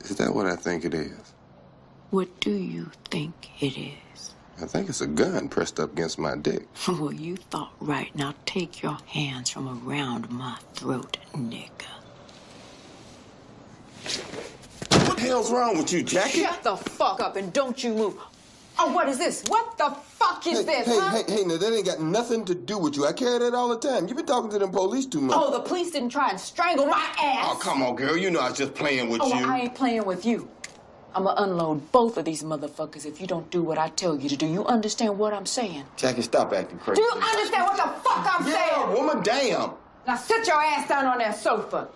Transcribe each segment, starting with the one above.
Is that what I think it is? What do you think it is? I think it's a gun pressed up against my dick. Well, you thought right. Now take your hands from around my throat, nigga. What the hell's wrong with you, Jackie? Shut the fuck up and don't you move. Oh, what is this? What the fuck is this, huh? Hey, now that ain't got nothing to do with you. I carry that all the time. You've been talking to them police too much. Oh, the police didn't try and strangle my ass. Oh, come on, girl. You know I was just playing with you. Oh, I ain't playing with you. I'ma unload both of these motherfuckers if you don't do what I tell you to do. You understand what I'm saying? Jackie, stop acting crazy. Do you understand what the fuck I'm saying? Yeah, woman, damn. Now sit your ass down on that sofa.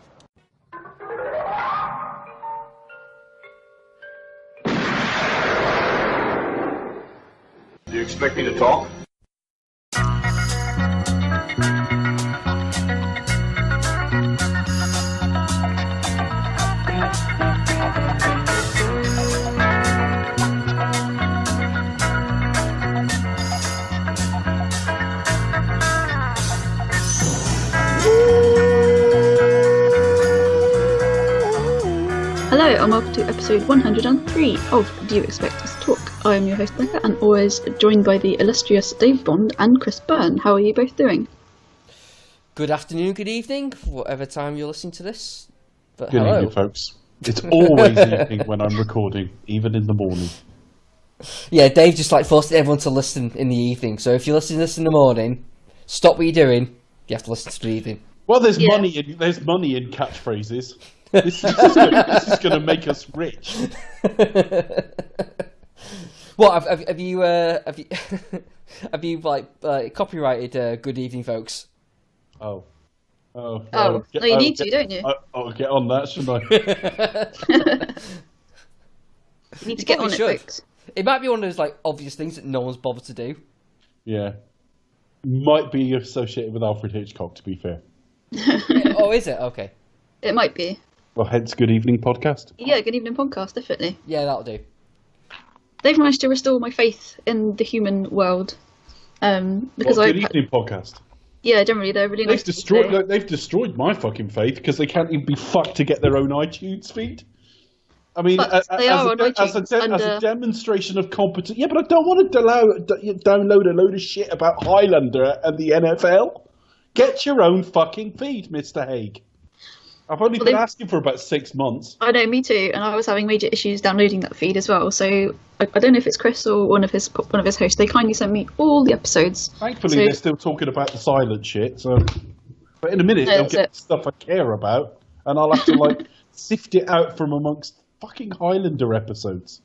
Do you expect me to talk? Hello and welcome to episode 103 of Do You Expect Us to Talk? I am your host Becca and always joined by the illustrious Dave Bond and Chris Byrne. How are you both doing? Good afternoon, good evening, whatever time you're listening to this. But good evening, folks. It's always evening when I'm recording, even in the morning. Yeah, Dave just forced everyone to listen in the evening. So if you're listening to this in the morning, stop what you're doing. You have to listen to the evening. Well, there's money in catchphrases. This is going to make us rich. What have you copyrighted "Good evening, folks"? No, you need to, don't you? I'll get on that, shouldn't I? You need to get on it, folks. It might be one of those obvious things that no one's bothered to do. Yeah, might be associated with Alfred Hitchcock, to be fair. Oh, is it? Okay. It might be. Well, hence Good Evening Podcast. Yeah, Good Evening Podcast, definitely. Yeah, that'll do. They've managed to restore my faith in the human world. Because Good Evening Podcast. Yeah, generally they're really nice. They've destroyed my fucking faith because they can't even be fucked to get their own iTunes feed. I mean, as a demonstration of competence. Yeah, but I don't want to download a load of shit about Highlander and the NFL. Get your own fucking feed, Mr. Haigh. I've only been asking for about 6 months. I know, me too, and I was having major issues downloading that feed as well. So I don't know if it's Chris or one of his hosts. They kindly sent me all the episodes. Thankfully, they're still talking about the silent shit. So, but in a minute, they'll get stuff I care about, and I'll have to sift it out from amongst fucking Highlander episodes.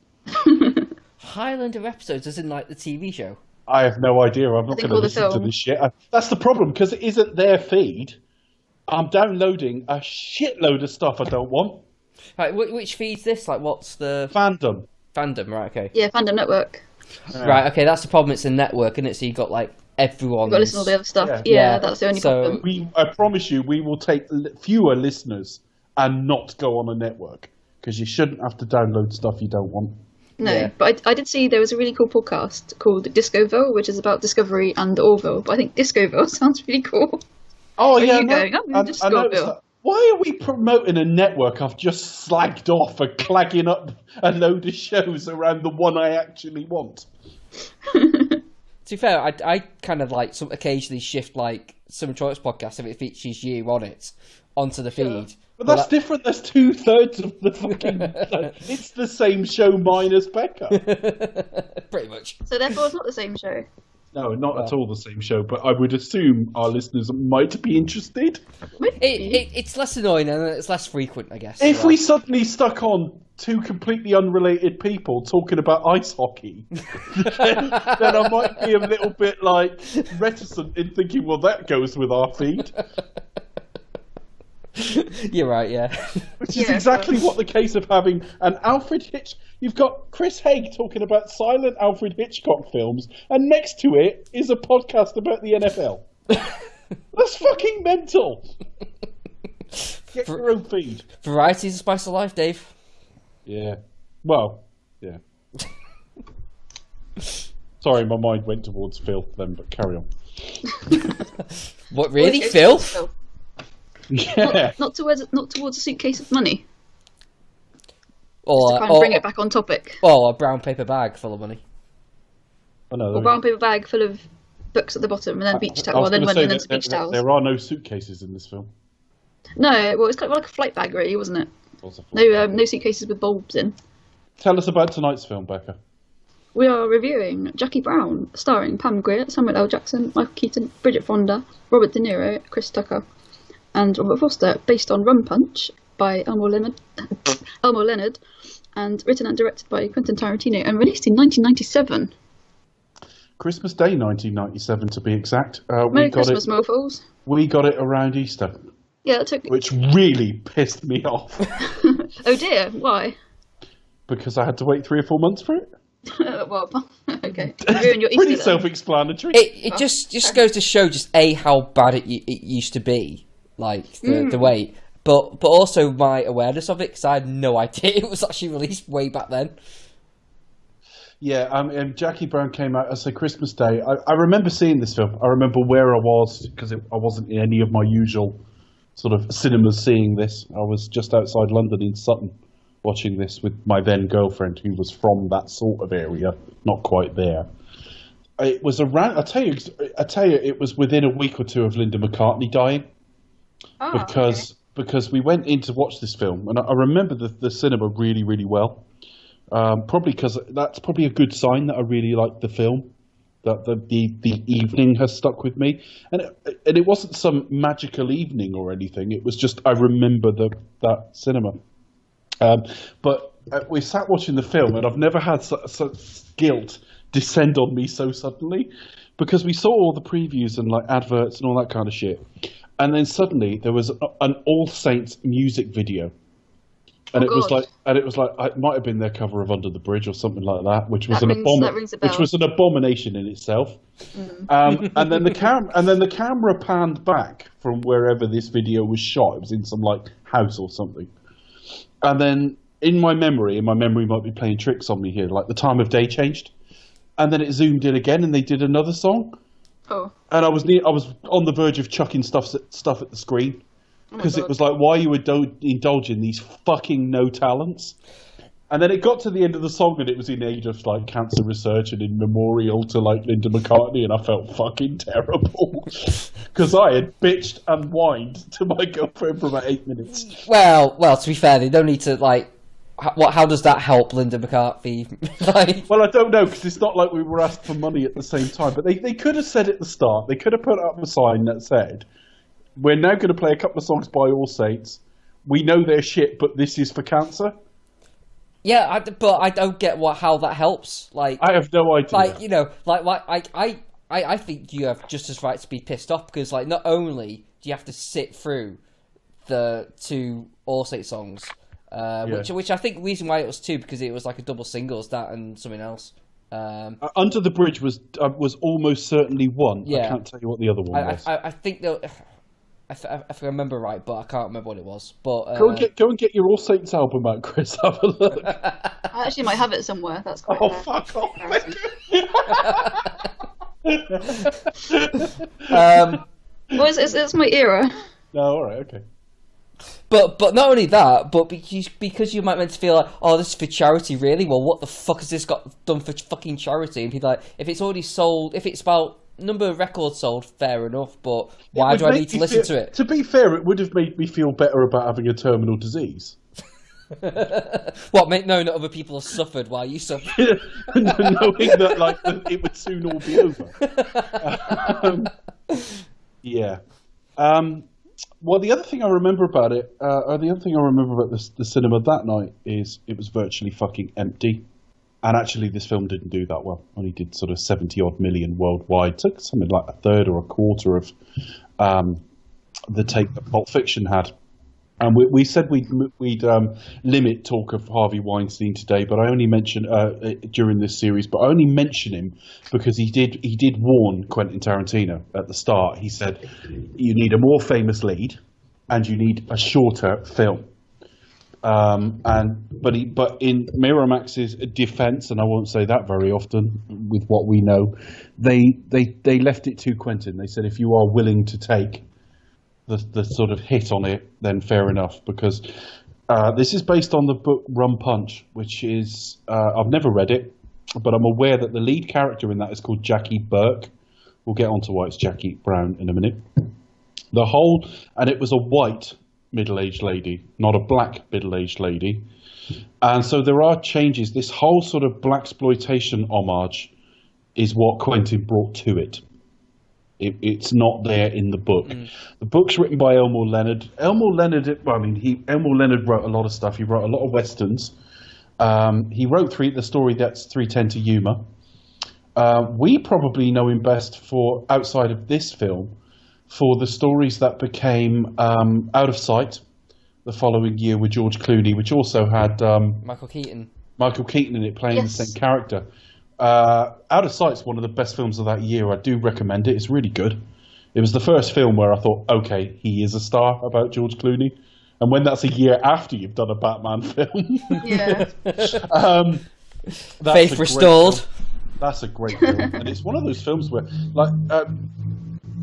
Highlander episodes, as in the TV show. I have no idea. I'm not going to listen to this shit. That's the problem, because it isn't their feed. I'm downloading a shitload of stuff I don't want. Right, which feed's this? What's the... Fandom. Fandom, right, okay. Yeah, Fandom Network. Yeah. Right, okay, that's the problem. It's a network, isn't it? So you've got, everyone... You've got to listen to all the other stuff. Yeah, that's the only problem. I promise you, we will take fewer listeners and not go on a network. Because you shouldn't have to download stuff you don't want. No, but I did see there was a really cool podcast called Discoville, which is about Discovery and Orville. But I think Discoville sounds really cool. Oh, yeah. I know. Why are we promoting a network I've just slagged off for clagging up a load of shows around the one I actually want? To be fair, I kind of occasionally shift some choice podcast if it features you on it onto the feed. But that's different. That's 2/3 of the fucking... it's the same show minus Becca. Pretty much. So therefore it's not the same show. No, not at all the same show, but I would assume our listeners might be interested. It's less annoying and it's less frequent, I guess. If we suddenly stuck on two completely unrelated people talking about ice hockey, then I might be a little bit reticent in thinking, well, that goes with our feed. You're right, yeah. Which is exactly what the case of having an Alfred Hitchcock... You've got Chris Haigh talking about silent Alfred Hitchcock films, and next to it is a podcast about the NFL. That's fucking mental. Get your own feed. Variety's the spice of life, Dave. Yeah. Well, yeah. Sorry, my mind went towards Phil then, but carry on. What, really? Phil? Yeah. Not towards a suitcase of money. Or to try and bring it back on topic. Or a brown paper bag full of money. Or brown paper bag full of books at the bottom, and then beach towel, and then some beach towels. There are no suitcases in this film. No, well, it's kind of like a flight bag, really, wasn't it? No suitcases with bulbs in. Tell us about tonight's film, Becca. We are reviewing Jackie Brown, starring Pam Grier, Samuel L. Jackson, Michael Keaton, Bridget Fonda, Robert De Niro, Chris Tucker, and Robert Foster, based on Rum Punch by Elmore Leonard, and written and directed by Quentin Tarantino, and released in 1997. Christmas Day 1997, to be exact. Merry Christmas, mofo's. We got it around Easter. Yeah, which really pissed me off. Oh dear, why? Because I had to wait 3 or 4 months for it. Well, okay. Ruin your Easter, pretty self-explanatory. It just goes to show just how bad it used to be, like the wait, but also my awareness of it, because I had no idea it was actually released way back then. Yeah, and Jackie Brown came out as a Christmas Day. I remember seeing this film. I remember where I was, because I wasn't in any of my usual sort of cinemas seeing this. I was just outside London in Sutton watching this with my then girlfriend, who was from that sort of area, not quite there. It was around. I tell you, it was within a week or two of Linda McCartney dying, because we went in to watch this film, and I remember the cinema really, really well. Probably because that's probably a good sign that I really liked the film, that the evening has stuck with me, and it wasn't some magical evening or anything. It was just I remember that cinema. But we sat watching the film, and I've never had such guilt descend on me so suddenly, because we saw all the previews and like adverts and all that kind of shit, and then suddenly there was an All Saints music video. And it was like it might have been their cover of Under the Bridge or something like that, which was an abomination in itself. And then the camera panned back from wherever this video was shot. It was in some like house or something. And then in my memory might be playing tricks on me here, like the time of day changed, and then it zoomed in again, and they did another song. Oh. And I was on the verge of chucking stuff at the screen. Because it was like, why are you indulging these fucking no talents? And then it got to the end of the song, and it was in aid of like cancer research and in memorial to like Linda McCartney, and I felt fucking terrible because I had bitched and whined to my girlfriend for about 8 minutes. Well, to be fair, they don't need to like. How does that help Linda McCartney? Well, I don't know, because it's not like we were asked for money at the same time. But they could have said at the start, they could have put up a sign that said, we're now going to play a couple of songs by All Saints. We know they're shit, but this is for cancer. Yeah, but I don't get how that helps. Like, I have no idea. Like, you know, I think you have just as right to be pissed off, because like not only do you have to sit through the 2 All Saints songs, which I think the reason why it was 2 because it was like a double singles, that and something else. Under the Bridge was almost certainly 1. Yeah. I can't tell you what the other one was. I think if I remember right, but I can't remember what it was. But go and get your All Saints album out, Chris. Have a look. I actually might have it somewhere. That's quite. Oh, fuck off! Well, it's my era. No, all right, okay. But not only that, but because you might meant to feel like, oh, this is for charity, really? Well, what the fuck has this got done for fucking charity? And people like, if it's already sold, if it's about number of records sold, fair enough, but why do I need to listen to it? To be fair, it would have made me feel better about having a terminal disease. What, knowing that other people have suffered while you suffer? Knowing that like it would soon all be over. Yeah. Well, the other thing I remember about it, the cinema that night is it was virtually fucking empty. And actually, this film didn't do that well. Only did sort of 70-odd million worldwide. Took something like a third or a quarter of the take that Pulp Fiction had. And we said we'd limit talk of Harvey Weinstein today, but I only mention during this series. But I only mention him because he did warn Quentin Tarantino at the start. He said, "You need a more famous lead, and you need a shorter film." But in Miramax's defense, and I won't say that very often with what we know, they left it to Quentin. They said, if you are willing to take the sort of hit on it, then fair enough, because This is based on the book Rum Punch, which is I've never read it, but I'm aware that the lead character in that is called Jackie Burke. We'll get onto why it's Jackie Brown in a minute. And it was a white middle-aged lady, not a black middle-aged lady. And so there are changes. This whole sort of blaxploitation homage is what Quentin brought to it. It's not there in the book. The book's written by Elmore Leonard. Elmore Leonard wrote a lot of stuff. He wrote a lot of westerns. He wrote the story that's 3:10 to Yuma. We probably know him best for, outside of this film, for the stories that became Out of Sight the following year with George Clooney, which also had Michael Keaton in it, playing the same character. Out of Sight's one of the best films of that year. I do recommend it. It's really good. It was the first film where I thought, okay, he is a star, about George Clooney. And when that's a year after you've done a Batman film. Yeah. Faith restored. That's a great film. And it's one of those films where, like,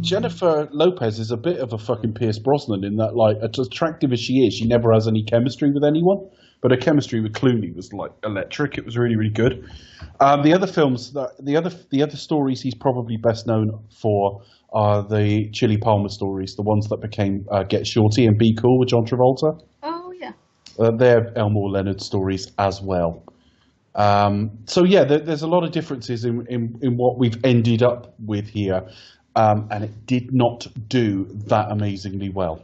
Jennifer Lopez is a bit of a fucking Pierce Brosnan in that, like, as attractive as she is, she never has any chemistry with anyone. But her chemistry with Clooney was, like, electric. It was really, really good. The other stories he's probably best known for are the Chili Palmer stories, the ones that became Get Shorty and Be Cool with John Travolta. Oh, yeah. They're Elmore Leonard stories as well. So yeah, there's a lot of differences in what we've ended up with here, and it did not do that amazingly well.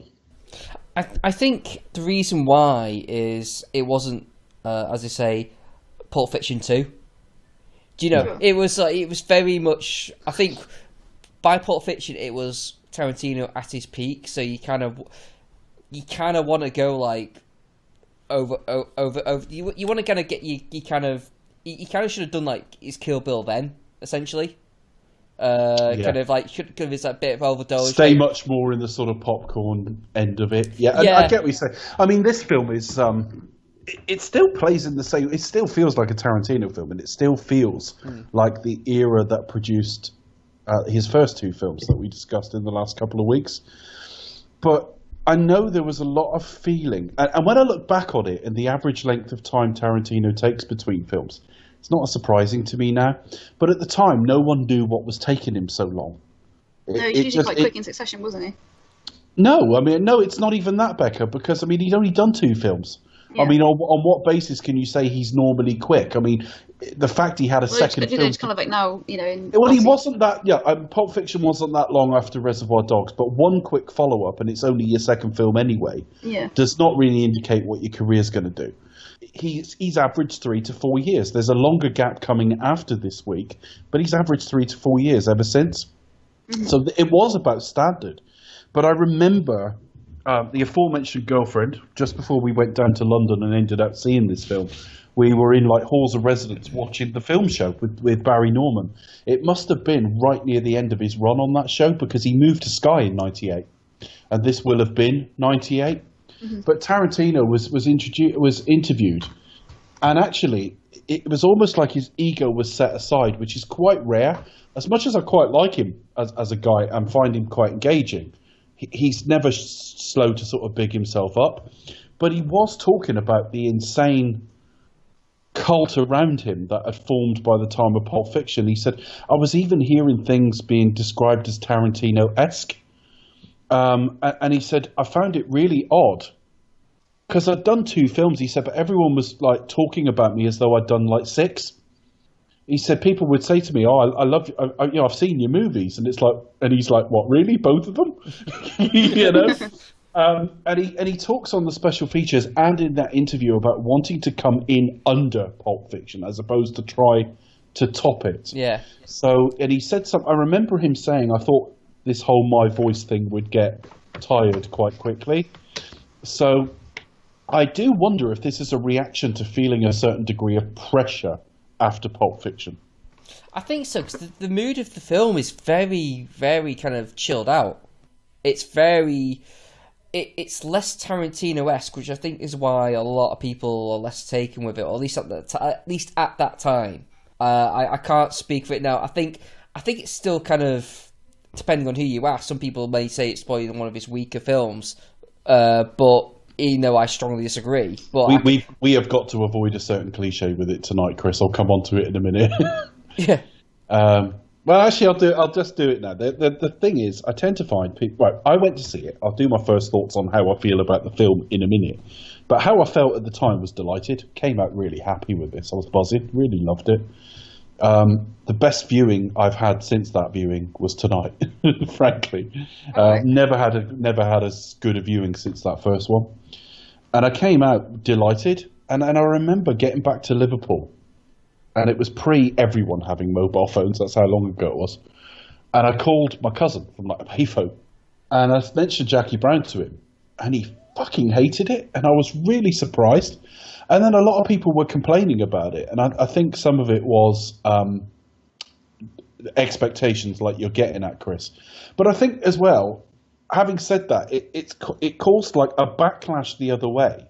I think the reason why is it wasn't, as I say, Pulp Fiction 2. Do you know, Sure. it was very much, I think, by Pulp Fiction it was Tarantino at his peak, so you kind of want to go like over you want to kind of get you kind of should have done like his Kill Bill then, essentially. Kind of like should give us that bit of overdose. Stay much more in the sort of popcorn end of it. Yeah, Yeah. I get what you say. I mean, this film is it still plays in the same. It still feels like a Tarantino film, and it still feels like the era that produced his first two films that we discussed in the last couple of weeks. But I know there was a lot of feeling, and when I look back on it and the average length of time Tarantino takes between films, it's not surprising to me now. But at the time, no one knew what was taking him so long. No, he's usually quite quick in succession, wasn't he? No, I mean, no, it's not even that, Becca, because, I mean, he'd only done two films. Yeah. I mean, on what basis can you say he's normally quick? I mean, the fact he had a second film... It's kind of like now, you know... Well, he wasn't that... Yeah, Pulp Fiction wasn't that long after Reservoir Dogs, but one quick follow-up, and it's only your second film anyway, does not really indicate what your career's going to do. He's averaged 3 to 4 years. There's a longer gap coming after this week, but he's averaged 3 to 4 years ever since. Mm-hmm. So it was about standard. But I remember... the aforementioned girlfriend, just before we went down to London and ended up seeing this film, we were in like halls of residence watching the film show with Barry Norman. It must have been right near the end of his run on that show, because he moved to Sky in 98, and this will have been 98. Mm-hmm. But Tarantino was interviewed, and actually it was almost like his ego was set aside, which is quite rare. As much as I quite like him as a guy and find him quite engaging, he's never slow to sort of big himself up, but he was talking about the insane cult around him that had formed by the time of Pulp Fiction. He said, I was even hearing things being described as Tarantino-esque. And he said, I found it really odd, because I'd done 2 films, he said, but everyone was like talking about me as though I'd done like 6. He said people would say to me, "Oh, I love you. You know, I've seen your movies," and it's like, and he's like, "What, really? Both of them?" You know. And he talks on the special features and in that interview about wanting to come in under Pulp Fiction as opposed to try to top it. Yeah. So, and he said something. I remember him saying, "I thought this whole my voice thing would get tired quite quickly." So, I do wonder if this is a reaction to feeling a certain degree of pressure after Pulp Fiction. I think so, because the mood of the film is very, very kind of chilled out. It's very... It's less Tarantino-esque, which I think is why a lot of people are less taken with it, or at least at that time. I can't speak for it now. I think it's still kind of, depending on who you ask, some people may say it's probably one of his weaker films, but even though I strongly disagree. But we have got to avoid a certain cliche with it tonight, Chris. I'll come on to it in a minute. Yeah. Well, actually, I'll just do it now. The thing is, I tend to find people. Right, I went to see it. I'll do my first thoughts on how I feel about the film in a minute. But how I felt at the time was delighted. Came out really happy with this. I was buzzing. Really loved it. The best viewing I've had since that viewing was tonight. Frankly, never had as good a viewing since that first one. And I came out delighted. And I remember getting back to Liverpool. And it was pre-everyone having mobile phones. That's how long ago it was. And I called my cousin from like a payphone. And I mentioned Jackie Brown to him. And he fucking hated it. And I was really surprised. And then a lot of people were complaining about it. And I think some of it was expectations like you're getting at, Chris. But I think as well, having said that, it caused like a backlash the other way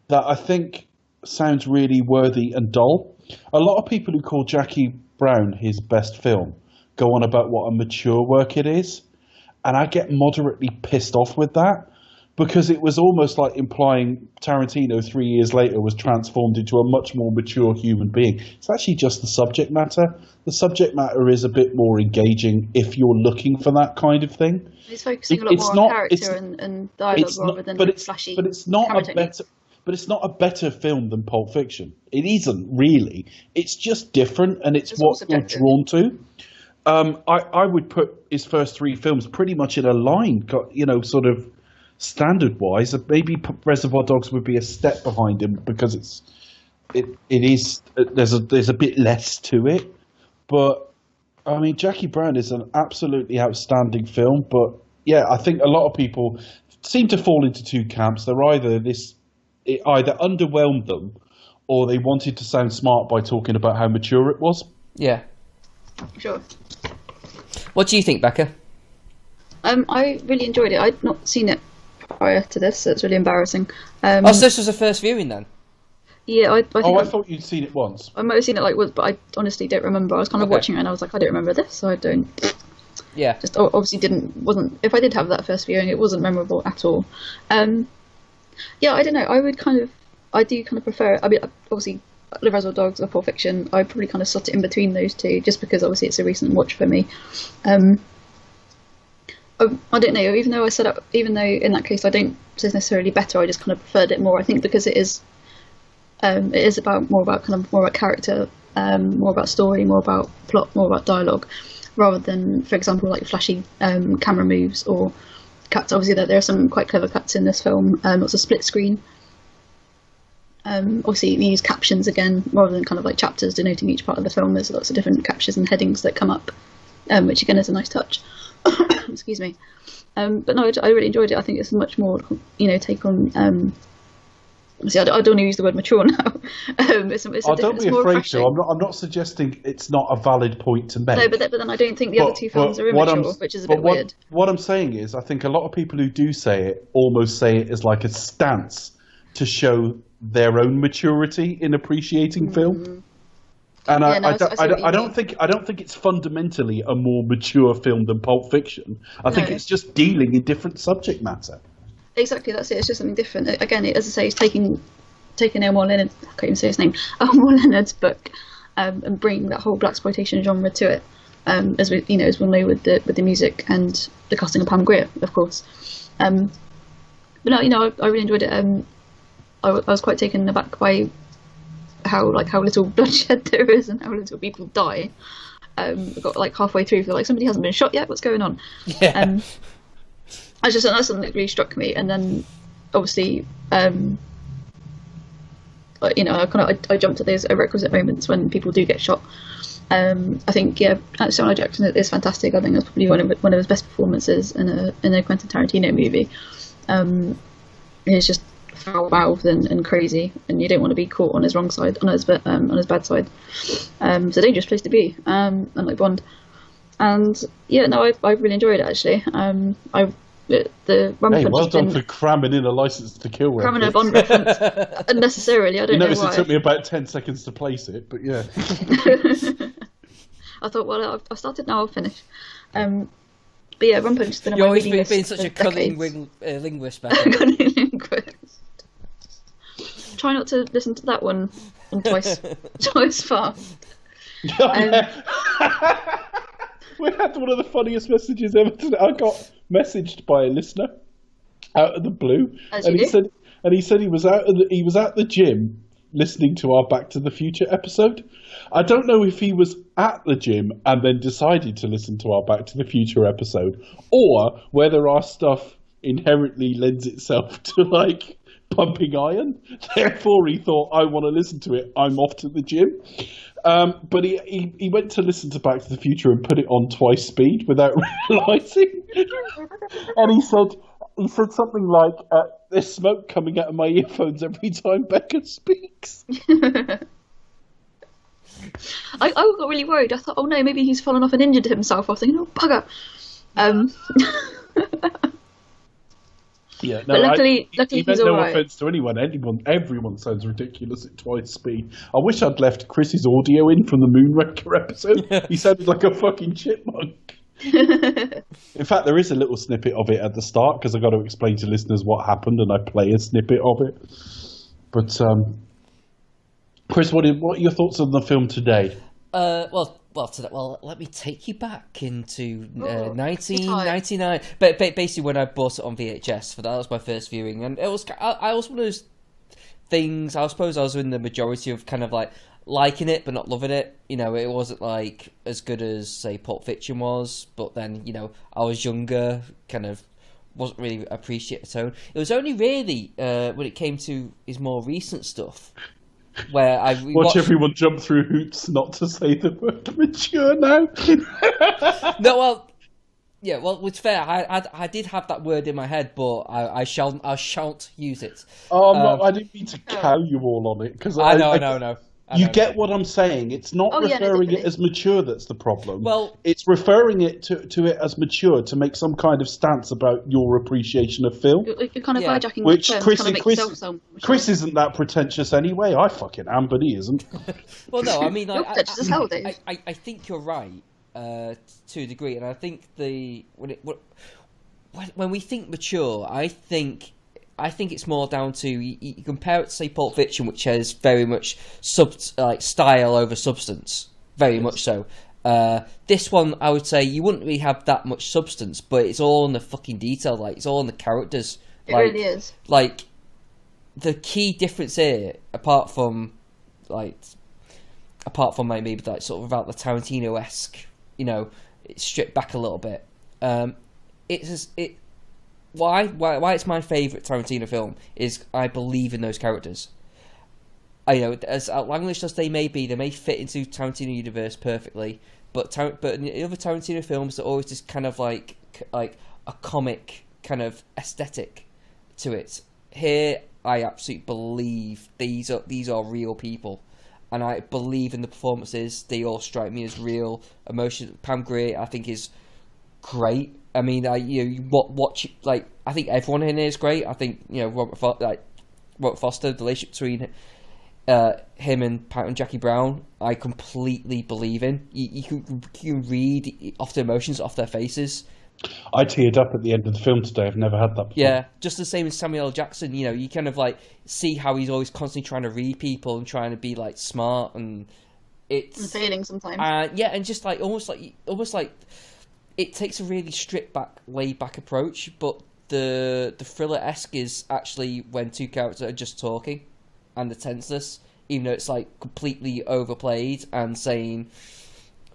that I think sounds really worthy and dull. A lot of people who call Jackie Brown his best film go on about what a mature work it is. And I get moderately pissed off with that because it was almost like implying Tarantino 3 years later was transformed into a much more mature human being. It's actually just the subject matter. The subject matter is a bit more engaging if you're looking for that kind of thing. He's focusing a lot more on character and dialogue rather than flashy. But it's not a better. But it's not a better film than Pulp Fiction. It isn't really. It's just different, and it's what you're drawn to. I would put his first three films pretty much in a line, sort of standard-wise. Maybe Reservoir Dogs would be a step behind him because there's a bit less to it. But I mean, Jackie Brown is an absolutely outstanding film. But yeah, I think a lot of people seem to fall into two camps. It either underwhelmed them or they wanted to sound smart by talking about how mature it was. Yeah. Sure. What do you think, Becca? I really enjoyed it. I'd not seen it prior to this, so it's really embarrassing. So this was a first viewing then? Yeah, I think I thought you'd seen it once. I might have seen it once, but I honestly don't remember. I was kind of watching it and I was like, I don't remember this, so I don't... Yeah. Just obviously if I did have that first viewing, it wasn't memorable at all. Yeah, I don't know. I do kind of prefer. I mean, obviously, Reservoir Dogs or Pulp Fiction. I probably kind of slot it in between those two, just because obviously it's a recent watch for me. I don't know. Even though in that case I don't say it's necessarily better, I just kind of preferred it more. I think because it is more about character, more about story, more about plot, more about dialogue, rather than, for example, like flashy camera moves or cuts. Obviously, there are some quite clever cuts in this film. Lots of split screen. Obviously, we use captions again rather than kind of like chapters denoting each part of the film. There's lots of different captions and headings that come up, which again is a nice touch. Excuse me. But no, I really enjoyed it. I think it's a much more, take on. See, I don't want to use the word mature now. Don't be afraid to. I'm not suggesting it's not a valid point to make. No, but then I don't think the other two films are immature, which is a bit weird. What I'm saying is, I think a lot of people who do say it almost say it as like a stance to show their own maturity in appreciating film. And I don't think it's fundamentally a more mature film than Pulp Fiction. I think it's just dealing in different subject matter. Exactly, that's it. It's just something different. Again, as I say, it's taking Elmore Leonard. I can't even say his name. Elmore Leonard's book, and bringing that whole blaxploitation genre to it. As we know with the music and the casting of Pam Grier, of course. But no, I really enjoyed it. I was quite taken aback by how little bloodshed there is and how little people die. Got like halfway through, feel like somebody hasn't been shot yet. What's going on? Yeah. That's something that really struck me. And then obviously, I jumped at those requisite moments when people do get shot. I think Samuel Jackson is fantastic. I think that's probably one of his best performances in a Quentin Tarantino movie. He's just foul-mouthed and crazy, and you don't want to be caught on his wrong side, on his bad side. It's a dangerous place to be, unlike Bond. And I really enjoyed it actually. The Rum Punch. Well done for cramming in a License to Kill reference. Cramming a Bond reference unnecessarily. I don't know why. Notice it took me about 10 seconds to place it, but yeah. I thought, well, I've started now. I'll finish. But yeah, Rum Punch. You've always been such a cunning linguist, Becca. Cunning linguist. try not to listen to that one twice fast. We had one of the funniest messages ever today. I got messaged by a listener out of the blue, and he said he was at the gym listening to our Back to the Future episode. I don't know if he was at the gym and then decided to listen to our Back to the Future episode, or whether our stuff inherently lends itself to like pumping iron. Therefore, he thought, I want to listen to it. I'm off to the gym. But he went to listen to Back to the Future and put it on twice speed without realising. And he said something like, there's smoke coming out of my earphones every time Becca speaks. I got really worried. I thought, oh no, maybe he's fallen off and injured himself. I was thinking, oh bugger. Yeah, no, but luckily he's all right. No offence to anyone. Everyone sounds ridiculous at twice speed. I wish I'd left Chris's audio in from the Moonraker episode. He sounded like a fucking chipmunk. In fact, there is a little snippet of it at the start because I got to explain to listeners what happened, and I play a snippet of it. But Chris, what are your thoughts on the film today? Well, let me take you back into 1999. But basically, when I bought it on VHS, that was my first viewing, and it was I was one of those things. I suppose I was in the majority of kind of like liking it but not loving it. You know, it wasn't like as good as say Pulp Fiction was, but then I was younger, kind of wasn't really appreciate the tone. It was only really when it came to his more recent stuff. Where I watch everyone jump through hoops not to say the word mature now. No, well, it's fair. I did have that word in my head, but I shan't use it. Oh, I didn't mean to cow you all on it because I know. You get what I'm saying. It's not referring it as mature that's the problem. Well, it's referring it to it as mature to make some kind of stance about your appreciation of film. You're kind of hijacking which the term, Chris isn't that pretentious anyway. I fucking am, but he isn't. Well, no, I mean, you're pretentious as hell, Dave. I think you're right to a degree, and I think when we think mature, I think it's more down to you compare it to say Pulp Fiction, which has very much style over substance, very much so. This one, I would say, you wouldn't really have that much substance, but it's all in the fucking detail. Like it's all in the characters. It really is. Like the key difference here, apart from maybe like sort of about the Tarantino-esque, it's stripped back a little bit. Why it's my favourite Tarantino film is I believe in those characters. As outlandish as they may be, they may fit into Tarantino universe perfectly, but in the other Tarantino films, they're always just kind of like a comic kind of aesthetic to it. Here, I absolutely believe these are real people, and I believe in the performances. They all strike me as real emotion. Pam Grier, I think, is great. I mean, I think everyone in here is great. I think Robert Foster, the relationship between him and Jackie Brown, I completely believe in. You can read off the emotions off their faces. I teared up at the end of the film today. I've never had that before. Yeah, just the same as Samuel L. Jackson. You kind of like see how he's always constantly trying to read people and trying to be like smart, and it's failing sometimes. And just like almost like. It takes a really stripped back, laid back approach, but the thriller-esque is actually when two characters are just talking, and the tenseness, even though it's like completely overplayed and saying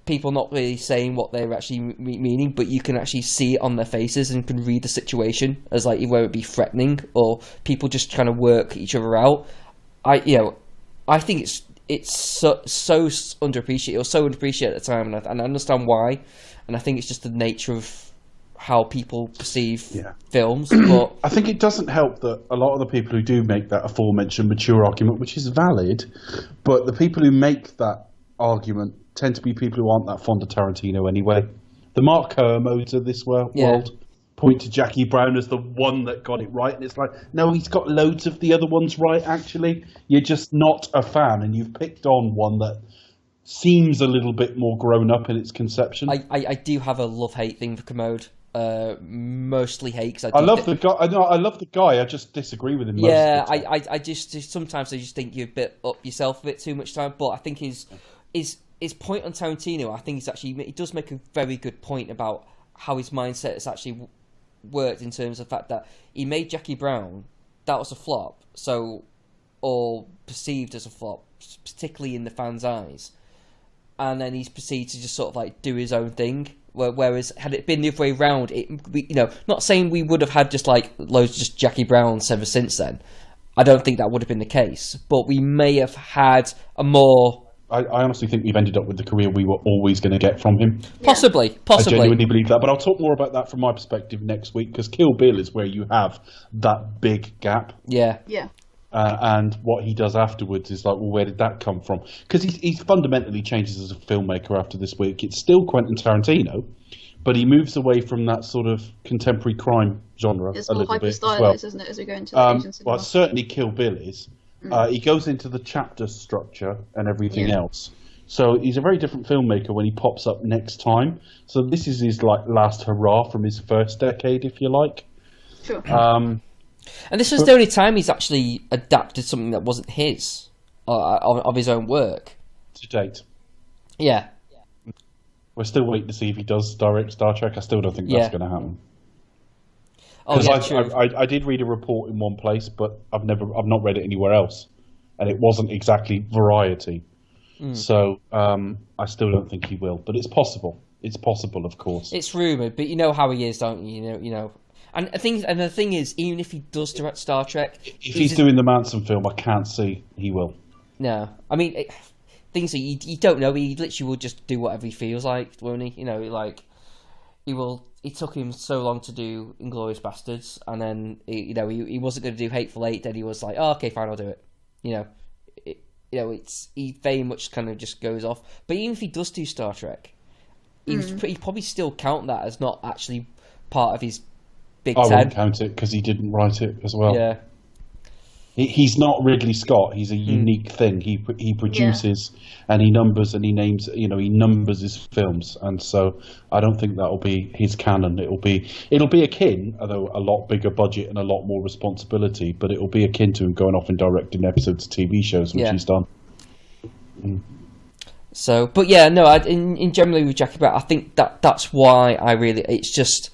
people not really saying what they're actually meaning, but you can actually see it on their faces and can read the situation as like whether it be threatening or people just trying to work each other out. I think it's so underappreciated. It was so underappreciated at the time, and I understand why. And I think it's just the nature of how people perceive films. But I think it doesn't help that a lot of the people who do make that aforementioned mature argument, which is valid, but the people who make that argument tend to be people who aren't that fond of Tarantino anyway. The Mark Kermodes of this world point to Jackie Brown as the one that got it right, and it's like, no, he's got loads of the other ones right, actually. You're just not a fan, and you've picked on one that seems a little bit more grown up in its conception. I do have a love-hate thing for Kermode. mostly hate. Cause I love the guy. I love the guy. I just disagree with him. Yeah, I just sometimes I just think you're a bit up yourself a bit too much time. But I think his point on Tarantino, I think he does make a very good point about how his mindset has actually worked in terms of the fact that he made Jackie Brown. That was a flop, or perceived as a flop, particularly in the fans' eyes. And then he's proceeded to just sort of like do his own thing. Whereas had it been the other way around, not saying we would have had just like loads of just Jackie Browns ever since then. I don't think that would have been the case, but we may have had a more. I honestly think we've ended up with the career we were always going to get from him. Possibly. I genuinely believe that, but I'll talk more about that from my perspective next week, because Kill Bill is where you have that big gap. Yeah. And what he does afterwards is like, well, where did that come from? Because he fundamentally changes as a filmmaker after this week. It's still Quentin Tarantino, but he moves away from that sort of contemporary crime genre it's a more little bit as well. hyper-stylized, isn't it, as we go into the Asian cinema? Well, certainly Kill Bill is. He goes into the chapter structure and everything else. So he's a very different filmmaker when he pops up next time. So this is his like last hurrah from his first decade, if you like. Sure. And this was the only time he's actually adapted something that wasn't his, of his own work. To date. Yeah. We're still waiting to see if he does direct Star Trek. I still don't think that's going to happen. Because I did read a report in one place, but I've not read it anywhere else, and it wasn't exactly Variety. So I still don't think he will, but it's possible. It's possible, of course. It's rumored, but you know how he is, don't you? You know. And the thing is, even if he does direct Star Trek, if he's doing the Manson film, I can't see he will. No, I mean, things that you don't know. He literally will just do whatever he feels like, won't he? You know, like he will. It took him so long to do Inglourious Bastards, and then he wasn't going to do Hateful Eight. Then he was like, "Oh, okay, fine, I'll do it." He very much kind of just goes off. But even if he does do Star Trek, he'd probably still count that as not actually part of his Big Ten. I wouldn't count it because he didn't write it as well. Yeah. He's not Ridley Scott. He's a unique thing. He produces and he numbers and he names. He numbers his films, and so I don't think that'll be his canon. It'll be akin, although a lot bigger budget and a lot more responsibility. But it'll be akin to him going off and directing episodes of TV shows, which he's done. So, but yeah, no. In generally with Jackie Brown, I think that's why it's just.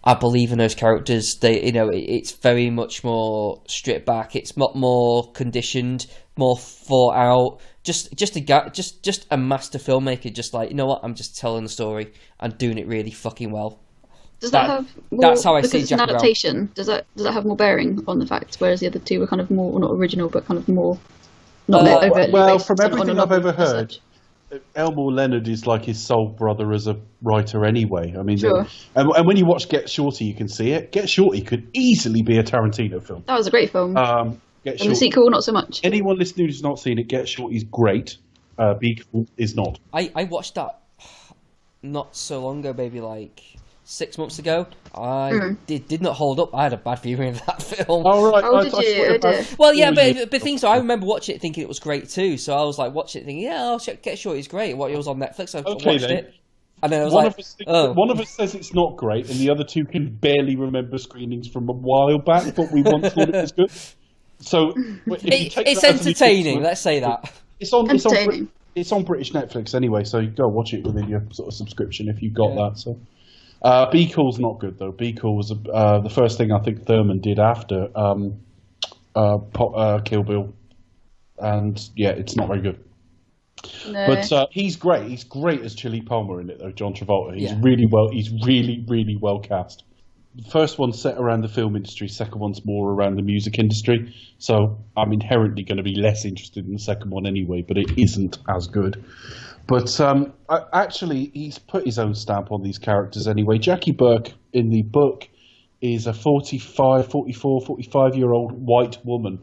I believe in those characters. It's very much more stripped back. It's more conditioned, more thought out. Just a master filmmaker. Just like, you know what? I'm just telling the story and doing it really fucking well. Does that have more, that's how I see it's an Jackie adaptation? Brown. Does that have more bearing on the fact, whereas the other two were kind of more not original, but kind of more not overtly based from everything I've overheard. Such. Elmore Leonard is like his soul brother as a writer anyway. I mean, sure. And when you watch Get Shorty, you can see it. Get Shorty could easily be a Tarantino film. That was a great film. And the sequel, not so much. Anyone listening who's not seen it, Get Shorty's great. Be Cool is not. I watched that not so long ago, maybe like 6 months ago. Did not hold up. I had a bad viewing of that film. Oh, right. Oh, did you? Well, yeah, but things. So I remember watching it thinking it was great too. So I was like watching it thinking, yeah, I'll Get Shorty's great. It was on Netflix. I watched it. And then I was one of us says it's not great, and the other two can barely remember screenings from a while back, but we once thought it was good. So it's entertaining. Let's say that. It's on British Netflix anyway, so you go watch it within your sort of subscription if you've got that. So. Be Cool's not good though. Be Cool was the first thing I think Thurman did after Kill Bill, and it's not very good. No. But he's great. He's great as Chili Palmer in it though. John Travolta. He's really well cast. The first one's set around the film industry. Second one's more around the music industry. So I'm inherently going to be less interested in the second one anyway. But it isn't as good. But actually, he's put his own stamp on these characters anyway. Jackie Burke in the book is a 45-year-old white woman.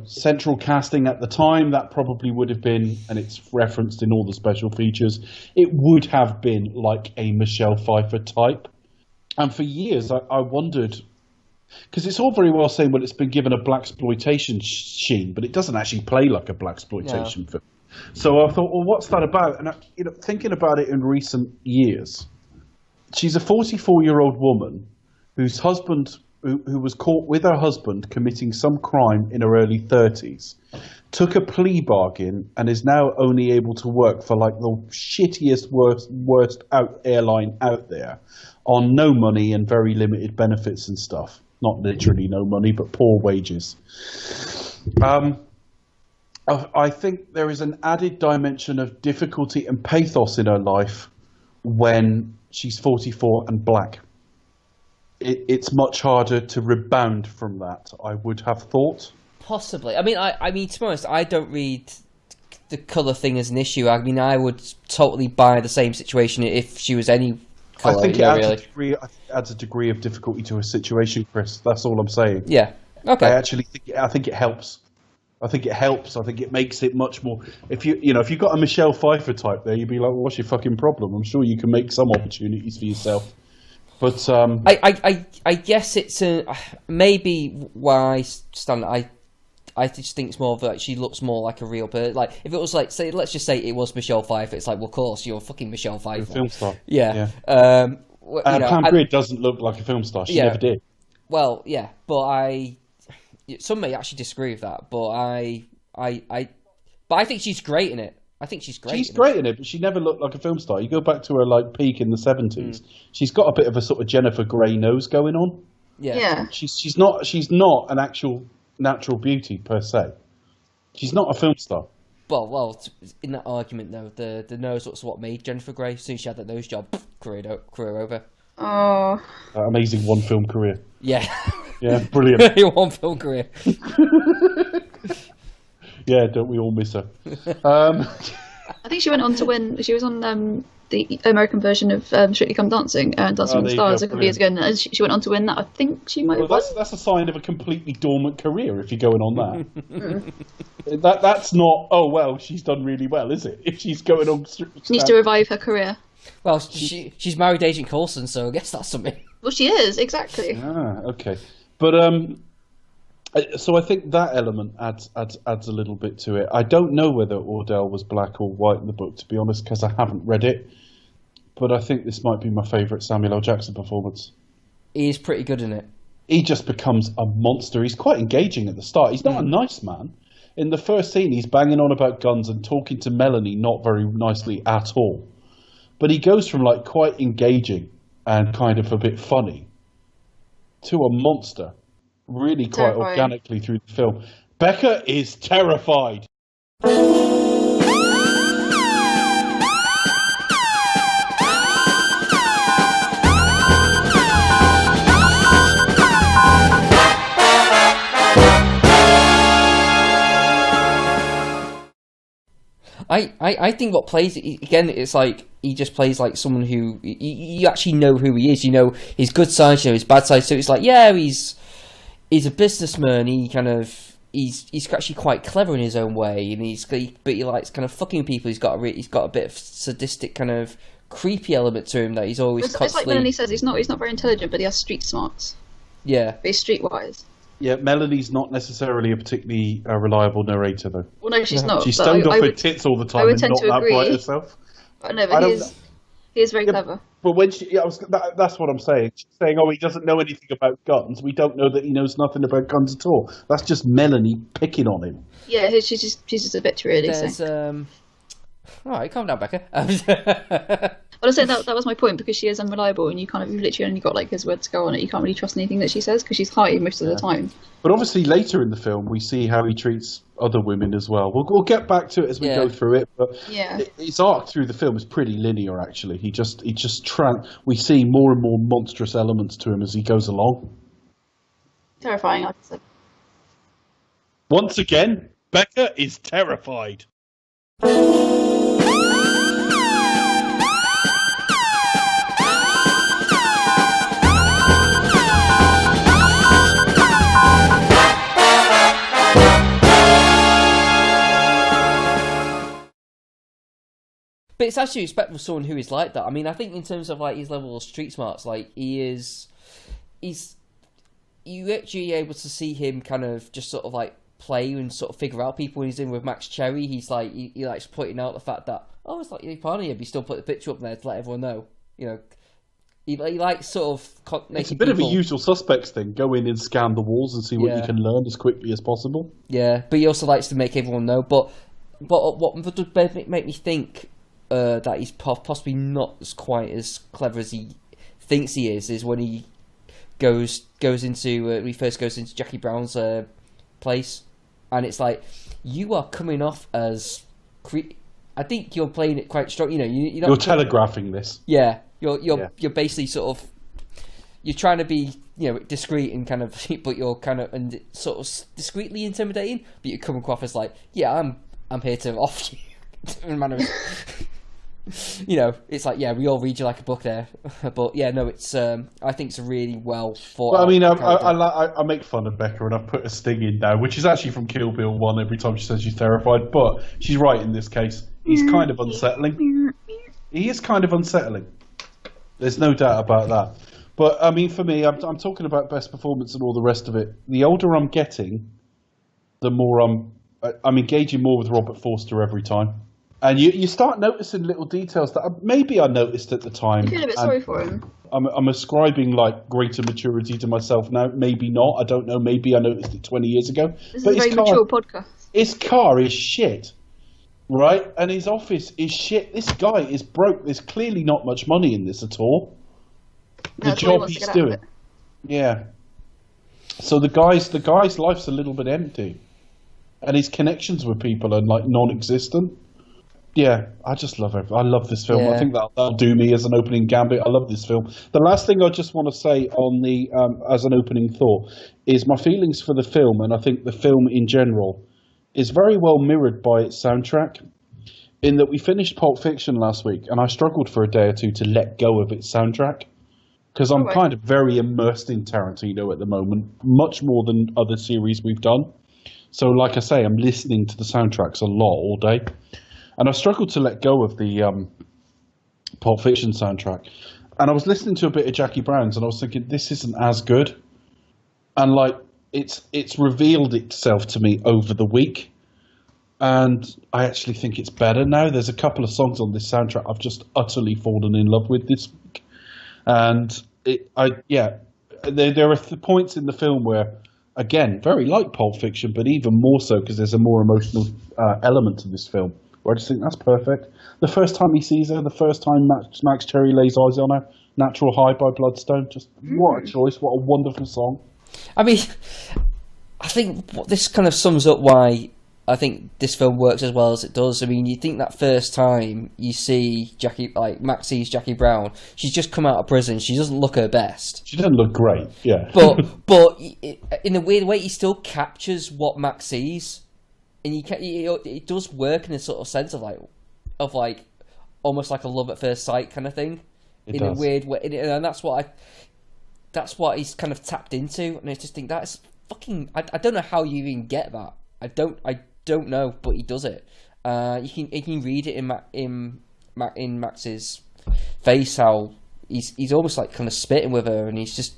Central casting at the time, that probably would have been, and it's referenced in all the special features, it would have been like a Michelle Pfeiffer type. And for years, I wondered, because it's all very well saying, well, it's been given a blaxploitation sheen, but it doesn't actually play like a blaxploitation film. So I thought, well, what's that about? And thinking about it in recent years, she's a 44-year-old woman whose husband, who was caught with her husband committing some crime in her early 30s, took a plea bargain and is now only able to work for like the shittiest, worst airline out there on no money and very limited benefits and stuff. Not literally no money, but poor wages. I think there is an added dimension of difficulty and pathos in her life when she's 44 and black. It's much harder to rebound from that, I would have thought. Possibly. I mean, to be honest, I don't read the colour thing as an issue. I mean, I would totally buy the same situation if she was any colour. I think it adds a degree of difficulty to a situation, Chris. That's all I'm saying. Yeah. Okay. I think it helps. I think it makes it much more. If you've got a Michelle Pfeiffer type there, you'd be like, well, what's your fucking problem? I'm sure you can make some opportunities for yourself. But I guess it's maybe why Stan. I just think it's more of like she looks more like a real person. Like if it was like, say, let's just say it was Michelle Pfeiffer. It's like, well, of course, you're fucking Michelle Pfeiffer, a film star. Yeah. Pam Grier doesn't look like a film star. She never did. Well, yeah, but some may actually disagree with that, but I think she's great in it. I think she's great. She's great in it, but she never looked like a film star. You go back to her like peak in the 70s. She's got a bit of a sort of Jennifer Grey nose going on. Yeah. She's not an actual natural beauty per se. She's not a film star. Well, in that argument though, the nose was what made Jennifer Grey. As soon as she had that nose job, career over. Oh, amazing one film career. Yeah. Yeah, brilliant. One film career. Yeah, don't we all miss her? I think she went on to win. She was on the American version of Strictly Come Dancing, Dancing with the Stars a couple of years ago, and she went on to win that. I think she might have won. That's a sign of a completely dormant career if you're going on that. That's not, oh, well, she's done really well, is it? If she's going on... She needs to revive her career. Well, she's married Agent Coulson, so I guess that's something. Well, she is, exactly. Okay. But, so I think that element adds a little bit to it. I don't know whether Ordell was black or white in the book, to be honest, because I haven't read it. But I think this might be my favourite Samuel L. Jackson performance. He is pretty good in it. He just becomes a monster. He's quite engaging at the start. He's not a nice man. In the first scene, he's banging on about guns and talking to Melanie not very nicely at all. But he goes from like quite engaging and kind of a bit funny to a monster. Really quite organically through the film. Becca is terrified. I think what plays again, it's like he just plays like someone who you actually know who he is. You know his good side, you know his bad side. So it's like, yeah, he's a businessman. He's actually quite clever in his own way, and but he likes kind of fucking people. He's got a bit of sadistic kind of creepy element to him that he's always constantly. It's like Melanie says, he's not very intelligent, but he has street smarts. Yeah, but he's streetwise. Yeah, Melanie's not necessarily a particularly reliable narrator, though. Well, no, she's not. She's stoned off her tits all the time and not that bright herself. No, but he is very clever. But when that's what I'm saying. She's saying, oh, he doesn't know anything about guns. We don't know that he knows nothing about guns at all. That's just Melanie picking on him. Yeah, she's just a bit really. All right, calm down, Becca. Well, I said that was my point, because she is unreliable, and you've literally only got like his word to go on it. You can't really trust anything that she says, because she's high most of the time. But obviously later in the film, we see how he treats other women as well. We'll get back to it as we go through it. But his arc through the film is pretty linear, actually. We see more and more monstrous elements to him as he goes along. Terrifying, like I said. Once again, Becca is terrified. But it's actually respectful for someone who is like that. I mean, I think in terms of like his level of street smarts, like you actually able to see him kind of just sort of like play and sort of figure out people when he's in with Max Cherry. He's like he likes pointing out the fact that, oh, it's like you're part of him, but you still put the picture up there to let everyone know, He likes sort of it's a bit of a usual suspects thing. Go in and scan the walls and see what you can learn as quickly as possible. Yeah, but he also likes to make everyone know. But what does make me think that he's possibly not quite as clever as he thinks he is when he goes into when he first goes into Jackie Brown's place, and it's like, you are coming off as I think you're playing it quite strong. You know, you're telegraphing this. Yeah. You're basically sort of, you're trying to be, you know, discreet and kind of, but you're kind of and sort of discreetly intimidating, but you come across as like, yeah, I'm here to off you. You know, it's like, yeah, we all read you like a book there, but yeah, no, it's I think it's a really well thought. Well, I mean, I make fun of Becca and I've put a sting in now, which is actually from Kill Bill 1 every time she says she's terrified, but she's right in this case. He's kind of unsettling. He is kind of unsettling. There's no doubt about that. But, I mean, for me, I'm talking about best performance and all the rest of it. The older I'm getting, the more I'm engaging more with Robert Forster every time. And you start noticing little details that maybe I noticed at the time. You feel a bit sorry for him. I'm ascribing, like, greater maturity to myself now. Maybe not. I don't know. Maybe I noticed it 20 years ago. This is a very mature podcast. His car is shit. Right? And his office is shit. This guy is broke. There's clearly not much money in this at all. The job he's doing. Yeah. So the guy's life's a little bit empty. And his connections with people are like non-existent. Yeah, I just love it. I love this film. Yeah. I think that'll do me as an opening gambit. I love this film. The last thing I just want to say on the as an opening thought is my feelings for the film, and I think the film in general is very well mirrored by its soundtrack, in that we finished Pulp Fiction last week and I struggled for a day or two to let go of its soundtrack because I'm kind of very immersed in Tarantino at the moment, much more than other series we've done. So like I say, I'm listening to the soundtracks a lot all day, and I struggled to let go of the Pulp Fiction soundtrack. And I was listening to a bit of Jackie Brown's and I was thinking, this isn't as good. And like, it's revealed itself to me over the week, and I actually think it's better now. There's a couple of songs on this soundtrack I've just utterly fallen in love with this week, and there are points in the film where, again, very like Pulp Fiction, but even more so because there's a more emotional element to this film, where I just think that's perfect. The first time he sees her, the first time Max Cherry lays eyes on her, Natural High by Bloodstone, just what a choice, what a wonderful song. I mean, I think this kind of sums up why I think this film works as well as it does. I mean, you think that first time you see Max sees Jackie Brown, she's just come out of prison. She doesn't look her best. She doesn't look great, yeah. But in a weird way, he still captures what Max sees, and it does work in a sort of sense of almost like a love at first sight kind of thing. It does. A weird way, and that's what he's kind of tapped into, and I just think that's fucking. I don't know how you even get that. I don't know, but he does it. You can read it in Max's face how he's almost like kind of spitting with her, and he's just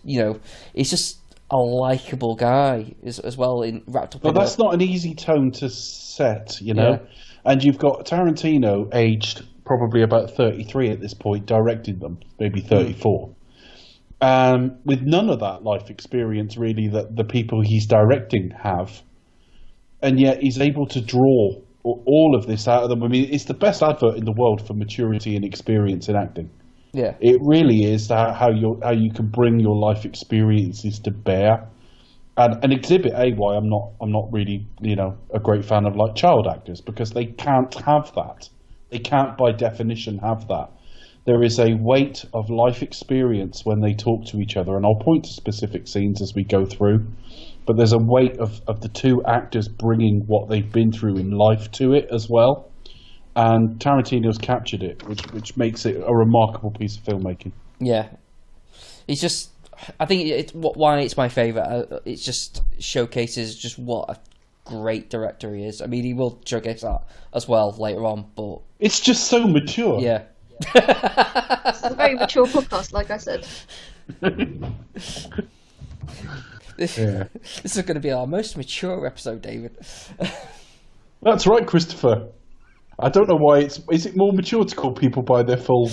a likable guy as well wrapped up. But that's not an easy tone to set, you know. Yeah. And you've got Tarantino, aged probably about 33 at this point, directing them, maybe 34. With none of that life experience, really, that the people he's directing have. And yet he's able to draw all of this out of them. I mean, it's the best advert in the world for maturity and experience in acting. Yeah, it really is how you can bring your life experiences to bear. And Exhibit A, why I'm not really a great fan of like child actors, because they can't have that. They can't by definition have that. There is a weight of life experience when they talk to each other, and I'll point to specific scenes as we go through. But there's a weight of the two actors bringing what they've been through in life to it as well. And Tarantino's captured it, which makes it a remarkable piece of filmmaking. Yeah. It's just, I think why it's my favourite. It just showcases just what a great director he is. I mean, he will showcase that as well later on, but... It's just so mature. Yeah. It's a very mature podcast, like I said. This is going to be our most mature episode, David. That's right, Christopher. I don't know why is it more mature to call people by their full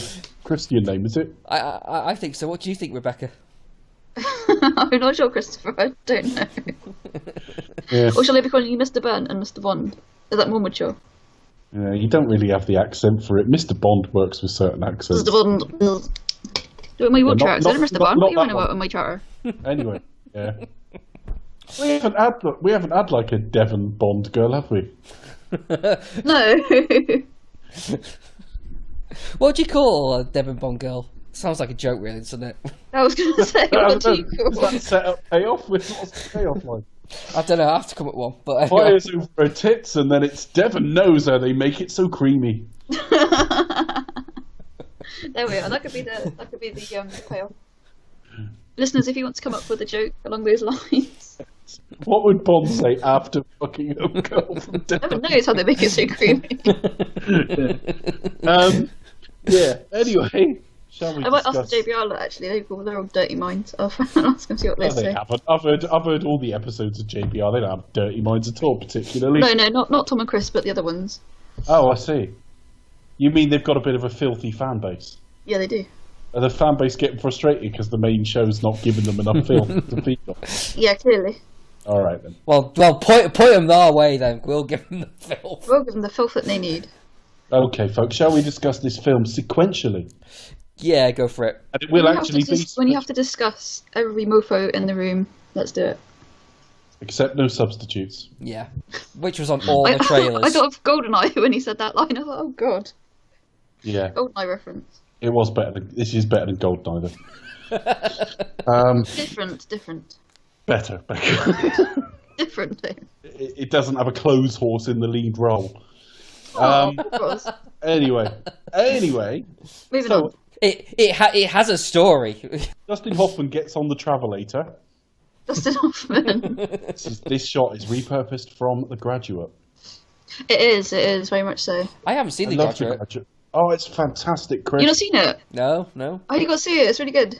Christian name, is it? I think so. What do you think, Rebecca? I'm not sure, Christopher. I don't know. Yeah. Or shall I be calling you Mr. Burn and Mr. Bond? Is that more mature? Yeah, you don't really have the accent for it. Mr. Bond works with certain accents. Mr. Bond. Do it in my Yorkshire accent, Mr. Bond. What are you on about in my chatter? Anyway, yeah. We haven't had like a Devon Bond girl, have we? No. What do you call a Devon Bond girl? Sounds like a joke, really, doesn't it? I was going to say, what do you call? Is that set up payoff? What's the payoff like? I don't know. I have to come up with one. But anyway. Fires over her tits, and then it's Devon knows how they make it so creamy. There we are. That could be the payoff. Listeners, if you want to come up with a joke along those lines. What would Bond say after fucking a girl from Devon? Devon knows how they make it so creamy. Yeah. Anyway, shall we? I might discuss... ask the JBR lot, actually. They're all dirty minds. I'll ask them to see what they say. Haven't. I've heard all the episodes of JBR. They don't have dirty minds at all, particularly. No, not Tom and Chris, but the other ones. Oh, I see. You mean they've got a bit of a filthy fan base? Yeah, they do. Are the fan base getting frustrated because the main show's not giving them enough filth to feed on? Yeah, clearly. All right then. Well, point them our way then. We'll give them the filth. We'll give them the filth that they need. Okay, folks. Shall we discuss this film sequentially? Yeah, go for it. And it will actually be when you have to discuss every mofo in the room. Let's do it. Except no substitutes. Yeah, which was on all the trailers. I thought of GoldenEye when he said that line. I thought, oh god. Yeah. GoldenEye reference. It was better. This is better than GoldenEye. Different. Better. Different. It doesn't have a clothes horse in the lead role. Of course. Anyway. Moving on. It has a story. Dustin Hoffman gets on the Travelator. Dustin Hoffman. This shot is repurposed from The Graduate. It is very much so. I haven't seen The Graduate. Oh, it's fantastic, Chris. You've not seen it? No. Oh, you got to see it. It's really good.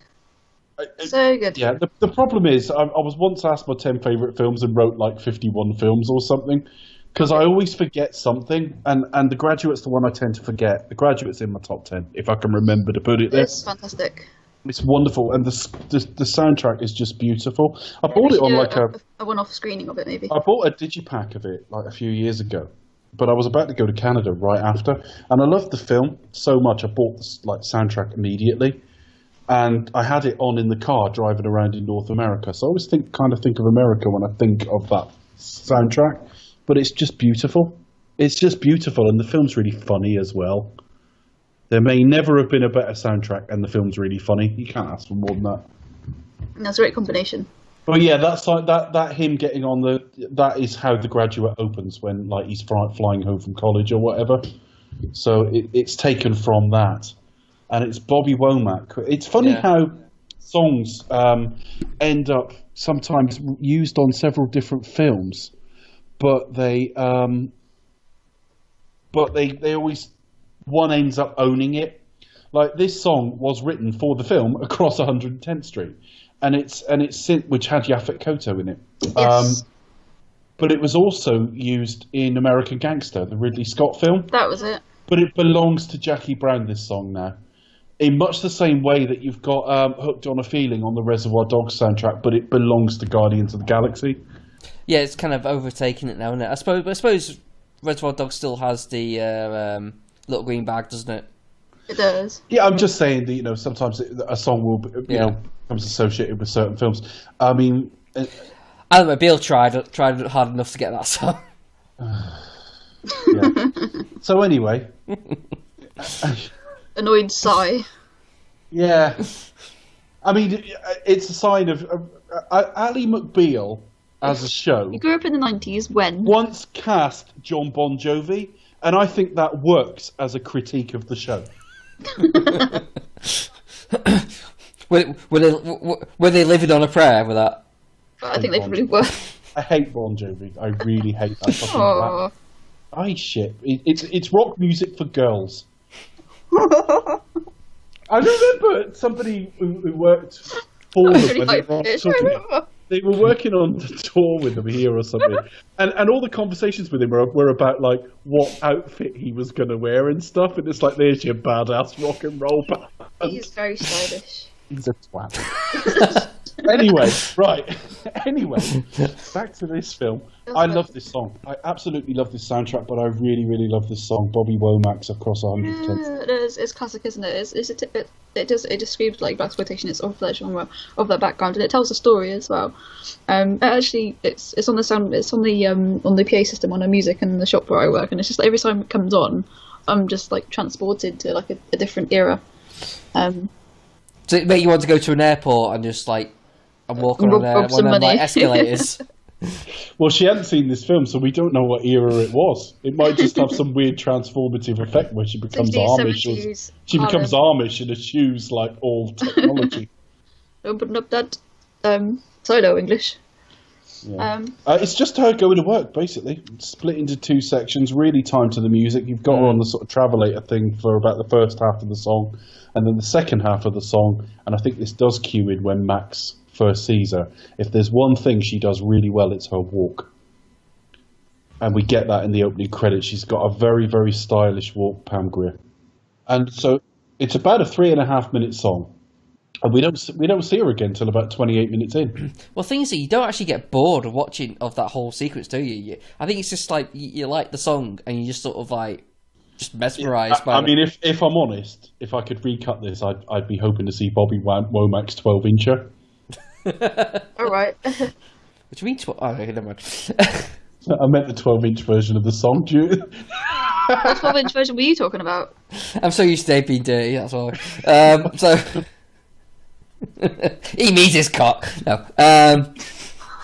So good. Yeah, the problem is, I was once asked my 10 favourite films and wrote like 51 films or something, because I always forget something, and The Graduate's the one I tend to forget. The Graduate's in my top 10, if I can remember to put it there. It's fantastic. It's wonderful, and the soundtrack is just beautiful. I bought it on like a one-off screening of it, maybe. I bought a digipack of it like a few years ago, but I was about to go to Canada right after, and I loved the film so much I bought this like soundtrack immediately, and I had it on in the car driving around in North America. So I always think of America when I think of that soundtrack, but it's just beautiful. It's just beautiful, and the film's really funny as well. There may never have been a better soundtrack, and the film's really funny. You can't ask for more than that. That's a great combination. But yeah, that's like that him getting on that is how The Graduate opens when like he's flying home from college or whatever. So it's taken from that, and it's Bobby Womack. It's funny how songs end up sometimes used on several different films, but they always one ends up owning it. Like this song was written for the film Across 110th Street. And it's which had Yaphet Kotto in it. Yes. But it was also used in American Gangster, the Ridley Scott film. That was it. But it belongs to Jackie Brown, this song now. In much the same way that you've got Hooked on a Feeling on the Reservoir Dogs soundtrack, but it belongs to Guardians of the Galaxy. Yeah, it's kind of overtaken it now, isn't it? I suppose Reservoir Dogs still has the little green bag, doesn't it? It does. Yeah, I'm just saying that, sometimes a song will, becomes associated with certain films. I mean... Alan McBeal tried hard enough to get that song. Yeah. So anyway... Annoyed sigh. Yeah. I mean, it's a sign of... Ally McBeal, as a show... You grew up in the 90s, when? Once cast John Bon Jovi, and I think that works as a critique of the show. Were they living on a prayer with that? I think they probably were. I hate Bon Jovi. I really hate that fucking rap. It's rock music for girls. I remember somebody who worked for them when they were talking. they were working on the tour with him here or something, and all the conversations with him were about like what outfit he was going to wear and stuff. And it's like, there's your badass rock and roll band. He's very stylish. He's a twat. Anyway, right. Anyway, back to this film. I love this song. I absolutely love this soundtrack, but I really, really love this song. Bobby Womack's Across 100%. It's classic, isn't it? It describes like blaxploitation. It's of that genre, of that background, and it tells a story as well. Actually, it's on the sound. It's on the PA system on the music and the shop where I work, and it's just like, every time it comes on, I'm just like transported to like a different era. Does it make you want to go to an airport and just like and walk on one of them like escalators? Well, she hadn't seen this film, so we don't know what era it was. It might just have some weird transformative effect where she becomes Amish. She becomes Amish and eschews like all technology. Open up that solo English. Yeah. It's just her going to work, basically. Split into two sections, really timed to the music. You've got her on the sort of travelator thing for about the first half of the song, and then the second half of the song, and I think this does cue in when Max first sees her. If there's one thing she does really well, it's her walk. And we get that in the opening credits. She's got a very, very stylish walk, Pam Grier. And so it's about a 3.5 minute song. And we don't see her again until about 28 minutes in. Well, thing is that you don't actually get bored of watching of that whole sequence, do you? I think it's just like you like the song and you just sort of like just mesmerised by it. I mean, if I'm honest, if I could recut this, I'd be hoping to see Bobby Womack's 12-incher. All right. What do you mean? Oh, okay, never mind. I meant the 12-inch version of the song. What 12-inch version were you talking about? I'm so used to Dave being dirty, that's why. So he means his cock. No. I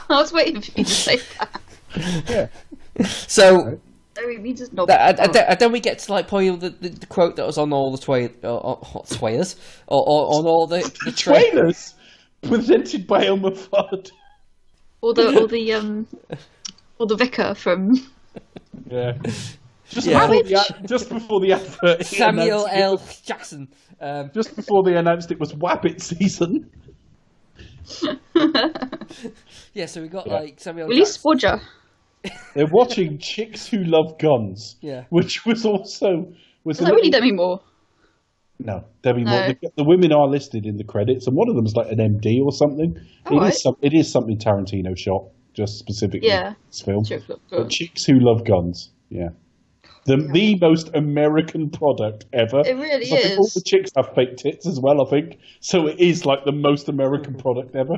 was waiting for you to say that. Yeah. So. No, he means his knob. Don't we get to like point the quote that was on all the twayers or on all the trailers presented by Elmer Fudd. Or the vicar from. Yeah. Just before the advert. Samuel L. Jackson. Just before they announced it was Wabbit season. Yeah, so we got like Samuel. Release Spudger. They're watching Chicks Who Love Guns. Yeah. Which was also Is that really Demi Moore? No, Demi Moore. The women are listed in the credits, and one of them is like an MD or something. It is something Tarantino shot, just specifically for this film. Sure. But Chicks Who Love Guns. Yeah. The most American product ever. It really I think is. all the chicks have fake tits as well, I think. So it is like the most American product ever.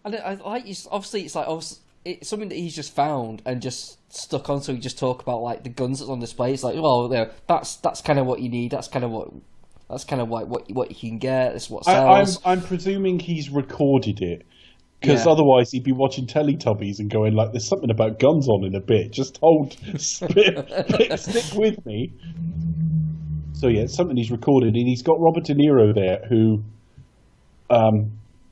And I like, obviously, it's like it's something that he's just found and just stuck on. So we just talk about like the guns that's on display. It's like, well, that's kind of what you need. That's kind of what you can get. That's what sells. I'm presuming he's recorded it. Because otherwise he'd be watching Teletubbies and going like, there's something about guns on in a bit. Just stick with me. So yeah, it's something he's recorded. And he's got Robert De Niro there, who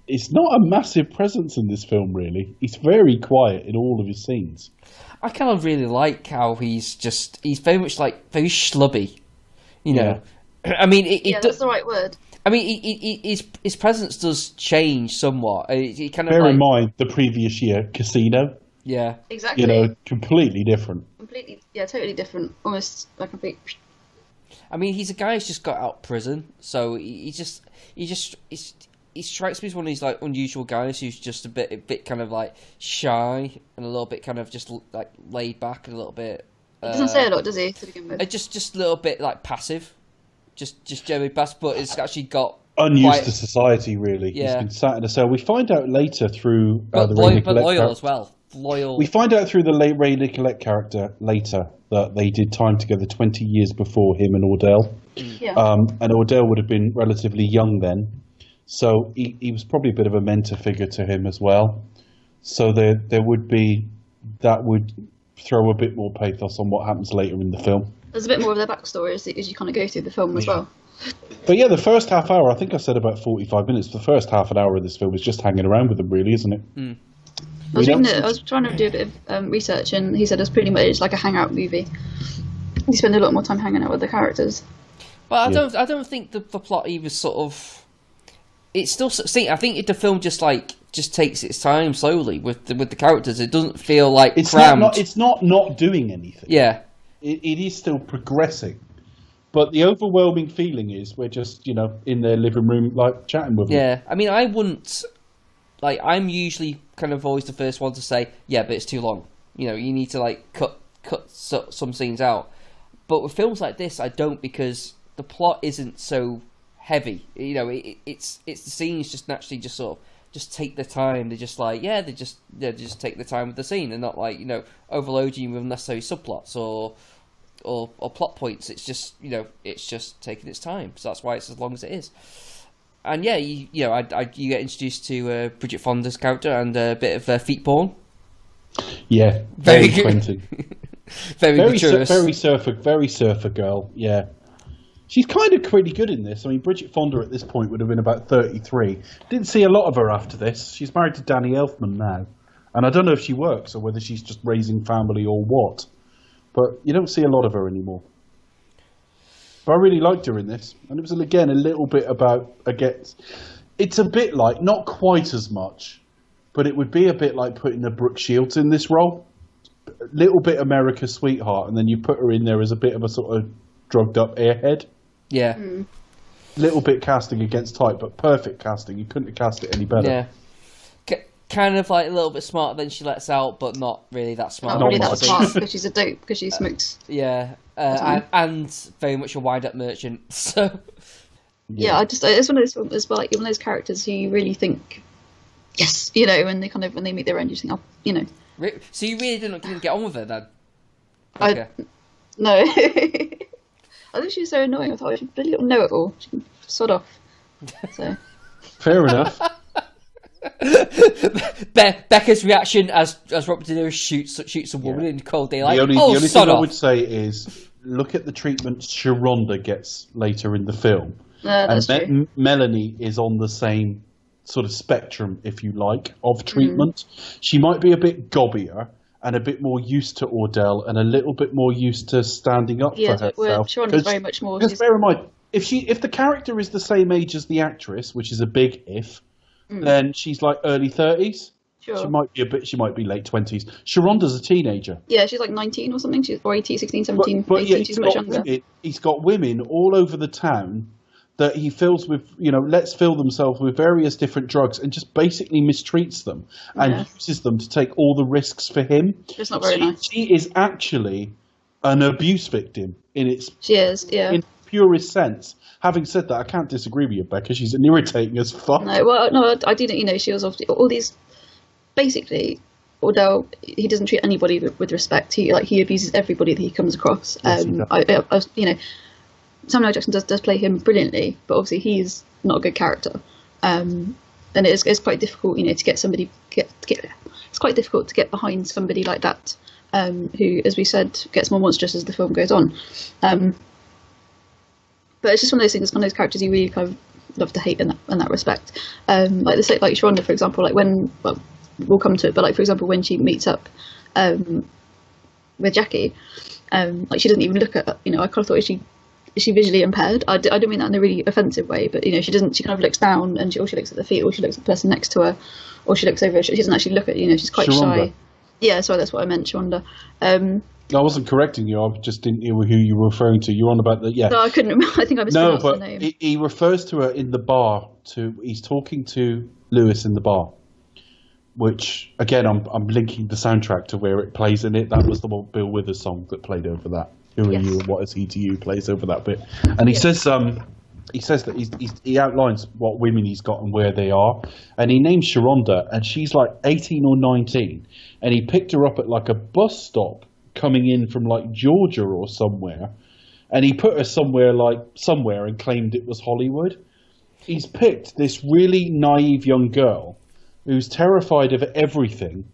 is not a massive presence in this film, really. He's very quiet in all of his scenes. I kind of really like how he's very much like, very schlubby. You know? I mean, that's the right word. I mean, his presence does change somewhat. He kind of bear in mind the previous year, Casino. Yeah, exactly. Completely different. Totally different. Almost like a big. I mean, he's a guy who's just got out of prison, so he strikes me as one of these like unusual guys who's just a bit kind of like shy and a little bit kind of just like laid back and a little bit. He doesn't say a lot, does he? To begin with. Just a little bit like passive. Just generally passive, but it's actually got unused to society. Really, he's been sat in a cell. We find out later through the Ray Nicolette loyal as well. Loyal. We find out through the Ray Nicolette character later that they did time together 20 years before him and Ordell. Yeah. And Ordell would have been relatively young then, so he was probably a bit of a mentor figure to him as well. So there would be that would throw a bit more pathos on what happens later in the film. There's a bit more of their backstory as you kind of go through the film as well. But yeah, the first half hour, I think I said about 45 minutes. The first half an hour of this film is just hanging around with them, really, isn't it? Mm. I was trying to do a bit of research, and he said it's pretty much like a hangout movie. You spend a lot more time hanging out with the characters. But I don't think the plot even sort of it's still. See, I think the film just takes its time slowly with the characters. It doesn't feel like it's crammed. It's not doing anything. Yeah, it is still progressing. But the overwhelming feeling is we're just, in their living room, like, chatting with them. Yeah, I mean, I wouldn't... Like, I'm usually kind of always the first one to say, yeah, but it's too long. You need to, like, cut some scenes out. But with films like this, I don't, because the plot isn't so heavy. It's the scenes just naturally just sort of just take their time. They're just like, they just take the time with the scene. They're not, like, overloading you with unnecessary subplots or plot points. It's just it's just taking its time, so that's why it's as long as it is. And you get introduced to Bridget Fonda's character and a bit of feet porn. Yeah, very Quentin. very surfer girl. Yeah, she's kind of pretty good in this. I mean, Bridget Fonda at this point would have been about 33. Didn't see a lot of her after this. She's married to Danny Elfman now, and I don't know if she works or whether she's just raising family or what. But you don't see a lot of her anymore. But I really liked her in this. And it was, again, a little bit about, it's a bit like, not quite as much, but it would be a bit like putting a Brooke Shields in this role. A little bit America's Sweetheart, and then you put her in there as a bit of a sort of drugged up airhead. Yeah. Little bit casting against type, but perfect casting. You couldn't have cast it any better. Yeah. Kind of like a little bit smarter than she lets out, but not really that smart. Not really that smart because she's a dope, because she smokes. Yeah, and very much a wind-up merchant. So yeah, it's one of those one of those characters who you really think, yes, when they meet their end, you think, oh, So you really didn't get on with her then? Okay. No, I think she was so annoying. I thought she'd be a little know-it-all. She can sod off. So fair enough. Becca's reaction as Robert De Niro shoots a woman in cold daylight. The only thing I would say is look at the treatment Sharonda gets later in the film. And Melanie is on the same sort of spectrum, if you like, of treatment. She might be a bit gobbier and a bit more used to Ordell and a little bit more used to standing up for herself. Sharonda's very much more. Because bear in mind, if the character is the same age as the actress, which is a big if, then she's like early 30s. Sure. She might be late 20s. Sharonda's a teenager. Yeah, she's like 19 or something. She's 18, 16, 17, but 18. She's much younger. He's got women all over the town that he fills with, let's fill themselves with various different drugs and just basically mistreats them and uses them to take all the risks for him. It's not very nice. She is actually an abuse victim in its purest sense. Having said that, I can't disagree with you, Becca. She's irritating as fuck. No, I didn't. She was obviously all these. Basically, Ordell, he doesn't treat anybody with respect. He abuses everybody that he comes across. Samuel L. Jackson does play him brilliantly, but obviously he's not a good character. And it's quite difficult, to get somebody it's quite difficult to get behind somebody like that, who, as we said, gets more monstrous as the film goes on. But it's just one of those things. It's one of those characters you really kind of love to hate in that respect. Like Sharonda, for example, we'll come to it. But like, for example, when she meets up with Jackie, she doesn't even look at. I kind of thought, is she visually impaired? I don't mean that in a really offensive way, but she doesn't. She kind of looks down, and she looks at the feet, or she looks at the person next to her, or she looks over. She doesn't actually look at. She's quite Sharonda. shy. Yeah, sorry, that's what I meant, Sharonda. I wasn't correcting you. I just didn't hear who you were referring to. You're on about the No, I couldn't remember. I think I mispronounced the name. He refers to her in the bar. He's talking to Lewis in the bar, which again I'm linking the soundtrack to where it plays in it. That was the Bill Withers song that played over that. Who are you and what is he to you plays over that bit. And he says that he outlines what women he's got and where they are, and he names Sharonda, and she's like 18 or 19, and he picked her up at like a bus stop coming in from like Georgia or somewhere, and he put her somewhere and claimed it was Hollywood. He's picked this really naive young girl who's terrified of everything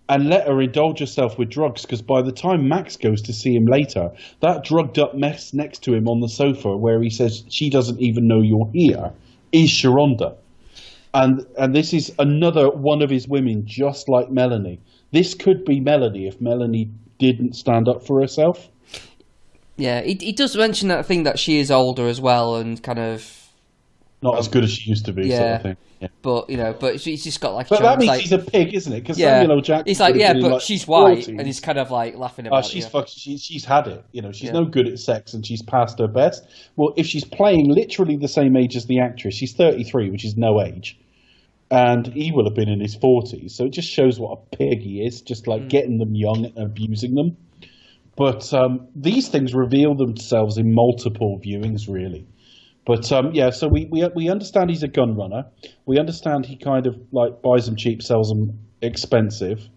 and let her indulge herself with drugs, because by the time Max goes to see him later, that drugged up mess next to him on the sofa where he says she doesn't even know you're here is Sharonda. And this is another one of his women, just like Melanie. This could be Melanie if Melanie didn't stand up for herself. Yeah, he does mention that thing that she is older as well, and kind of Not as good as she used to be, sort of thing. Yeah. But but she's just got like. But that means she's a pig, isn't it? Because Samuel L. Jackson. He's like, but she's white, and he's kind of like laughing about. She's had it. She's no good at sex, and she's past her best. Well, if she's playing literally the same age as the actress, she's 33, which is no age, and he will have been in his 40s. So it just shows what a pig he is, just like getting them young and abusing them. But these things reveal themselves in multiple viewings, really. But so we understand he's a gun runner. We understand he kind of like buys them cheap, sells them expensive.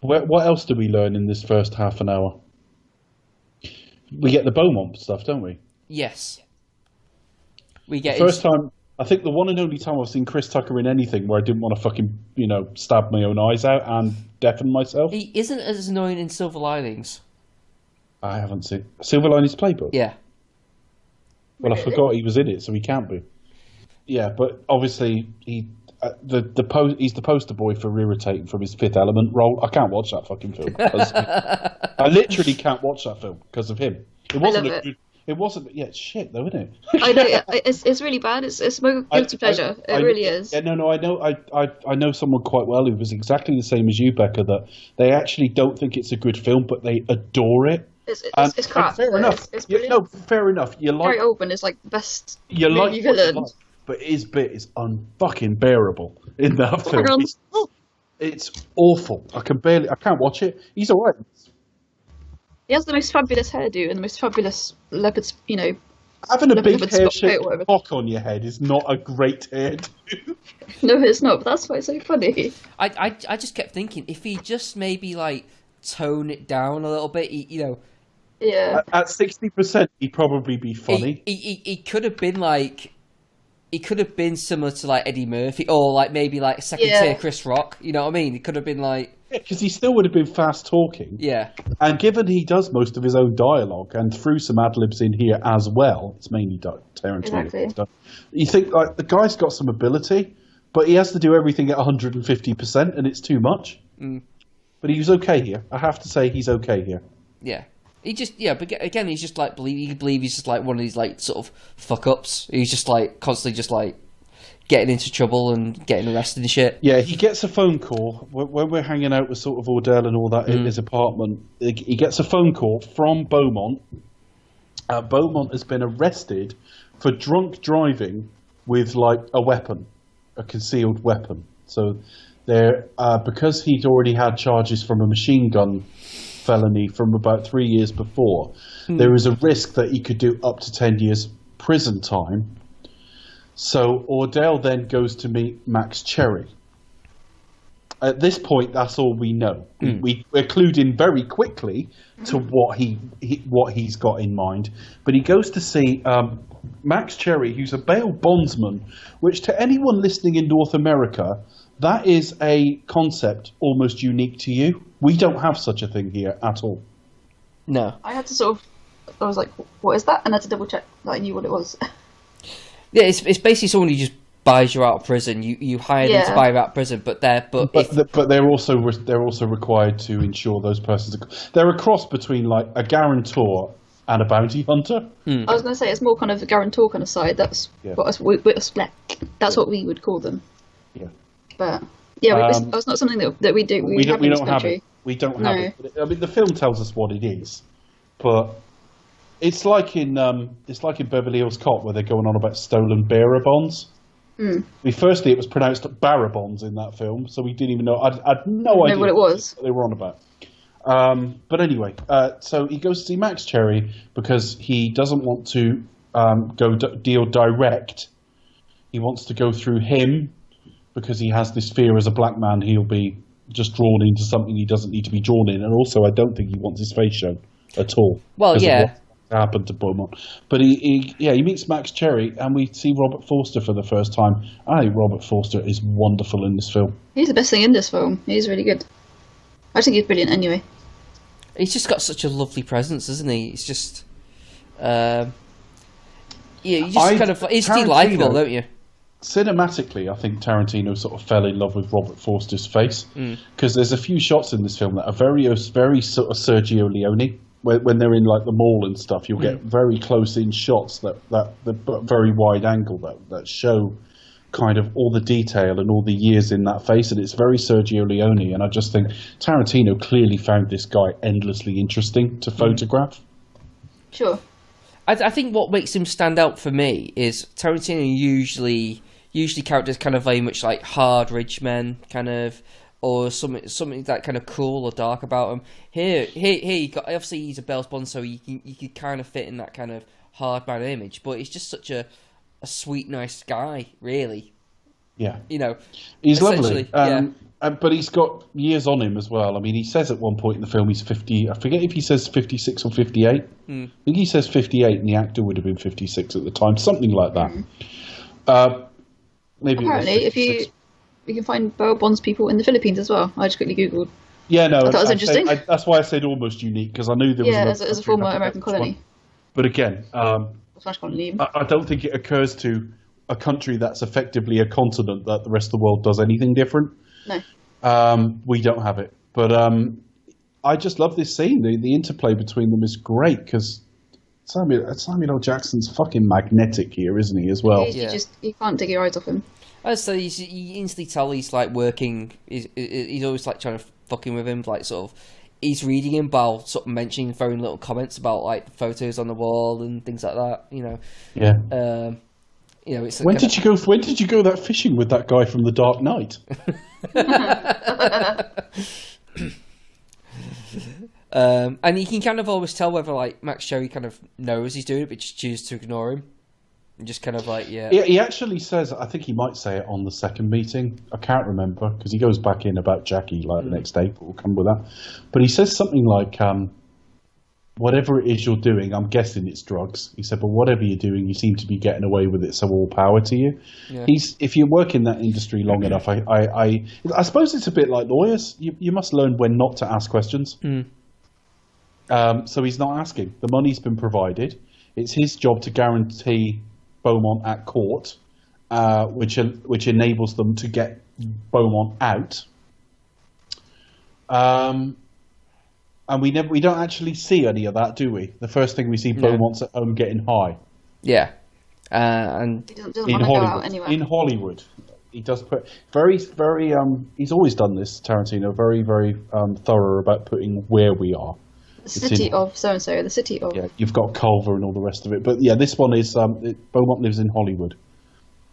What else do we learn in this first half an hour? We get the Beaumont stuff, don't we? Yes. We get the first time. I think the one and only time I've seen Chris Tucker in anything where I didn't want to fucking stab my own eyes out and deafen myself. He isn't as annoying in Silver Linings. I haven't seen Silver Linings Playbook. Yeah. Well, I forgot he was in it, so he can't be. Yeah, but obviously he's the poster boy for irritating from his Fifth Element role. I can't watch that fucking film. I literally can't watch that film because of him. It wasn't It wasn't. Yeah, it's shit though, isn't it? I know. It's really bad. It's my guilty pleasure. It really is. Yeah, no. I know someone quite well who was exactly the same as you, Becca. That they actually don't think it's a good film, but they adore it. It's crap. Fair enough. It's brilliant. No, fair enough. Gary Oldman is like the best movie villain. But his bit is unfucking bearable in that film. It's awful. I can't watch it. He's alright. He has the most fabulous hairdo and the most fabulous leopard, Having a big hair-shaped cock on your head is not a great hairdo. No, it's not, but that's why it's so funny. I just kept thinking, if he just maybe, like, tone it down a little bit, Yeah. At 60%, he'd probably be funny. He could have been, like... He could have been similar to, like, Eddie Murphy, or, like, maybe, like, second-tier Chris Rock. You know what I mean? He could have been, like... Yeah, because he still would have been fast-talking. Yeah. And given he does most of his own dialogue, and threw some ad-libs in here as well, it's mainly Tarantino stuff, you think, like, the guy's got some ability, but he has to do everything at 150%, and it's too much. Mm. But he was okay here. I have to say he's okay here. Yeah. But again, he's just like, you believe he's just like one of these like sort of fuck ups. He's just like constantly just like getting into trouble and getting arrested and shit. Yeah, he gets a phone call when we're hanging out with sort of Ordell and all that in his apartment. He gets a phone call from Beaumont. Beaumont has been arrested for drunk driving with like a weapon, a concealed weapon. So there, because he'd already had charges from a machine gun felony from about 3 years before, there is a risk that he could do up to 10 years prison time. So Ordell then goes to meet Max Cherry. At this point, that's all we know. We're clued in very quickly to what he's got in mind. But he goes to see Max Cherry, who's a bail bondsman, which to anyone listening in North America, that is a concept almost unique to you. We don't have such a thing here at all. No. I had to I was like, what is that? And I had to double check that I knew what it was. Yeah, it's basically someone who just buys you out of prison. You hire them to buy you out of prison, but they're also required to ensure those persons. They're a cross between like a guarantor and a bounty hunter. I was going to say it's more kind of a guarantor kind of side. That's what we would call them. Yeah. But that's not something that we do. We don't have it. We don't have it. I mean, the film tells us what it is, but it's like in Beverly Hills Cop where they're going on about stolen bearer bonds. Firstly, it was pronounced barabons in that film, so we didn't even know. I had no idea what it was. What they were on about. But anyway, so he goes to see Max Cherry because he doesn't want to go deal direct. He wants to go through him because he has this fear as a black man he'll be just drawn into something he doesn't need to be drawn in. And also, I don't think he wants his face shown at all. Well, yeah. Happened to Beaumont, but he meets Max Cherry, and we see Robert Forster for the first time. I think Robert Forster is wonderful in this film. He's the best thing in this film. He's really good. I think he's brilliant anyway. He's just got such a lovely presence, isn't he? It's just, he's delightful, don't you? Cinematically, I think Tarantino sort of fell in love with Robert Forster's face because there's a few shots in this film that are very, very sort of Sergio Leone. when they're in like the mall and stuff, you'll get very close in shots that very wide angle that show kind of all the detail and all the years in that face, and it's very Sergio Leone. And I just think Tarantino clearly found this guy endlessly interesting to photograph. Sure. I think what makes him stand out for me is Tarantino usually characters kind of very much like hard rich men, kind of, or something that kind of cool or dark about him. Here you got, obviously he's a Bell's Bond, so you can kind of fit in that kind of hard man image, but he's just such a sweet, nice guy, really. Yeah, he's lovely. Yeah. But he's got years on him as well. I mean, he says at one point in the film he's 50. I forget if he says 56 or 58. I think he says 58, and the actor would have been 56 at the time, something like that. Maybe apparently, if you can find bail bonds people in the Philippines as well. I just quickly googled. Yeah, no, I thought that was interesting. That's why I said almost unique, because I knew there was. As a former American colony. But again, Flash colony. I don't think it occurs to a country that's effectively a continent that the rest of the world does anything different. No. We don't have it. But I just love this scene. The interplay between them is great, because Samuel L. Jackson's fucking magnetic here, isn't he, as well? You can't take your eyes off him. So you instantly tell he's like working. He's always like trying to fucking with him, like sort of. He's reading him while sort of mentioning very little comments about like photos on the wall and things like that. Yeah. It's when did you go that fishing with that guy from The Dark Knight? And you can kind of always tell whether like Max Cherry kind of knows he's doing it, but just chooses to ignore him. And just kind of like, He actually says, I think he might say it on the second meeting. I can't remember, because he goes back in about Jackie like the next day, but we'll come with that. But he says something like, whatever it is you're doing, I'm guessing it's drugs. He said, but whatever you're doing, you seem to be getting away with it, so all power to you. Yeah. If you work in that industry long enough, I suppose it's a bit like lawyers. You must learn when not to ask questions. So he's not asking. The money's been provided. It's his job to guarantee Beaumont at court, which enables them to get Beaumont out. And we don't actually see any of that, do we? The first thing we see, Beaumont's at home getting high. Yeah, and he doesn't want to go out anywhere. In Hollywood, he does put very. He's always done this, Tarantino. Very, very thorough about putting where we are. The city of so and so. The city of. Yeah, you've got Culver and all the rest of it, but yeah, this one is Beaumont lives in Hollywood.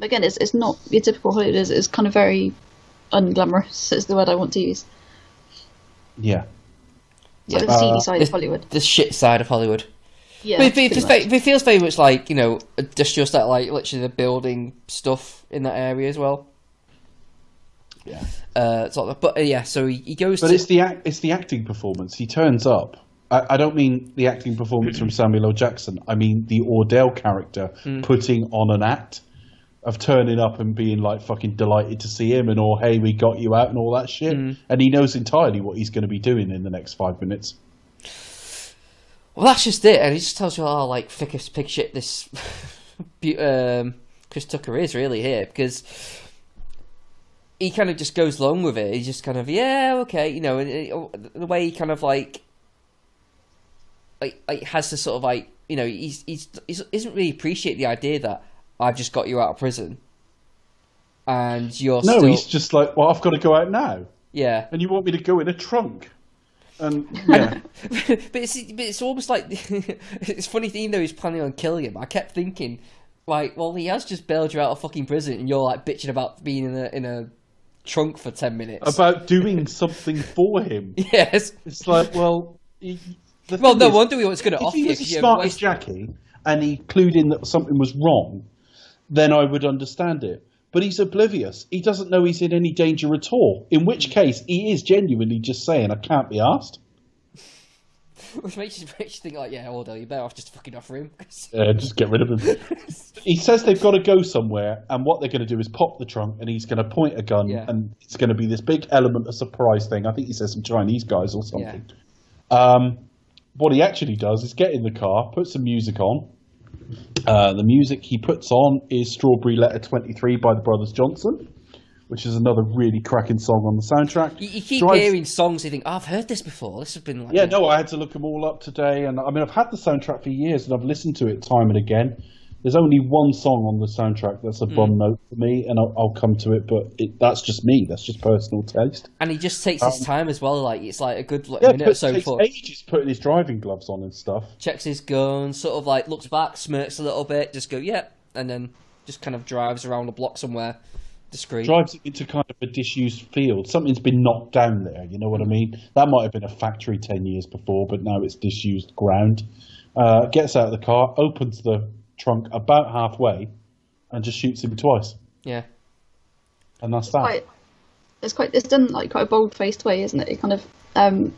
Again, it's not your typical Hollywood. It's kind of very unglamorous. Is the word I want to use. Yeah. Yeah, the seedy side of Hollywood. The shit side of Hollywood. Yeah, but it feels very much like, just that, like, literally the building stuff in that area as well. Yeah. So he goes. But it's the acting performance. He turns up. I don't mean the acting performance from Samuel L. Jackson. I mean the Ordell character putting on an act of turning up and being like fucking delighted to see him and all, hey, we got you out and all that shit. And he knows entirely what he's going to be doing in the next 5 minutes. Well, that's just it. And he just tells you how like thick as pig shit this Chris Tucker is really here, because he kind of just goes along with it. He's just kind of, yeah, okay, and the way he kind of like has to sort of like, he doesn't really appreciate the idea that I've just got you out of prison, and you're still... he's just like, well, I've got to go out now. Yeah, and you want me to go in a trunk, and yeah. but it's almost like it's funny. Even though he's planning on killing him, I kept thinking, like, well, he has just bailed you out of fucking prison, and you're like bitching about being in a trunk for 10 minutes about doing something for him. Yes, it's like, well, no wonder we was going to offer you. If he was as smart as Jackie and he clued in that something was wrong, then I would understand it. But he's oblivious. He doesn't know he's in any danger at all. In which case, he is genuinely just saying, I can't be asked. Which makes you think like, yeah, Ordell, you better off just fucking offer him. Yeah, just get rid of him. He says they've got to go somewhere, and what they're going to do is pop the trunk, and he's going to point a gun, and it's going to be this big element of surprise thing. I think he says some Chinese guys or something. Yeah. What he actually does is get in the car, put some music on. The music he puts on is Strawberry Letter 23 by the Brothers Johnson, which is another really cracking song on the soundtrack. You keep hearing songs, you think, I've heard this before. This has been like... Yeah, no, I had to look them all up today. And I mean, I've had the soundtrack for years, and I've listened to it time and again. There's only one song on the soundtrack that's a Bond note for me, and I'll come to it, but that's just me. That's just personal taste. And he just takes his time as well. Like, it's like a good minute or so. Takes ages putting his driving gloves on and stuff. Checks his gun, sort of like looks back, smirks a little bit, just go, yep, and then just kind of drives around the block somewhere. Discreet. Drives it into kind of a disused field. Something's been knocked down there, you know what I mean? That might have been a factory 10 years before, but now it's disused ground. Gets out of the car, opens the trunk about halfway, and just shoots him twice. Yeah. And that's that. It's done like quite a bold-faced way, isn't it? It kind of,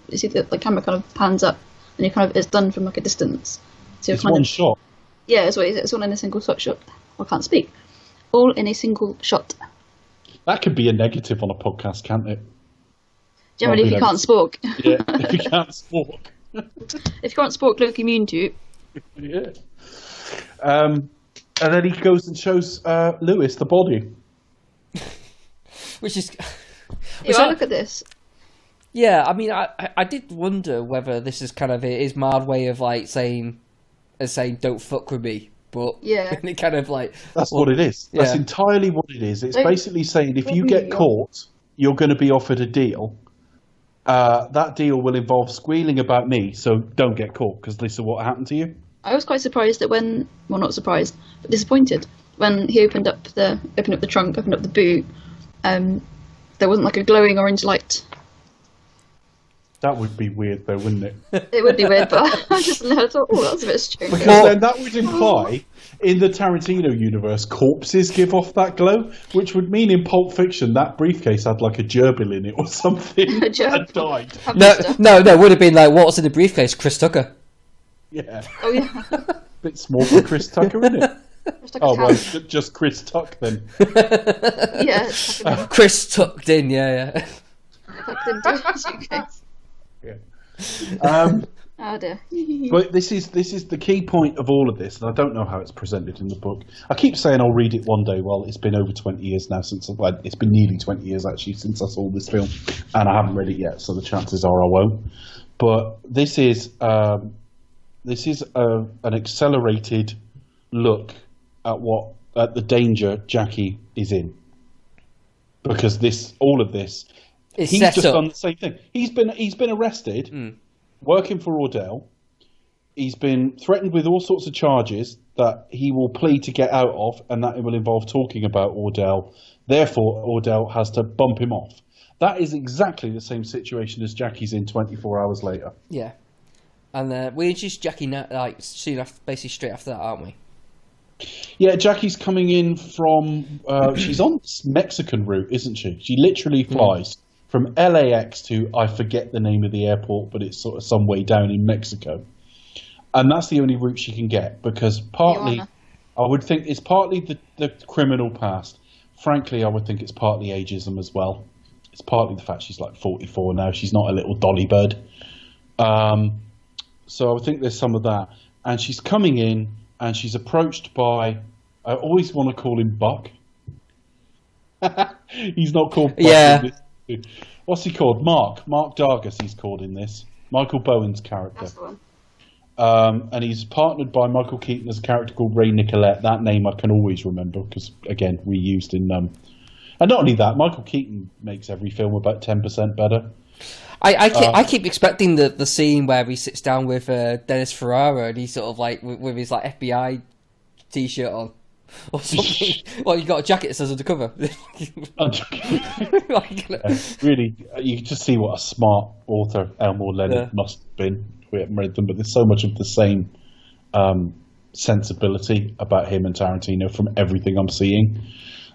you see the camera kind of pans up, and it's done from like a distance. So it's one shot. Yeah, it's all in a single shot. I can't speak. All in a single shot. That could be a negative on a podcast, can't it? Generally, if you can't spoke. Yeah, if you can't spoke. If you can't spoke, look immune to it. Yeah. And then he goes and shows Lewis the body. Which is... look at this. Yeah, I mean, I did wonder whether this is kind of his mild way of like saying don't fuck with me. But yeah, it kind of like... That's what it is. Yeah. That's entirely what it is. It's basically saying if you get caught, you're going to be offered a deal. That deal will involve squealing about me, so don't get caught, because this is what happened to you. I was quite surprised that not surprised, but disappointed, when he opened up the trunk, opened up the boot, there wasn't like a glowing orange light. That would be weird, though, wouldn't it? It would be weird, but I thought, that's a bit strange. Because then that would imply, in the Tarantino universe, corpses give off that glow, which would mean in Pulp Fiction that briefcase had like a gerbil in it or something that died. No, it would have been like, what's in the briefcase? Chris Tucker. Yeah. Oh, yeah. Bit small for Chris Tucker, isn't it? Well, just Chris Tuck then. Yeah. Chris tucked in, yeah. Tucked into his suitcase. Yeah. Oh dear. But this is the key point of all of this, and I don't know how it's presented in the book. I keep saying I'll read it one day. Well, it's been over 20 years now it's been nearly 20 years actually since I saw this film, and I haven't read it yet, so the chances are I won't. But this is an accelerated look at the danger Jackie is in, because all of this. He's just done the same thing. He's been arrested, working for Ordell. He's been threatened with all sorts of charges that he will plead to get out of, and that it will involve talking about Ordell. Therefore, Ordell has to bump him off. That is exactly the same situation as Jackie's in 24 Hours Later. Yeah. And we introduced Jackie soon after, basically straight after that, aren't we? Yeah, Jackie's coming in from... she's on this Mexican route, isn't she? She literally flies from LAX to, I forget the name of the airport, but it's sort of some way down in Mexico. And that's the only route she can get, because partly, I would think it's partly the criminal past. Frankly, I would think it's partly ageism as well. It's partly the fact she's like 44 now. She's not a little dolly bird. So I think there's some of that. And she's coming in, and she's approached by, I always want to call him Buck. He's not called Buck. Yeah. What's he called? Mark Dargis he's called in this. Michael Bowen's character. That's the one. And he's partnered by Michael Keaton as a character called Ray Nicolette. That name I can always remember because, again, reused in... and not only that, Michael Keaton makes every film about 10% better. I keep expecting the scene where he sits down with Dennis Ferrara and he's sort of like with his like FBI t-shirt on. Or something. Well, you got a jacket that says undercover. Really, you can just see what a smart author Elmore Leonard must have been. We haven't read them, but there's so much of the same sensibility about him and Tarantino from everything I'm seeing.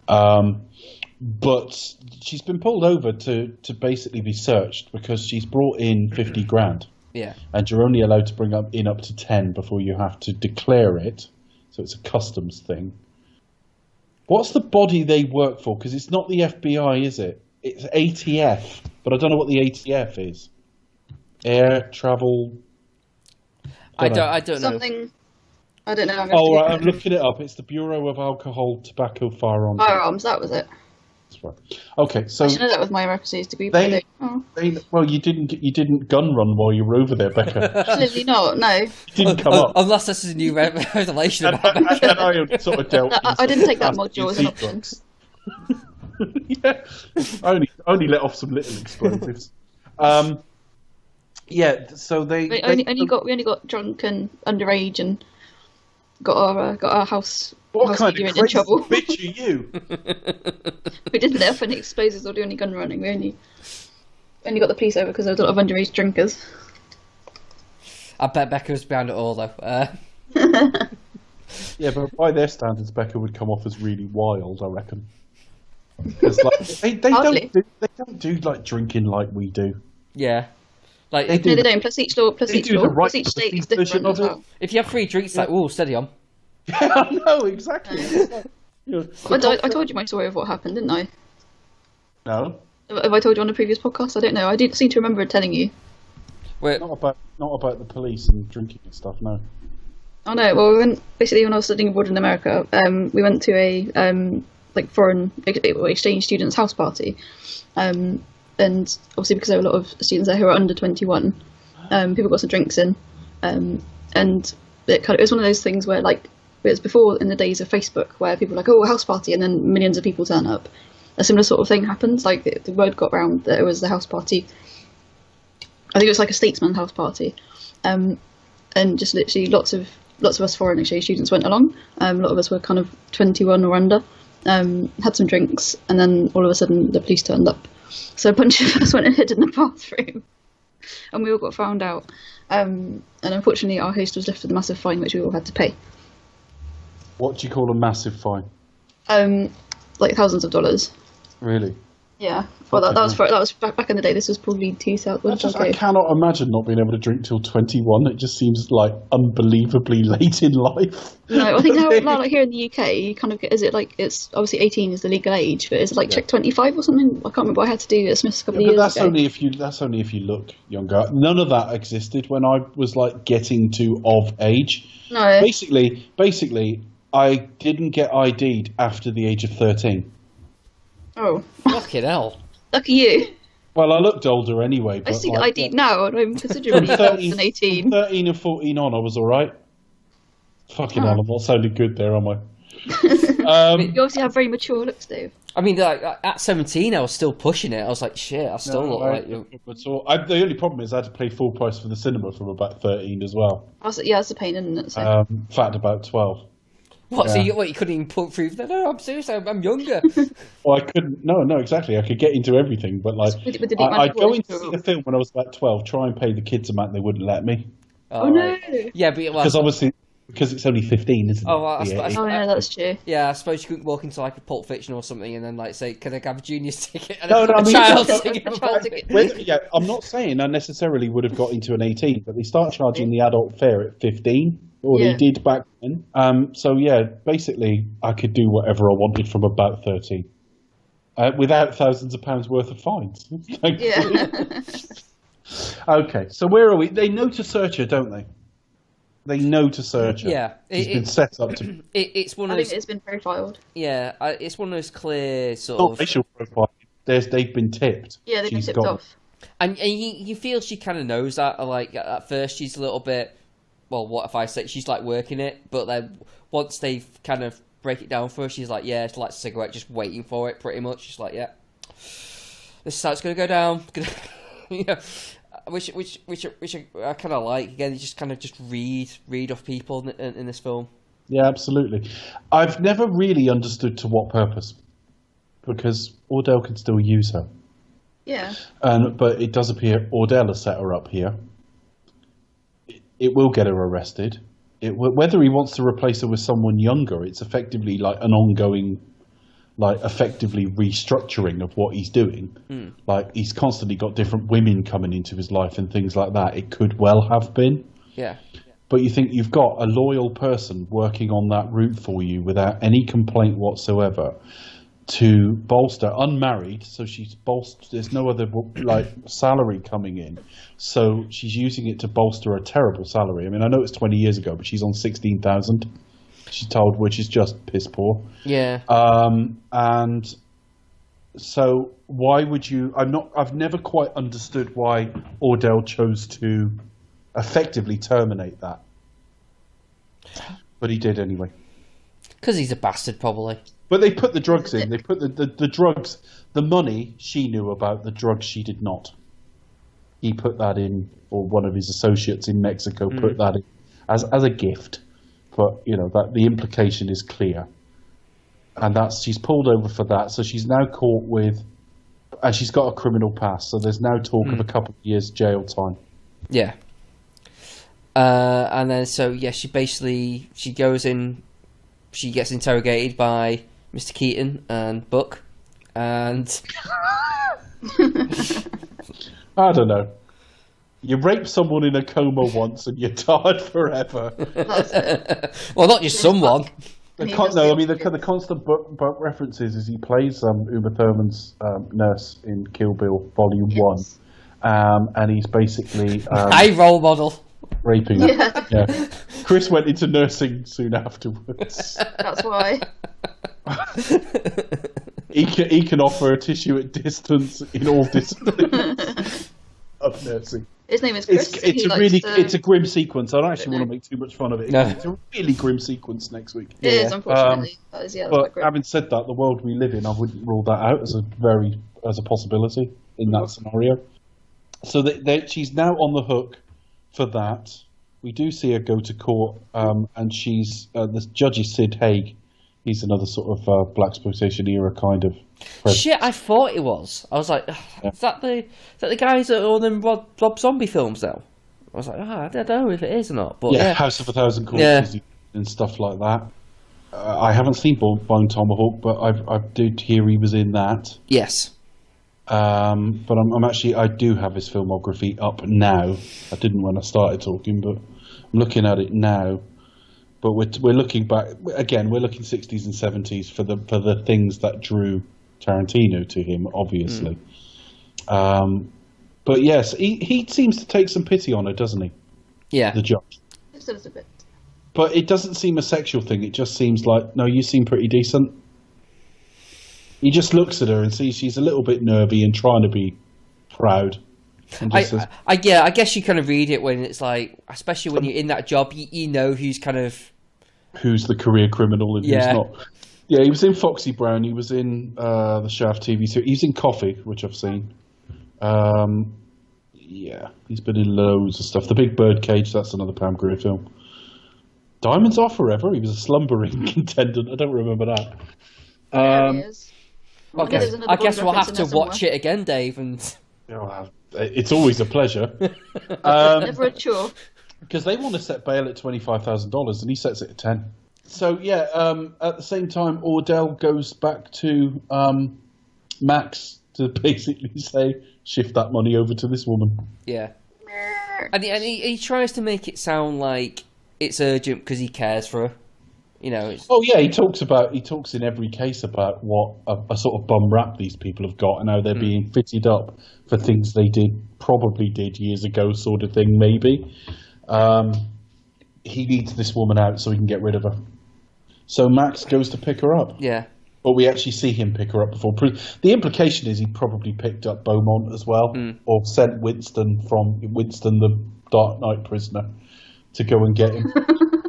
But she's been pulled over to basically be searched because she's brought in 50 grand. Yeah. And you're only allowed to bring up to 10 before you have to declare it. So it's a customs thing. What's the body they work for? Because it's not the FBI, is it? It's ATF, but I don't know what the ATF is. Air Travel. I don't know. Something. I don't know. Right, I'm looking it up. It's the Bureau of Alcohol, Tobacco, Firearms. Firearms, that was it. That's right. Okay, so I should know that with my overseas degree. Well, you didn't gun run while you were over there, Becca. Absolutely not. No. It didn't come up. Unless this is a new revelation about Becca. And I sort of dealt. I didn't take that module as an option. Yeah, I only let off some little explosives. Yeah, so we only got drunk and underage and got our house. What kind of crazy trouble. bitch are you? We didn't let off any explosives or do any gun running. We only got the police over because there was a lot of underage drinkers. I bet Becca was behind it all, though. Yeah, but by their standards, Becca would come off as really wild, I reckon. Because they don't do like drinking like we do. Yeah. Like they don't. Plus each state is different as well. If you have 3 drinks, like, ooh, steady on. Yeah, I know, exactly. I told you my story of what happened, didn't I? No. Have I told you on a previous podcast? I don't know. I didn't seem to remember telling you. Wait. Not about the police and drinking and stuff, no. Oh no, well we went, basically when I was studying abroad in America, we went to a foreign exchange students' house party. And obviously because there were a lot of students there who were under 21, people got some drinks in. And it was one of those things where it was before in the days of Facebook where people were like, oh, a house party, and then millions of people turn up. A similar sort of thing happened. The word got round that it was the house party. I think it was like a statesman house party. And just literally lots of us foreign exchange students went along. A lot of us were kind of 21 or under, had some drinks, and then all of a sudden the police turned up. So a bunch of us went and hid in the bathroom, and we all got found out. And unfortunately our host was left with a massive fine which we all had to pay. What do you call a massive fine? Thousands of dollars. Really? Yeah. Well, that was back in the day. This was probably 2000. I cannot imagine not being able to drink till 21. It just seems like unbelievably late in life. No, I think now here in the UK, you kind of get, it's obviously 18 is the legal age, but is it check 25 or something? I can't remember what I had to do at Smith's a couple of years ago. That's only if you look younger. None of that existed when I was getting to of age. No. Basically, I didn't get ID'd after the age of 13. Oh. Fucking hell. Lucky you. Well, I looked older anyway. But I still get ID'd now, and I'm considerably older than 18. From 13 and 14 on, I was alright. Fucking hell, I'm not sounding good there, am I? You obviously have very mature looks, Dave. I mean, at 17, I was still pushing it. I was like, shit, I still look like you. The only problem is I had to pay full price for the cinema from about 13 as well. That's a pain, isn't it? So. Fact, about 12. What? Yeah. So you couldn't even prove that? No, I'm serious. I'm younger. Well, I couldn't. No, exactly. I could get into everything, but I'd go in to see a film when I was about 12, try and pay the kids amount, they wouldn't let me. Oh no! Right. Yeah, because obviously, because it's only 15, isn't it? Yeah, that's true. Yeah, I suppose you couldn't walk into a Pulp Fiction or something and then say, "Can I have a junior's ticket?" And a child's ticket. Yeah, I'm not saying I necessarily would have got into an 18, but they start charging the adult fare at 15. Or they did back then. So yeah, basically, I could do whatever I wanted from about 13, without thousands of pounds worth of fines. Yeah. Okay, so where are we? They know to search her, don't they? They know to search her. Yeah, it's been set up to. It's one of those. I think it's been profiled. Yeah, it's one of those clear sort of. Not facial profile. They've been tipped. Yeah, they've been tipped off. And you feel she kind of knows that. At first, she's a little bit. Well, what if I say she's working it, but then once they've kind of break it down for her, she's like, yeah, it's like a cigarette, just waiting for it, pretty much. She's like, yeah, this is how it's going to go down. Which I kind of like. Again, you just kind of read off people in this film. Yeah, absolutely. I've never really understood to what purpose, because Ordell can still use her. Yeah. But it does appear Ordell has set her up here. It will get her arrested. Whether he wants to replace her with someone younger, it's effectively an ongoing, effectively restructuring of what he's doing. He's constantly got different women coming into his life and things like that. It could well have been. Yeah. But you think you've got a loyal person working on that route for you without any complaint whatsoever, to bolster, unmarried, so she's bolstered, there's no other salary coming in, so she's using it to bolster a terrible salary. I mean, I know it's 20 years ago, but she's on 16,000, she's told, which is just piss poor. Yeah. And So why would you? I've never quite understood why Ordell chose to effectively terminate that, but he did anyway. Because he's a bastard, probably. But they put the drugs in. They put the drugs, the money she knew about, the drugs she did not. He put that in, or one of his associates in Mexico put that in as a gift. But that the implication is clear. And she's pulled over for that, so she's now caught with, and she's got a criminal past, so there's now talk of a couple of years jail time. Yeah. And then, she goes in, she gets interrogated by Mr. Keaton and Buck, and... I don't know. You rape someone in a coma once and you're tarred forever. Well, not just someone. The constant Buck references is he plays Uma Thurman's nurse in Kill Bill Volume 1, and he's basically high role model raping her. Yeah. Chris went into nursing soon afterwards. That's why. He can offer a tissue at distance in all disciplines of nursing. His name is Chris. It's a grim sequence. I don't actually want to make too much fun of it. No. It's a really grim sequence next week. It is, unfortunately. But having said that, the world we live in, I wouldn't rule that out as a possibility in that scenario. So she's now on the hook for that. We do see her go to court, and she's the judge is Sid Haig. He's another sort of blaxploitation era kind of president. Shit, I thought it was. I was like, is that the guys that are all them Rob Zombie films now? I was like, I don't know if it is or not. But yeah. House of a Thousand Corpses and stuff like that. I haven't seen Bone Tomahawk, but I did hear he was in that. Yes. But I do have his filmography up now. I didn't when I started talking, but I'm looking at it now. But we're looking back again. We're looking 60s and 70s for the things that drew Tarantino to him, obviously. But yes, he seems to take some pity on her, doesn't he? Yeah, the judge. Just a little bit. But it doesn't seem a sexual thing. It just seems like, no, you seem pretty decent. He just looks at her and sees she's a little bit nervy and trying to be proud. I guess you kind of read it when it's like, especially when you're in that job, you know who's the career criminal and who's not. Yeah, he was in Foxy Brown. He was in the Shaft TV series. He was in Coffee, which I've seen. Yeah, he's been in loads of stuff. The Big Birdcage, that's another Pam Grier film. Diamonds Are Forever. He was a slumbering contendant. I don't remember that. He is. I guess we'll have to watch it again, Dave. And it's always a pleasure. Never a chore. Because they want to set bail at $25,000, and he sets it at 10. So yeah, at the same time, Ordell goes back to Max to basically say, shift that money over to this woman. Yeah, and he tries to make it sound like it's urgent because he cares for her. You know. Oh yeah, he talks in every case about what a sort of bum rap these people have got and how they're being fitted up for things they probably did years ago, sort of thing. Maybe he needs this woman out so he can get rid of her. So Max goes to pick her up. Yeah. But we actually see him pick her up before. The implication is he probably picked up Beaumont as well, or sent Winston the Dark Knight prisoner, to go and get him.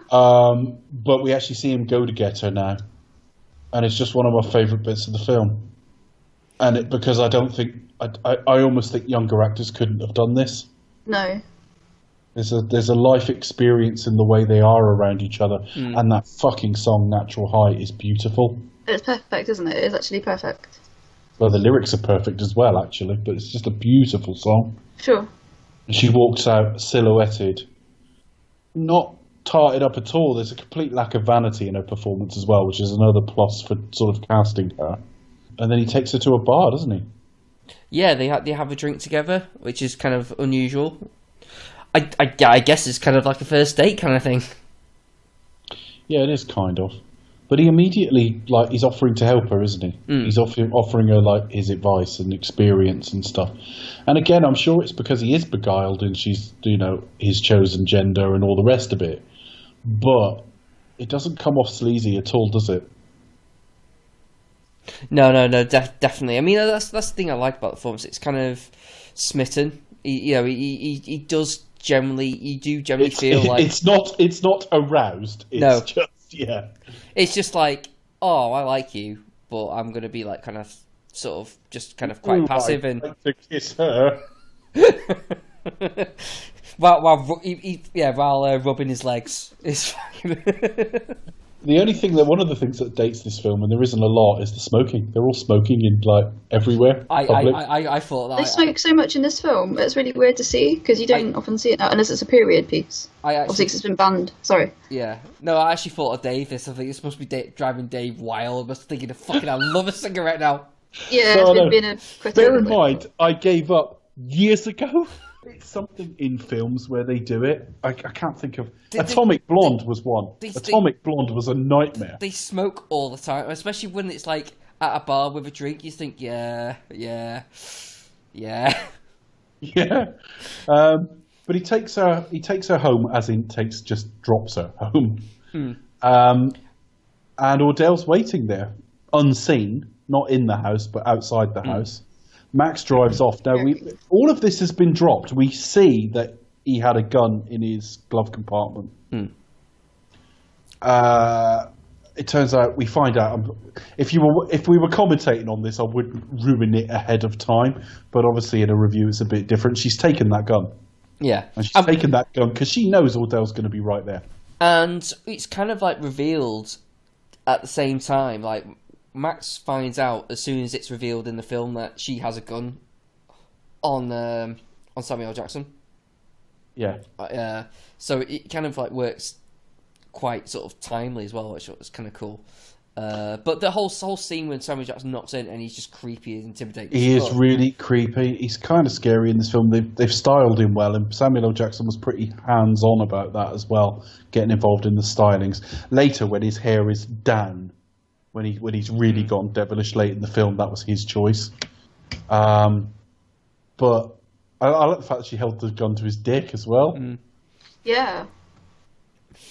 But we actually see him go to get her now, and it's just one of my favourite bits of the film. And because I almost think younger actors couldn't have done this. No. There's a life experience in the way they are around each other, and that fucking song "Natural High" is beautiful. It's perfect, isn't it? It's actually perfect. Well, the lyrics are perfect as well, actually, but it's just a beautiful song. Sure. And she walks out silhouetted, not tarted up at all. There's a complete lack of vanity in her performance as well, which is another plus for sort of casting her. And then he takes her to a bar, doesn't he? Yeah, they have a drink together, which is kind of unusual. I guess it's kind of like a first date kind of thing. Yeah, it is kind of. But he immediately, he's offering to help her, isn't he? He's offering her, his advice and experience and stuff. And again, I'm sure it's because he is beguiled and she's, his chosen gender and all the rest of it. But it doesn't come off sleazy at all, does it? No, definitely. I mean, that's the thing I like about the performance. It's kind of smitten. He does generally. You do generally feel like it's not aroused. It's It's just like, oh, I like you, but I'm gonna be like kind of sort of just kind of quite passive and like to kiss her. while rubbing his legs. It's fine. One of the things that dates this film, and there isn't a lot, is the smoking. They're all smoking in like everywhere. I thought that they smoke so much in this film. It's really weird to see because you don't often see it now unless it's a period piece. Obviously, because it's been banned. Sorry. Yeah. No, I actually thought of Dave. I think it's supposed to be driving Dave wild. I was thinking, I love a cigarette now. Yeah, it's been a critic. Bear in mind, I gave up years ago. It's something in films where they do it. I can't think of... Atomic Blonde was one. Atomic Blonde was a nightmare. They smoke all the time, especially when it's like at a bar with a drink. You think, yeah. Yeah. But he takes her home, as in drops her home. And Ordell's waiting there, unseen, not in the house, but outside the house. Max drives off. Now, all of this has been dropped. We see that he had a gun in his glove compartment. It turns out, we find out, if we were commentating on this, I wouldn't ruin it ahead of time. But obviously, in a review, it's a bit different. She's taken that gun. Yeah. And she's taken that gun because she knows Ordell's going to be right there. And it's kind of like revealed at the same time, like... Max finds out as soon as it's revealed in the film that she has a gun on Samuel Jackson. Yeah. So it kind of like works quite sort of timely as well, which was kind of cool. But the whole scene when Samuel Jackson knocks in and he's just creepy and intimidating. He is really creepy. He's kind of scary in this film. They've styled him well, and Samuel L. Jackson was pretty hands-on about that as well, getting involved in the stylings. Later, when his hair is down, when he's really gone devilish late in the film, that was his choice. But I like the fact that she held the gun to his dick as well. Yeah.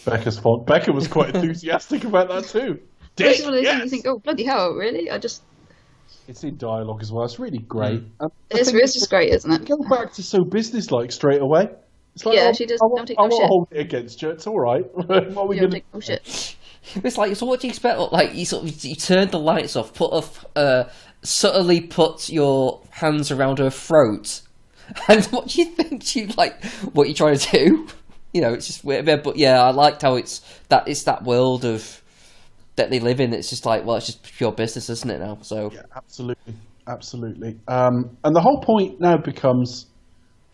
Becca was quite enthusiastic about that too. Dick, yes! You think, oh bloody hell, really? It's in dialogue as well. It's really great. It's just great, isn't it? Go back to so businesslike straight away. It's like, she just don't take no shit. I won't hold it against you. It's all right. What are we going to take no shit? It's like, so what do you expect? Like, you turn the lights off, subtly put your hands around her throat, and what do you think what you're trying to do? It's just weird. But yeah, I liked how it's that world of that they live in. It's just like, well, it's just pure business, isn't it now? So yeah, absolutely. And the whole point now becomes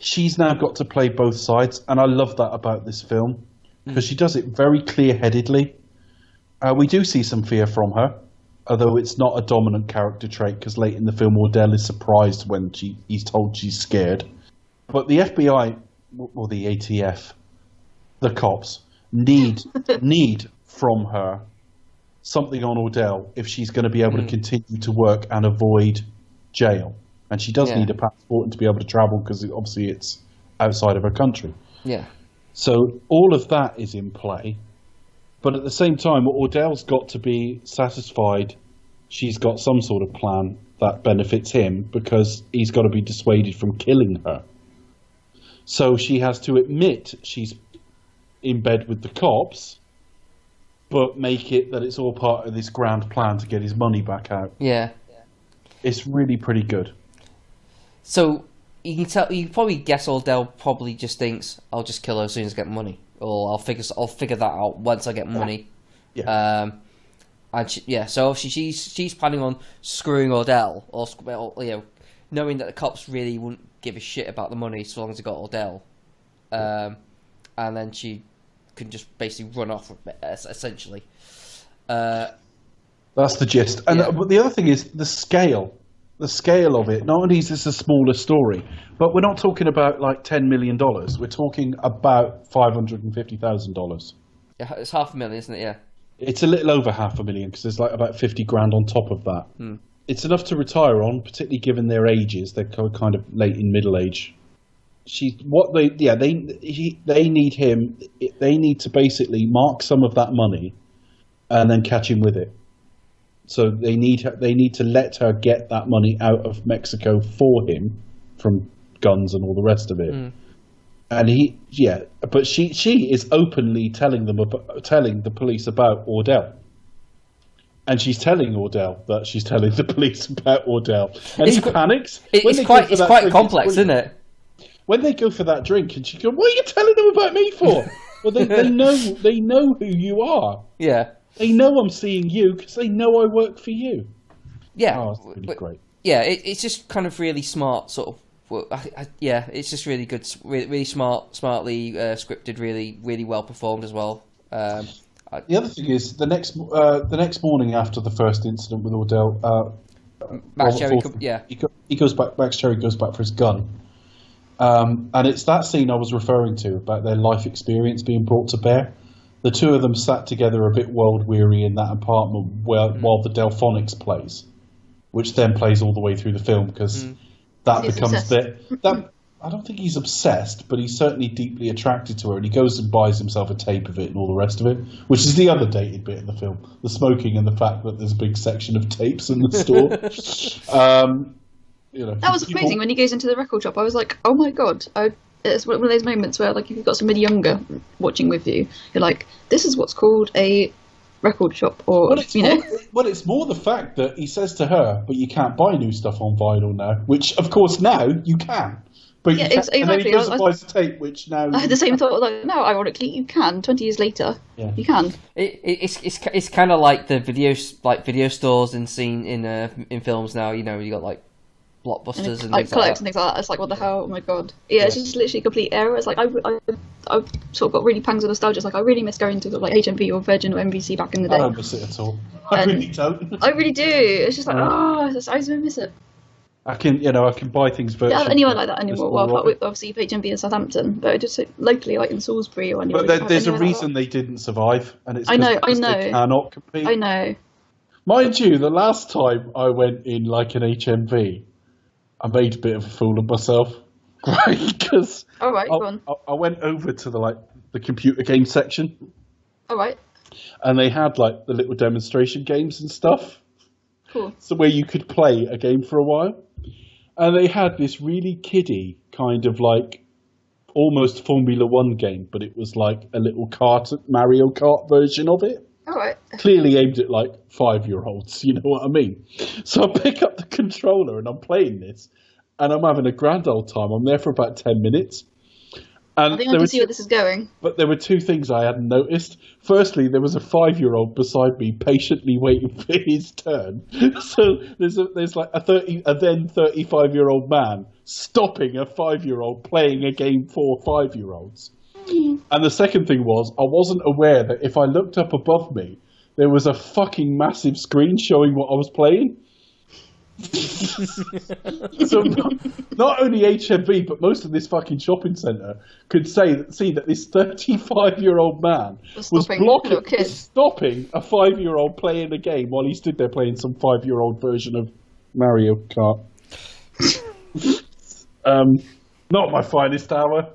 she's now got to play both sides, and I love that about this film because she does it very clear-headedly. We do see some fear from her, although it's not a dominant character trait because late in the film Ordell is surprised when he's told she's scared. But the FBI, or the ATF, the cops, need from her something on Ordell if she's going to be able to continue to work and avoid jail. And she does need a passport to be able to travel because obviously it's outside of her country. Yeah. So all of that is in play. But at the same time, Ordell's got to be satisfied she's got some sort of plan that benefits him because he's got to be dissuaded from killing her. So she has to admit she's in bed with the cops, but make it that it's all part of this grand plan to get his money back out. Yeah. It's really pretty good. So you can probably guess Ordell probably just thinks, I'll just kill her as soon as I get money. Or I'll figure that out once I get money. Yeah. So obviously she's planning on screwing Ordell, or knowing that the cops really wouldn't give a shit about the money so long as they got Ordell, and then she can just basically run off essentially. That's the gist. And but the other thing is the scale of it. Not only is this a smaller story, but we're not talking about like $10 million. We're talking about $550,000. Yeah, it's $500,000, isn't it? Yeah. It's a little over $500,000 because there's like about 50 grand on top of that. It's enough to retire on, particularly given their ages. They're kind of late in middle age. They need him. They need to basically mark some of that money, and then catch him with it. So they need to let her get that money out of Mexico for him from guns and all the rest of it. And but she is openly telling the police about Ordell. And she's telling Ordell that she's telling the police about Ordell. And he panics. It's quite complex, isn't it? When they go for that drink and she goes, "What are you telling them about me for?" Well, they know who you are. Yeah. They know I'm seeing you because they know I work for you. Yeah. Oh, it's really great. Yeah, it's just kind of really smart, sort of. Well, it's just really good, really smartly scripted, really, really well performed as well. The other thing is the next morning after the first incident with Ordell, Max Cherry, he goes back. Max Cherry goes back for his gun, and it's that scene I was referring to about their life experience being brought to bear. The two of them sat together a bit world weary in that apartment while the Delphonics plays, which then plays all the way through the film because that becomes that. I don't think he's obsessed, but he's certainly deeply attracted to her, and he goes and buys himself a tape of it and all the rest of it, which is the other dated bit in the film: the smoking and the fact that there's a big section of tapes in the store. That was amazing when he goes into the record shop. I was like, oh my god! It's one of those moments where, like, if you've got somebody younger watching with you, you're like, this is what's called a record shop, or it's more the fact that he says to her, "But you can't buy new stuff on vinyl now," which, of course, now you can. But exactly. And then he goes and buys a tape, which now... I had the same thought, like, no, ironically, you can. 20 years later, you can. It's kind of like the video stores in films now. You know, you got like Blockbusters and like things like that. And things like that. It's like, what the hell? Oh my god! Yeah, it's just literally a complete error. It's like I sort of got really pangs of nostalgia. It's like I really miss going to like HMV or Virgin or MVC back in the day. I don't miss it at all. I really don't. I really do. It's just like I just miss it. I can buy things virtually. Don't have anyone like that anymore. Well, obviously HMV in Southampton, but just locally, like in Salisbury or anywhere. But there's a reason they didn't survive, and it's because they cannot compete. I know. Mind you, the last time I went in like an HMV, I made a bit of a fool of myself, right? Because go on. I went over to the computer game section. All right. And they had like the little demonstration games and stuff. Cool. So where you could play a game for a while. And they had this really kiddie kind of like almost Formula One game, but it was like a little Mario Kart version of it. All right. Clearly aimed at like 5-year-olds, you know what I mean? So I pick up the controller and I'm playing this, and I'm having a grand old time. I'm there for about 10 minutes. And I think I can see where this is going. But there were two things I hadn't noticed. Firstly, there was a 5-year-old beside me patiently waiting for his turn. So there's like a 35-year-old man stopping a 5-year-old playing a game for 5-year-olds. And the second thing was, I wasn't aware that if I looked up above me, there was a fucking massive screen showing what I was playing. So not only HMV, but most of this fucking shopping centre could see that this 35-year-old man was stopping a 5-year-old playing a game while he stood there playing some 5-year-old version of Mario Kart. Not my finest hour.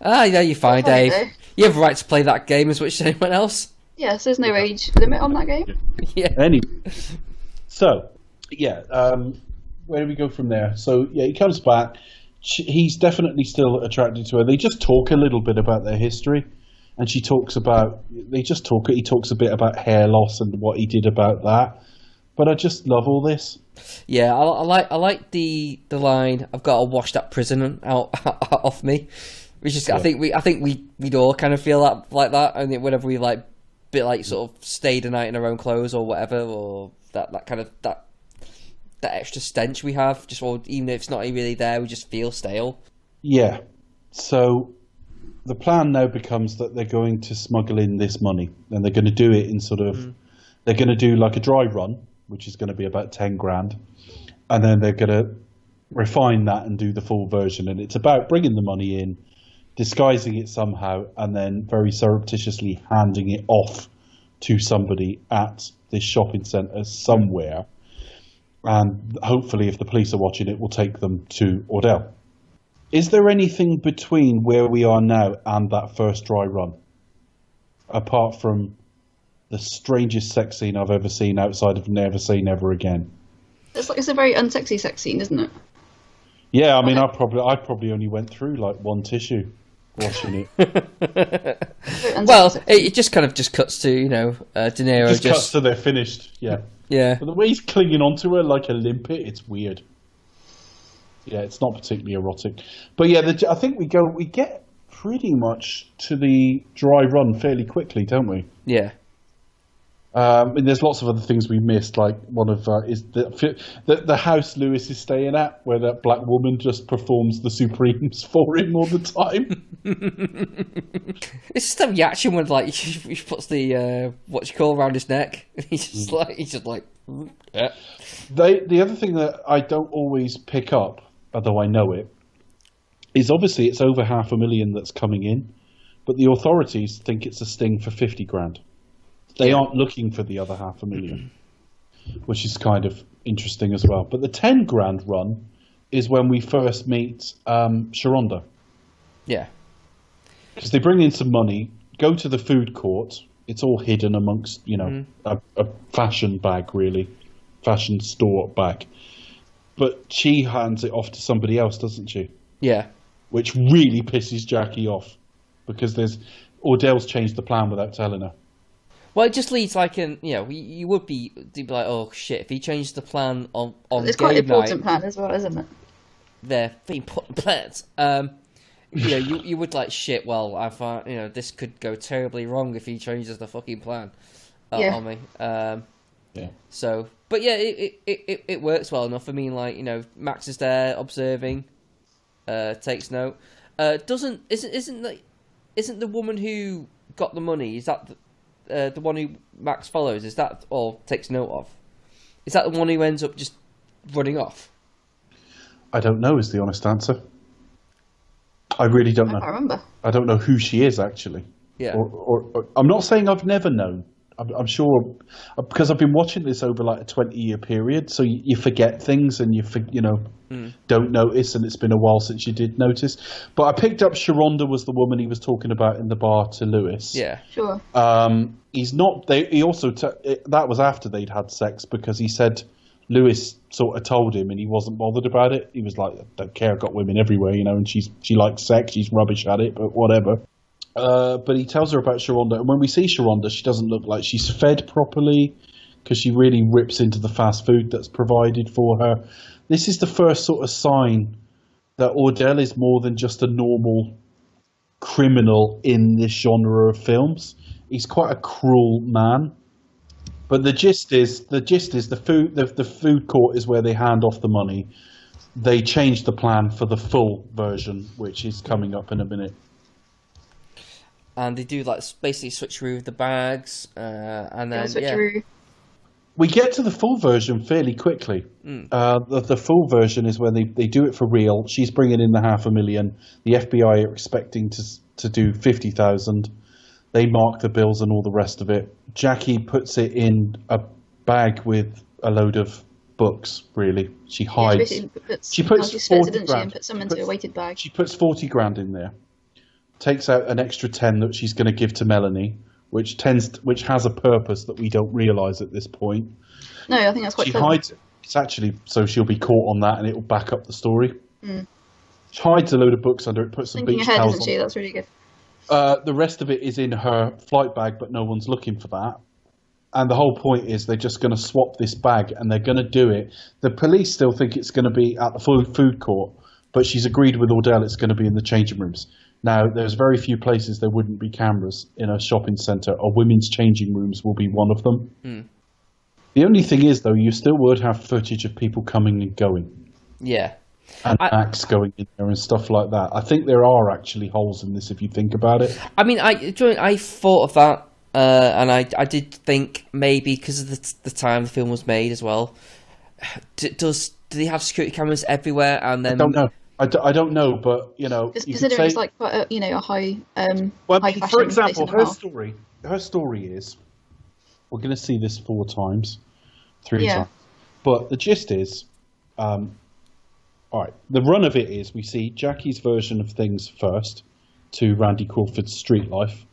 Yeah, you're fine, Dave. You have a right to play that game as much as anyone else. Yeah, so there's no age limit on that game. Yeah. Anyway, so where do we go from there? So he comes back. He's definitely still attracted to her. They just talk a little bit about their history, and he talks a bit about hair loss and what he did about that. But I just love all this. Yeah, I like the line, "I've got to wash that prison out off me," which is I think we'd all kind of feel like that, and whenever we sort of stayed a night in our own clothes or whatever, or that kind of that extra stench we have, even if it's not really there, we just feel stale. Yeah. So the plan now becomes that they're going to smuggle in this money, and they're going to do it in sort of they're going to do like a dry run, which is going to be about 10 grand, and then they're going to refine that and do the full version. And it's about bringing the money in, disguising it somehow, and then very surreptitiously handing it off to somebody at this shopping centre somewhere. And hopefully, if the police are watching it, we'll take them to Ordell. Is there anything between where we are now and that first dry run? Apart from the strangest sex scene I've ever seen outside of Never Say Never Again. It's a very unsexy sex scene, isn't it? Yeah, I mean, I probably only went through like one tissue watching it. Well, it just kind of just cuts to De Niro just cuts to they're finished. Yeah. Yeah. But the way he's clinging onto her like a limpet, it's weird. Yeah, it's not particularly erotic. But yeah, I think we get pretty much to the dry run fairly quickly, don't we? Yeah. And there's lots of other things we missed. Like one of is the house Lewis is staying at, where that black woman just performs the Supremes for him all the time. It's just a reaction when like he puts the what you call around his neck. He's just like. Yeah. The other thing that I don't always pick up, although I know it, is obviously it's over $500,000 that's coming in, but the authorities think it's a sting for 50 grand. They aren't looking for the other $500,000, which is kind of interesting as well. But the 10 grand run is when we first meet Sharonda. Yeah. Because they bring in some money, go to the food court. It's all hidden amongst, a fashion bag, really. Fashion store bag. But she hands it off to somebody else, doesn't she? Yeah. Which really pisses Jackie off. Because Ordell's changed the plan without telling her. Well, it just leads you would be like, oh shit, if he changed the plan on it's game quite an important night, plan as well, isn't it? They're important plans. You would like shit. Well, I thought this could go terribly wrong if he changes the fucking plan on me. Yeah. So, but yeah, it works well enough. I mean, like Max is there observing, takes note. Isn't the woman who got the money? Is that the one who Max follows? Is that or takes note of? Is that the one who ends up just running off? I don't know. Is the honest answer. I really don't know. I remember. I don't know who she is actually. Yeah. Or I'm not saying I've never known. I'm sure because I've been watching this over like a 20-year period, so you forget things and don't notice, and it's been a while since you did notice. But I picked up Sharonda was the woman he was talking about in the bar to Lewis. Yeah, sure. He's not. He also that was after they'd had sex because he said Lewis sort of told him and he wasn't bothered about it. He was like, I don't care, I've got women everywhere, and she likes sex, she's rubbish at it, but whatever. But he tells her about Sharonda, and when we see Sharonda, she doesn't look like she's fed properly because she really rips into the fast food that's provided for her. This is the first sort of sign that Ordell is more than just a normal criminal in this genre of films. He's quite a cruel man. But the gist is the food court is where they hand off the money. They changed the plan for the full version, which is coming up in a minute. And they do like basically switch through the bags, and then we get to the full version fairly quickly. The full version is where they do it for real. She's bringing in the $500,000. The FBI are expecting to do 50,000. They mark the bills and all the rest of it. Jackie puts it in a bag with a load of books. Really, she hides. She puts 40 grand. And puts some into a weighted bag. She puts 40 grand in there. Takes out an extra 10 that she's going to give to Melanie, which has a purpose that we don't realise at this point. No, I think that's quite clever. She hides it. It's actually so she'll be caught on that, and it will back up the story. She hides a load of books under it, puts some beach towels on. That's really good. The rest of it is in her flight bag, but no one's looking for that. And the whole point is they're just going to swap this bag, and they're going to do it. The police still think it's going to be at the food court, but she's agreed with Ordell it's going to be in the changing rooms. Now, there's very few places there wouldn't be cameras in a shopping centre, or women's changing rooms will be one of them. The only thing is, though, you still would have footage of people coming and going. Yeah. And Max going in there and stuff like that. I think there are actually holes in this if you think about it. I mean, I thought of that, and I did think maybe because of the time the film was made as well. Do they have security cameras everywhere? And then I don't know. I don't know, but considering it's like quite a high. Well, high for example, her story is we're going to see this 4 times, 3 times, but the gist is, all right. The run of it is we see Jackie's version of things first, to Randy Crawford's Street Life,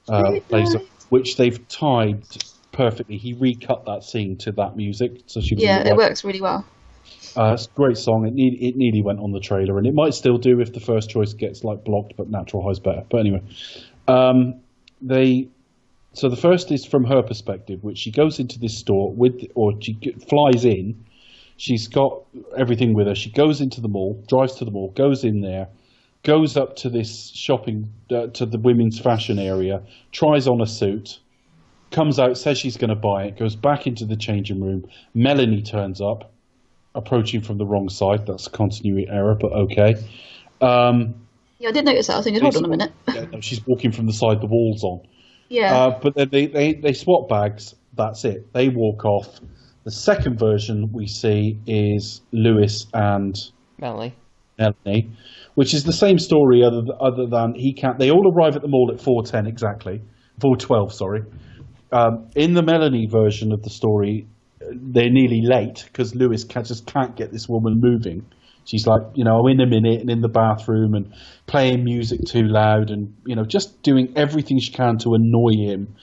plays which they've timed perfectly. He recut that scene to that music, so she was it works really well. It's a great song. It nearly went on the trailer, and it might still do if the first choice gets blocked. But Natural High's better. But anyway, so the first is from her perspective, which she goes into this store flies in. She's got everything with her. She goes into the mall, drives to the mall, goes in there, goes up to this shopping to the women's fashion area, tries on a suit, comes out, says she's going to buy it, goes back into the changing room. Melanie turns up, approaching from the wrong side. That's a continuity error, but okay. I did notice that. I was thinking, hold on a minute. No, she's walking from the side the wall's on. Yeah. But then they swap bags. That's it. They walk off. The second version we see is Lewis and Melanie, which is the same story other than he can't. They all arrive at the mall at 4:10 exactly. 4:12, sorry. In the Melanie version of the story, they're nearly late because Lewis just can't get this woman moving. She's like, I'm in a minute and in the bathroom and playing music too loud and, just doing everything she can to annoy him.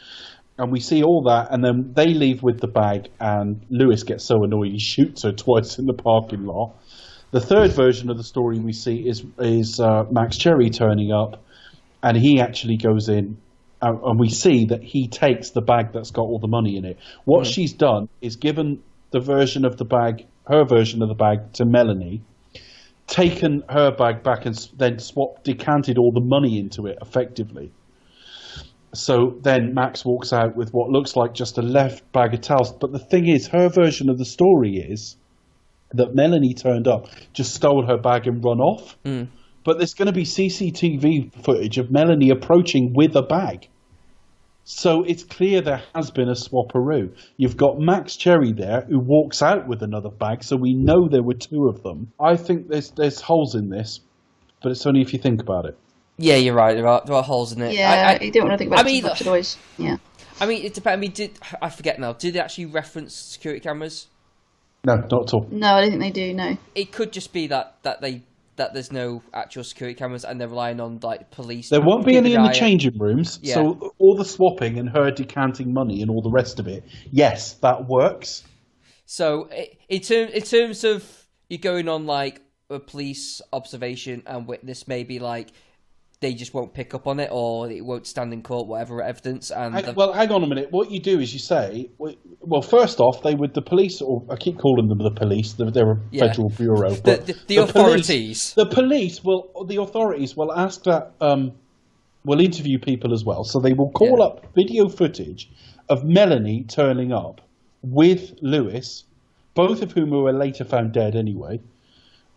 And we see all that, and then they leave with the bag, and Lewis gets so annoyed he shoots her twice in the parking lot. The third version of the story we see is Max Cherry turning up, and he actually goes in, and we see that he takes the bag that's got all the money in it. What she's done is given her version of the bag to Melanie, taken her bag back and then decanted all the money into it effectively. So then Max walks out with what looks like just a left bag of towels. But the thing is, her version of the story is that Melanie turned up, just stole her bag and run off. But there's going to be CCTV footage of Melanie approaching with a bag. So it's clear there has been a swapperoo. You've got Max Cherry there, who walks out with another bag, so we know there were two of them. I think there's holes in this, but it's only if you think about it. Yeah, you're right. There are holes in it. Yeah, you don't want to think about it too much otherwise. Yeah. I mean, it depends. I forget now. Did they actually reference security cameras? No, not at all. No, I don't think they do. No. It could just be that there's no actual security cameras and they're relying on police. There won't be any in the changing rooms. Yeah. So all the swapping and her decanting money and all the rest of it, yes, that works. So in terms of you going on a police observation and witness, maybe they just won't pick up on it, or it won't stand in court, whatever evidence. And well, hang on a minute. What you do is you say, well, first off, the police, or I keep calling them the police. They're a federal bureau. But the authorities. The authorities will ask that. Will interview people as well. So they will call up video footage of Melanie turning up with Lewis, both of whom were later found dead anyway.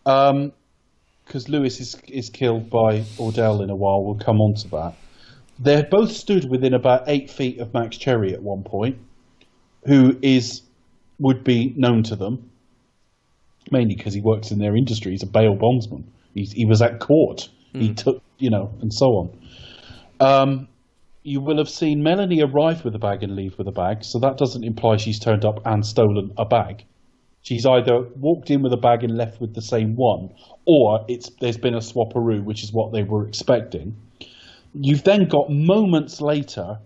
Because Lewis is killed by Ordell in a while. We'll come on to that. They're both stood within about 8 feet of Max Cherry at one point, who would be known to them, mainly because he works in their industry. He's a bail bondsman. He was at court. He took, and so on. You will have seen Melanie arrive with a bag and leave with a bag, so that doesn't imply she's turned up and stolen a bag. She's either walked in with a bag and left with the same one, or there's been a swapperoo, which is what they were expecting. You've then got moments later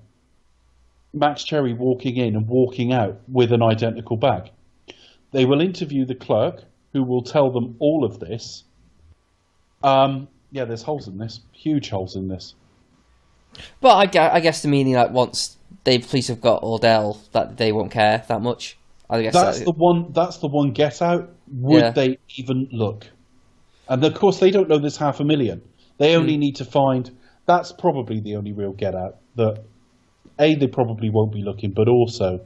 Max Cherry walking in and walking out with an identical bag. They will interview the clerk, who will tell them all of this. There's holes in this, huge holes in this. But I guess the meaning, once the police have got Ordell, that they won't care that much. I guess that's the one get out. Would they even look? And of course, they don't know there's 500,000. They only need to find. That's probably the only real get out. That they probably won't be looking, but also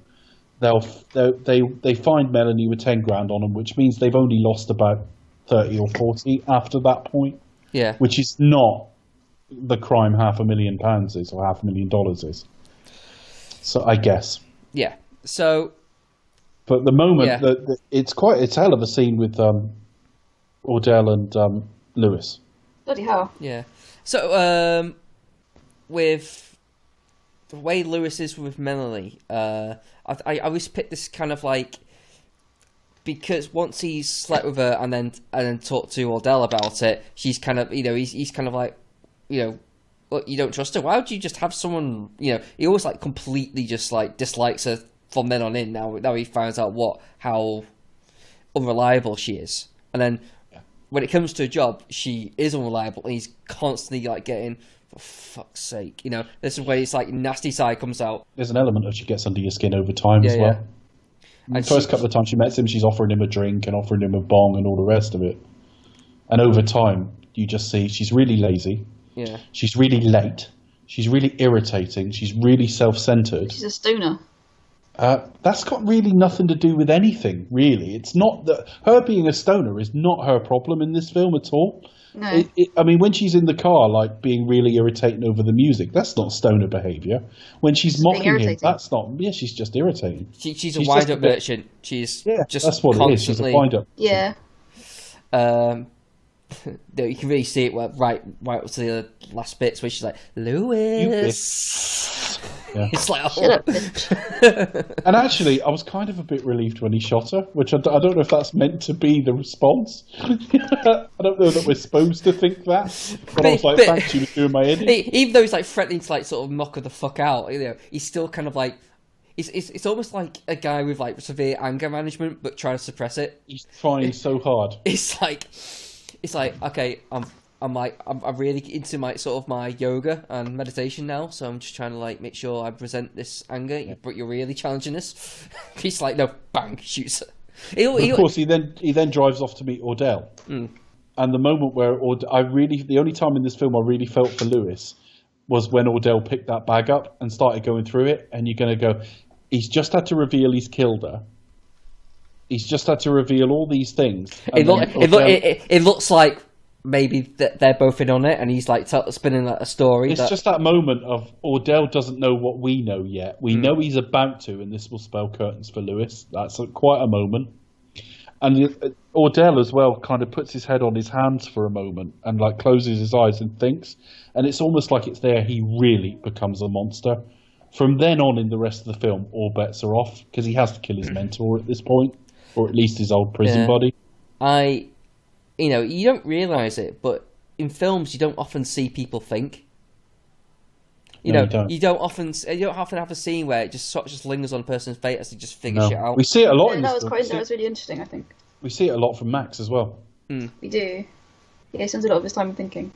they find Melanie with 10 grand on them, which means they've only lost about 30 or 40 after that point. Yeah, which is not the crime £500,000 is, or $500,000 is. So I guess. Yeah. So. But the moment that it's hell of a scene with Ordell and Lewis. Bloody hell. Yeah. So with the way Lewis is with Melanie, I always pick this kind of because once he's slept with her and then talked to Ordell about it, she's kind of he's kind of but you don't trust her. Why would you just have someone, you know, he always like completely just like dislikes her from then on in. Now he finds out how unreliable she is. And then when it comes to a job, she is unreliable, and he's constantly like getting, for fuck's sake, you know, this is where his like nasty side comes out. There's an element of she gets under your skin over time as well. And the first couple of times she meets him, she's offering him a drink and offering him a bong and all the rest of it. And over time, you just see she's really lazy. Yeah. She's really late. She's really irritating. She's really self-centered. She's a stoner. That's got really nothing to do with anything, really. It's not that her being a stoner is not her problem in this film at all. No. I mean, when she's in the car, like being really irritating over the music, that's not stoner behavior. When she's mocking him, that's not. Yeah, she's just irritating. She's a wind-up merchant. She's just that's what constantly, it is. She's a wind-up. Yeah. You can really see it right up to the last bits where she's like, Lewis. Yeah. It's like, Shut up, bitch. And actually, I was kind of a bit relieved when he shot her, which I don't know if that's meant to be the response. I don't know that we're supposed to think that. But I was like, thanks, you for doing my editing. Even though he's like threatening to like sort of knock her the fuck out, you know, he's still kind of like, it's almost like a guy with like severe anger management, but trying to suppress it. He's trying so hard. It's like, okay, I'm really into my sort of my yoga and meditation now, so I'm just trying to like make sure I present this anger, but you're really challenging this. He's like, no, bang, shoots her. Of course, he then drives off to meet Ordell. And the moment where the only time in this film I really felt for Lewis was when Ordell picked that bag up and started going through it, and you're going to go, he's just had to reveal he's killed her. He's just had to reveal all these things. It looks like maybe they're both in on it, and he's like spinning like a story. It's just that moment of Ordell doesn't know what we know yet. We know he's about to, and this will spell curtains for Lewis. That's quite a moment. And Ordell as well kind of puts his head on his hands for a moment and like closes his eyes and thinks. And it's almost like it's there he really becomes a monster. From then on in the rest of the film, all bets are off because he has to kill his mentor at this point, or at least his old prison buddy. You know, you don't realise it, but in films you don't often see people think. You don't often have a scene where it just sort of just lingers on a person's fate as they just figure shit out. We see it a lot. That was really interesting, I think. We see it a lot from Max as well. We do. Yeah, he spends a lot of his time thinking.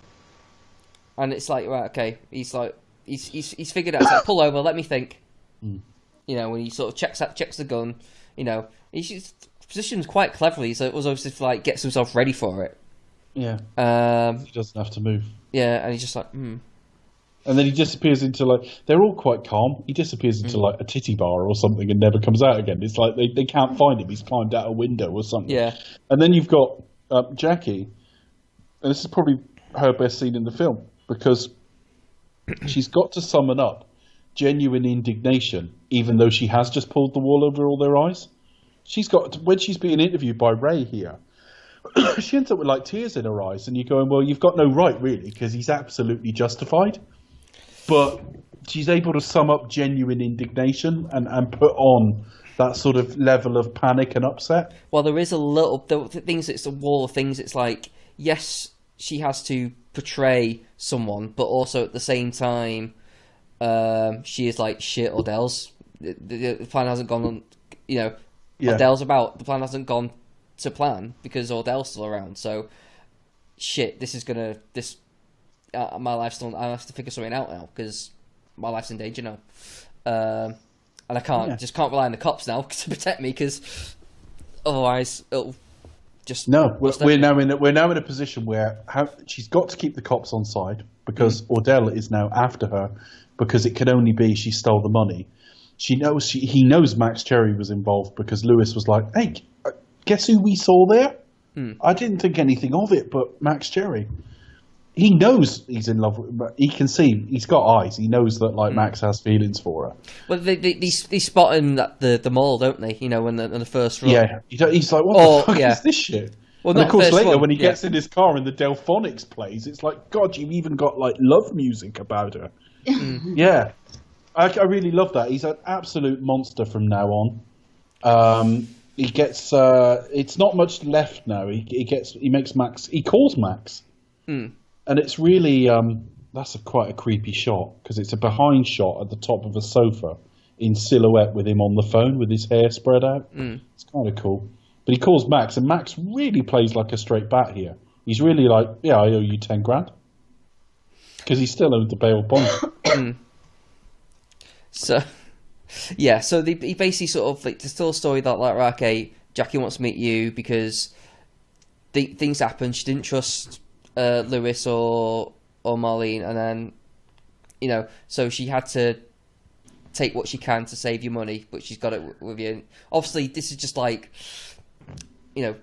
And it's like, right, okay, he's figured out. It's like, pull over, let me think. You know, when he sort of checks the gun, you know, he's positions quite cleverly, so it was obviously like gets himself ready for it. Yeah. He doesn't have to move. Yeah, and he's just like, And then he disappears into like, they're all quite calm. He disappears into like a titty bar or something and never comes out again. It's like they can't find him. He's climbed out a window or something. Yeah. And then you've got Jackie, and this is probably her best scene in the film because she's got to summon up genuine indignation, even though she has just pulled the wool over all their eyes. She's got, when she's being interviewed by Ray here, she ends up with like tears in her eyes, and you're going, well, you've got no right really, because he's absolutely justified. But she's able to sum up genuine indignation and put on that sort of level of panic and upset. Well, there is a little things. It's a wall of things. It's like, yes, she has to portray someone, but also at the same time, she is like, shit, Ordell's. The plan hasn't gone on, you know. Yeah. Ordell's about. The plan hasn't gone to plan because Ordell's still around. So, shit, my life's still. I have to figure something out now because my life's in danger now, and I can't rely on the cops now to protect me because otherwise it'll just. No, we're now in a position where she's got to keep the cops on side because Ordell is now after her because it can only be she stole the money. He knows Max Cherry was involved because Lewis was like, hey, guess who we saw there? I didn't think anything of it, but Max Cherry. He knows he's in love with her. He can see, he's got eyes. He knows that like Max has feelings for her. Well, they spot him at the mall, don't they? You know, when the first run. Yeah, he's like, what the fuck is this shit? Well, and of course later when he gets in his car and the Delphonics plays, it's like, God, you've even got like love music about her. Yeah. I really love that. He's an absolute monster from now on. He gets it's not much left now. He calls Max, and it's really quite a creepy shot because it's a behind shot at the top of a sofa in silhouette with him on the phone with his hair spread out. It's kind of cool. But he calls Max, and Max really plays like a straight bat here. He's really like, yeah, I owe you 10 grand. Because he still owed the bail bond. So, yeah, so he basically sort of, like, there's still a story that, like, right, okay, Jackie wants to meet you because things happened. She didn't trust Lewis or Marlene, and then, you know, so she had to take what she can to save you money, but she's got it with you. Obviously, this is just like, you know,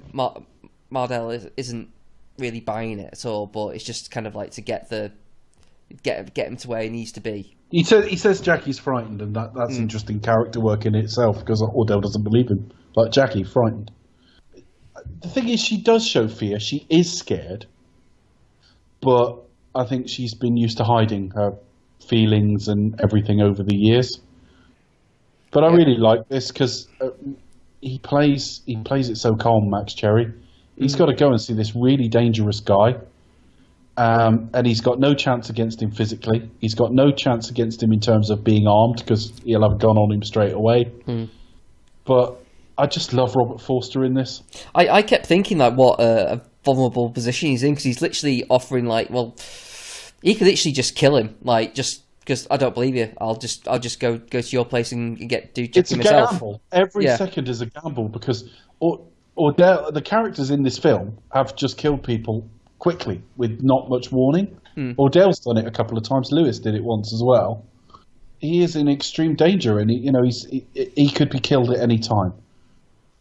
Mardell isn't really buying it at all, but it's just kind of like to get him to where he needs to be. He says Jackie's frightened, and that's interesting character work in itself because Ordell doesn't believe him. Like, Jackie, frightened. The thing is, she does show fear. She is scared, but I think she's been used to hiding her feelings and everything over the years. But I really like this because he plays it so calm, Max Cherry. He's got to go and see this really dangerous guy, and he's got no chance against him physically. He's got no chance against him in terms of being armed because he'll have a gun on him straight away. But I just love Robert Forster in this. I kept thinking, like, what a vulnerable position he's in because he's literally offering, like, well, he could literally just kill him, like, just because I don't believe you. I'll just go to your place and do Jackie myself. It's a gamble. Every second is a gamble because Ordell, the characters in this film have just killed people quickly with not much warning. Ordell's done it a couple of times. Lewis did it once as well. He is in extreme danger, and he could be killed at any time.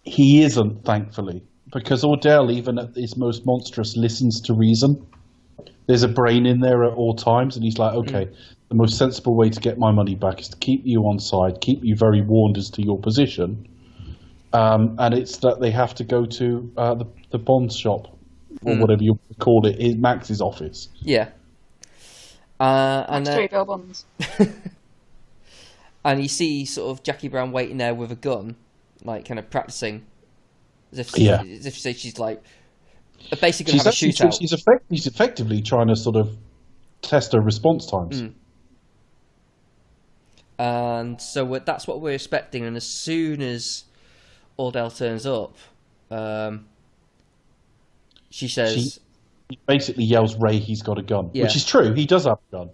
He isn't, thankfully, because Ordell, even at his most monstrous, listens to reason. There's a brain in there at all times, and he's like, okay, the most sensible way to get my money back is to keep you on side, keep you very warned as to your position, and it's that they have to go to the bond shop, or whatever you call it, Max's office. Yeah. And bail bonds. And you see sort of Jackie Brown waiting there with a gun, like kind of practicing, as if she's like basically going to have a shootout. She's effectively trying to sort of test her response times. And so that's what we're expecting. And as soon as Ordell turns up, she says... She basically yells, Ray, he's got a gun. Yeah. Which is true, he does have a gun.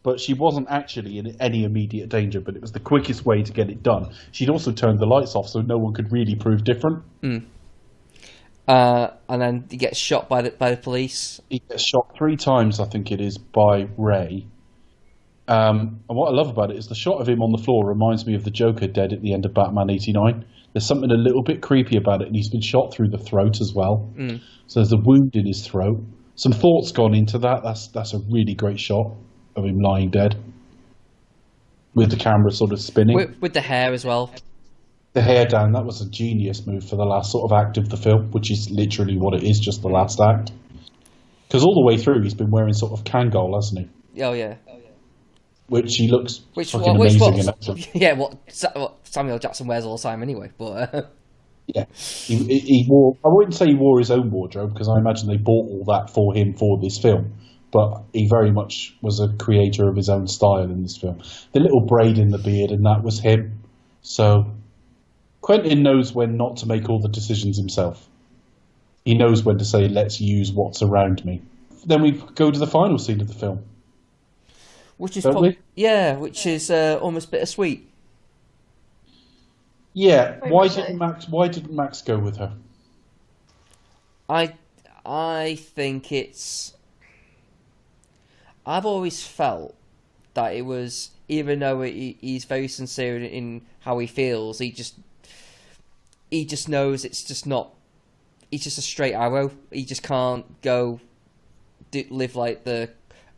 But she wasn't actually in any immediate danger, but it was the quickest way to get it done. She'd also turned the lights off so no one could really prove different. And then he gets shot by the police. He gets shot 3 times, I think it is, by Ray. And what I love about it is the shot of him on the floor reminds me of the Joker dead at the end of Batman 89. There's something a little bit creepy about it, and he's been shot through the throat as well. So there's a wound in his throat. Some thought's gone into that. That's a really great shot of him lying dead. With the camera sort of spinning. With the hair as well. The hair down, that was a genius move for the last sort of act of the film, which is literally what it is, just the last act. Because all the way through, he's been wearing sort of Kangol, hasn't he? Oh, yeah. Which he looks fucking amazing in that. Yeah, what Samuel Jackson wears all the time anyway, but... Yeah, he wore... I wouldn't say he wore his own wardrobe, because I imagine they bought all that for him for this film. But he very much was a creator of his own style in this film. The little braid in the beard, and that was him. So... Quentin knows when not to make all the decisions himself. He knows when to say, let's use what's around me. Then we go to the final scene of the film. Which is which is almost bittersweet. Yeah, why didn't Max go with her? I think it's... I've always felt that it was, even though he's very sincere in how he feels, he just knows it's just not... He's just a straight arrow. He just can't go live like a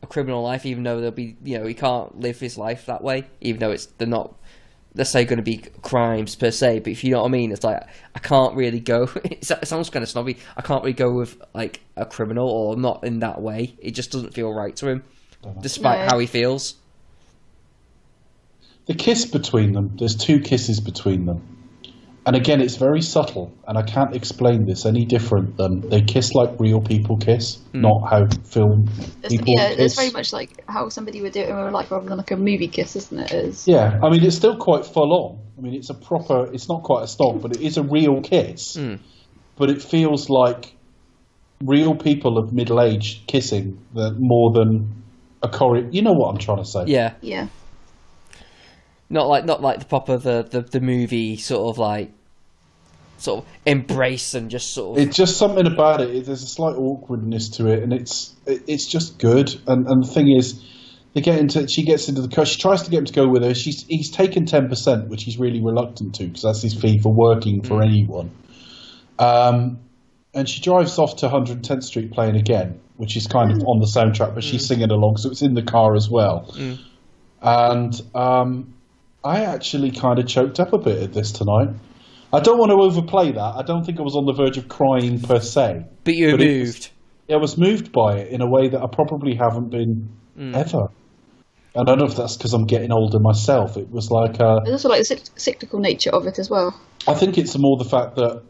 criminal life, even though there'll be, he can't live his life that way, even though they're not, let's say, going to be crimes per se. But if you know what I mean, it's like I can't really go. It sounds kind of snobby. I can't really go with like a criminal, or not in that way. It just doesn't feel right to him, despite how he feels. The kiss between them. There's 2 kisses between them. And again, it's very subtle, and I can't explain this any different than they kiss like real people kiss, not how film people kiss. It's very much like how somebody would do it in real life rather than like a movie kiss, isn't it? Yeah, I mean, it's still quite full on. I mean, it's not quite a stomp, but it is a real kiss. But it feels like real people of middle age kissing more than a choreo. You know what I'm trying to say? Yeah. Yeah. Not like the proper the movie sort of embrace and just sort of. It's just something about it. There's a slight awkwardness to it, and it's just good. And the thing is, she gets into the car. She tries to get him to go with her. He's taken 10%, which he's really reluctant to because that's his fee for working for anyone. And she drives off to 110th Street playing again, which is kind of on the soundtrack, but she's singing along, so it's in the car as well. And I actually kind of choked up a bit at this tonight. I don't want to overplay that. I don't think I was on the verge of crying per se. But you were moved. I was moved by it in a way that I probably haven't been ever. I don't know if that's because I'm getting older myself. It was like... There's also like the cyclical nature of it as well. I think it's more the fact that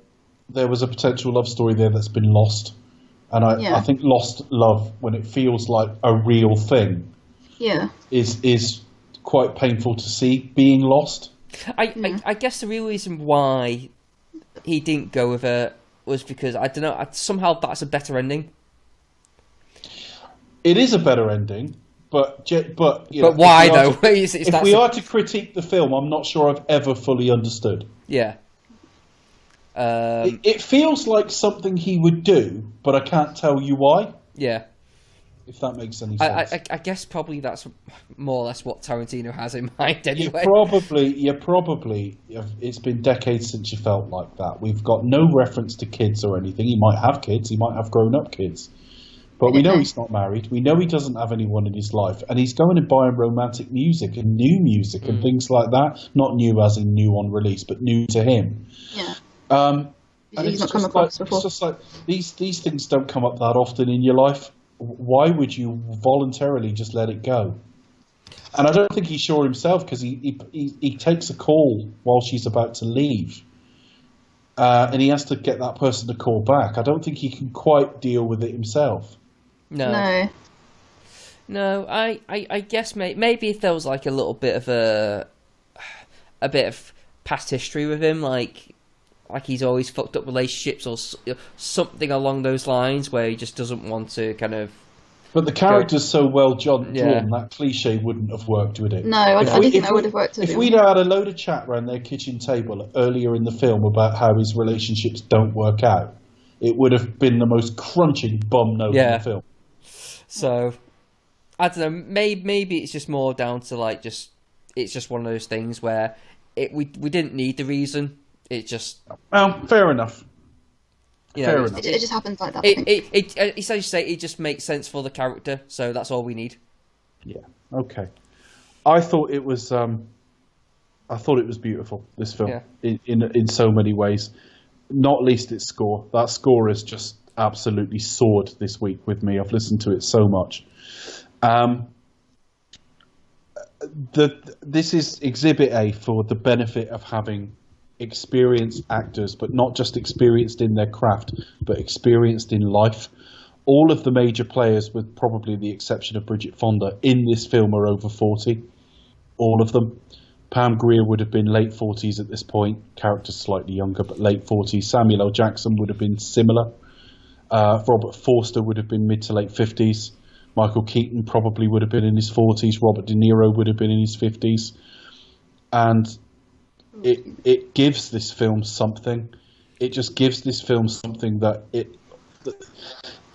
there was a potential love story there that's been lost. And I think lost love, when it feels like a real thing, is quite painful to see being lost. I guess the real reason why he didn't go with her was because, I don't know, somehow that's a better ending. It is a better ending, but why though? If we are to critique the film, I'm not sure I've ever fully understood. Yeah. It feels like something he would do, but I can't tell you why. Yeah. If that makes any sense. I guess probably that's more or less what Tarantino has in mind anyway. Probably. It's been decades since you felt like that. We've got no reference to kids or anything. He might have kids. He might have grown-up kids. But we know he's not married. We know he doesn't have anyone in his life. And he's going and buying romantic music and new music and things like that. Not new as in new on release, but new to him. Yeah. And he's not come across before. It's just like, these things don't come up that often in your life. Why would you voluntarily just let it go? And I don't think he's sure himself, because he takes a call while she's about to leave. And he has to get that person to call back. I don't think he can quite deal with it himself. No, I guess maybe if there was like a little bit of a bit of past history with him, like he's always fucked up relationships or something along those lines, where he just doesn't want to kind of. But the character's so well drawn, that cliche wouldn't have worked, would it? No, I don't think that would have worked. If we'd had a load of chat around their kitchen table earlier in the film about how his relationships don't work out, it would have been the most crunching bum note in the film. So, I don't know. Maybe it's just more down to it's just one of those things where we didn't need the reason. It just fair enough. Fair enough. It just happens like that. It's as you say, it just makes sense for the character. So that's all we need. Yeah. Okay. I thought it was beautiful, this film, in so many ways. Not least its score. That score has just absolutely soared this week with me. I've listened to it so much. This is Exhibit A for the benefit of having experienced actors, but not just experienced in their craft, but experienced in life. All of the major players, with probably the exception of Bridget Fonda, in this film are over 40. All of them. Pam Grier would have been late 40s at this point. Character's slightly younger, but late 40s. Samuel L. Jackson would have been similar. Robert Forster would have been mid to late 50s. Michael Keaton probably would have been in his 40s. Robert De Niro would have been in his 50s. And it gives this film something. It just gives this film something that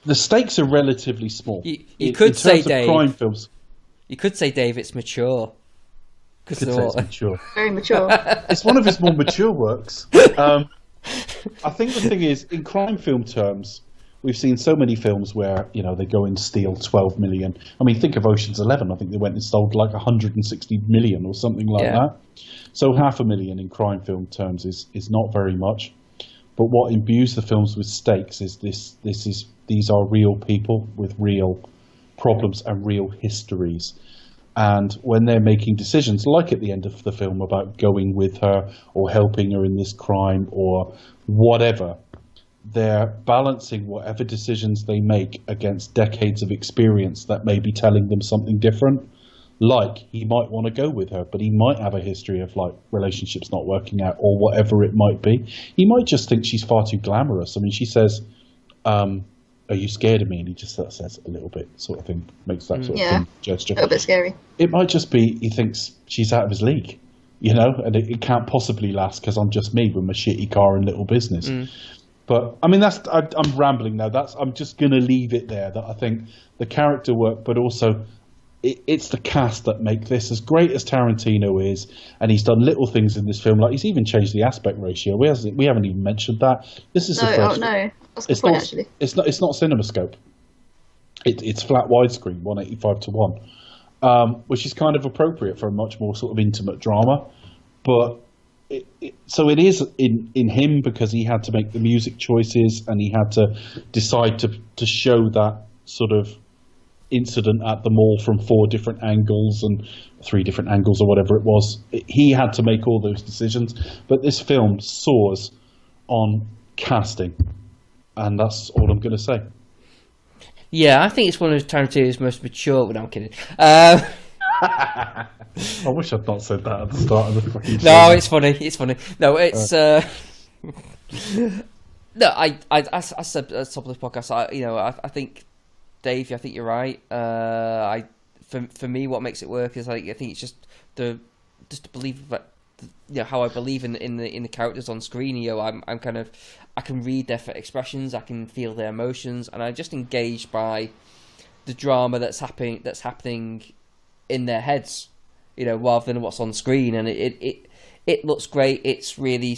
the stakes are relatively small. You could say, Dave, crime films. You could say, Dave, it's mature. Could say it's mature. Very mature. It's one of his more mature works. I think the thing is, in crime film terms, we've seen so many films where, they go and steal 12 million. I mean, think of Ocean's 11. I think they went and stole like 160 million or something like that. So 500,000 in crime film terms is not very much. But what imbues the films with stakes is these are real people with real problems and real histories. And when they're making decisions, like at the end of the film, about going with her or helping her in this crime or whatever, they're balancing whatever decisions they make against decades of experience that may be telling them something different. Like, he might want to go with her, but he might have a history of, like, relationships not working out or whatever it might be. He might just think she's far too glamorous. I mean, she says, are you scared of me? And he just sort of says a little bit, sort of thing, makes that sort of thing, gesture. A little bit scary. It might just be he thinks she's out of his league, you know, and it can't possibly last because I'm just me with my shitty car and little business. But, I mean, I'm rambling now. I'm just going to leave it there, that I think the character work, but also it's the cast that make this. As great as Tarantino is, and he's done little things in this film, like he's even changed the aspect ratio. We haven't even mentioned that. This is the first. No, that's a good point, actually. It's not CinemaScope. It's flat widescreen, 185:1, which is kind of appropriate for a much more sort of intimate drama. But so it is in him, because he had to make the music choices and he had to decide to show that sort of incident at the mall from 4 different angles and 3 different angles or whatever it was. He had to make all those decisions. But this film soars on casting, and that's all I'm going to say. Yeah, I think it's one of Tarantino's most mature. No, I'm kidding. I wish I'd not said that at the start of the fucking show. No, it's funny. It's funny. No, it's no. I said at the top of the podcast. I think, Dave, I think you're right. For me, what makes it work is I think it's just to believe that, how I believe in the characters on screen. I'm kind of, I can read their expressions, I can feel their emotions, and I'm just engaged by the drama that's happening in their heads, rather than what's on screen. And it looks great. It's really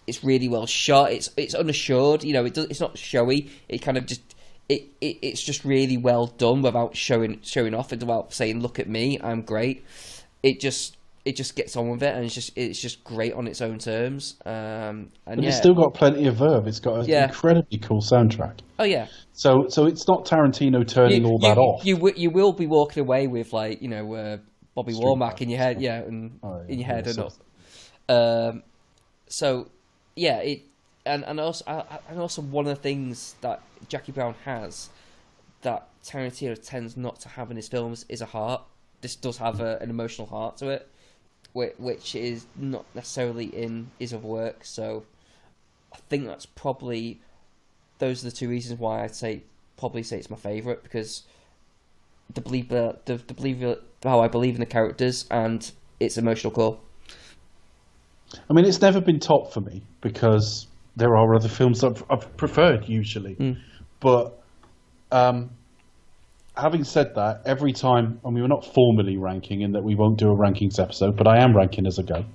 it's really well shot. It's unassured. It's not showy. It kind of just. It's just really well done without showing off, and without saying, "Look at me, I'm great." It just gets on with it, and it's just great on its own terms. But it's still got plenty of verve. It's got an incredibly cool soundtrack. Oh yeah. So it's not Tarantino turning all that off. You will be walking away with Bobby Womack in your head, in your head, and so yeah, And also one of the things that Jackie Brown has that Tarantino tends not to have in his films is a heart. This does have an emotional heart to it, which is not necessarily in his other work. So I think that's probably, those are the 2 reasons why I'd probably say it's my favourite, because how I believe in the characters and its emotional core. I mean, it's never been top for me because there are other films I've preferred usually. But having said that, every time, I mean, we're not formally ranking in that we won't do a rankings episode, but I am ranking as I go.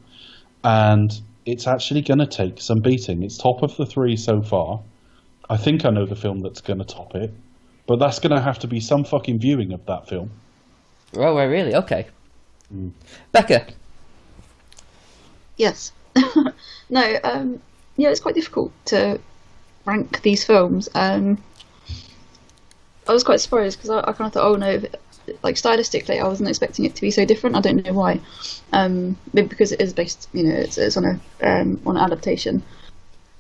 And it's actually going to take some beating. It's top of the 3 so far. I think I know the film that's going to top it, but that's going to have to be some fucking viewing of that film. Oh, really? Okay. Becca? Yes. No, it's quite difficult to rank these films. I was quite surprised because I kind of thought, oh no, like stylistically, I wasn't expecting it to be so different. I don't know why. Maybe because it is based, it's on an adaptation.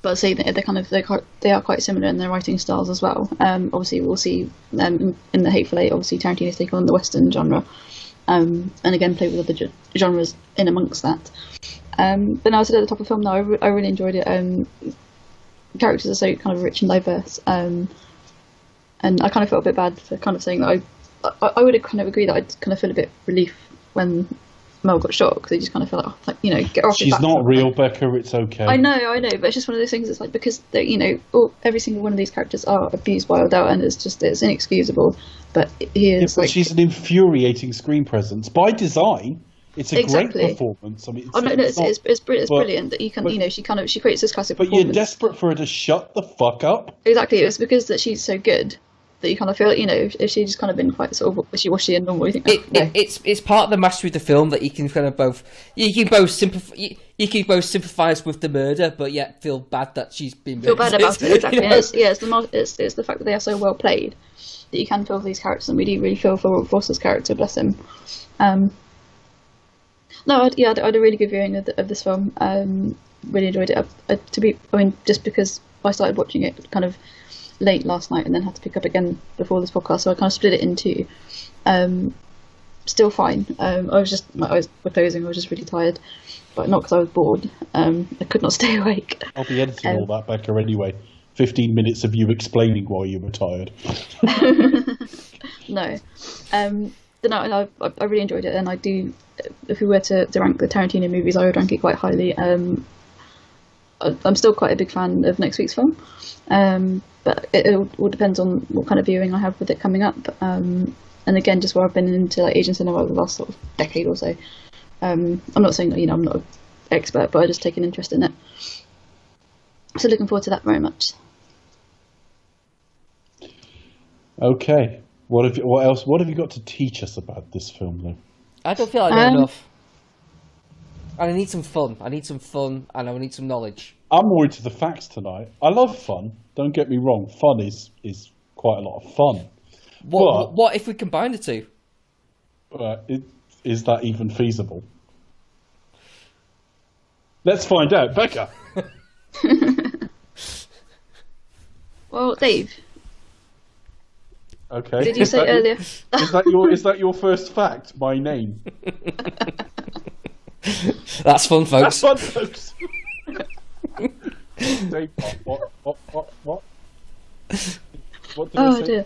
But I'd say that they are quite similar in their writing styles as well. Obviously, we'll see in The Hateful Eight. Obviously, Tarantino's take on the Western genre, and again play with other genres in amongst that. But now, as I said at the top of the film, I really enjoyed it. Characters are so kind of rich and diverse, and I kind of felt a bit bad for kind of saying that I would have kind of agree that I'd kind of feel a bit relief when Mel got shot, because I just kind of felt like, get off. She's not real, Becca. It's okay. I know, but it's just one of those things. It's like, because every single one of these characters are abused by Ordell, and it's inexcusable. But he is but she's an infuriating screen presence by design. It's a great performance. I mean, it's brilliant that you can, she creates this classic. But performance. You're desperate for her to shut the fuck up. Exactly, it's because that she's so good that you kind of feel, if she'd just kind of been quite sort of wishy-washy and normal, you think, no. It's part of the mastery of the film that you can kind of both sympathise with the murder, but yet feel bad that she's been feel murdered. bad about it, exactly. It's the fact that they are so well played that you can feel for these characters, and we do really feel for Robert Forster's character, bless him. No, I had a really good viewing of this film. Really enjoyed it. Just because I started watching it kind of late last night and then had to pick up again before this podcast, so I kind of split it in two. Still fine. I was closing. I was just really tired, but not because I was bored. I could not stay awake. I'll be editing all that, Becca, anyway. 15 minutes of you explaining why you were tired. No. But no, I really enjoyed it, and I do. If we were to rank the Tarantino movies, I would rank it quite highly. I'm still quite a big fan of next week's film, but it all depends on what kind of viewing I have with it coming up. And again, just where I've been into like Asian cinema the last sort of decade or so. I'm not saying that I'm not an expert, but I just take an interest in it. So looking forward to that very much. Okay. What have you got to teach us about this film, though? I don't feel like I know enough. And I need some fun. And I need some knowledge. I'm more into the facts tonight. I love fun. Don't get me wrong. Fun is quite a lot of fun. What if we combine the two? Is that even feasible? Let's find out, Becca. Well, Dave. Okay. Did you say earlier? Is that your first fact? My name. That's fun, folks. Dave, what? What did Oh I say? dear.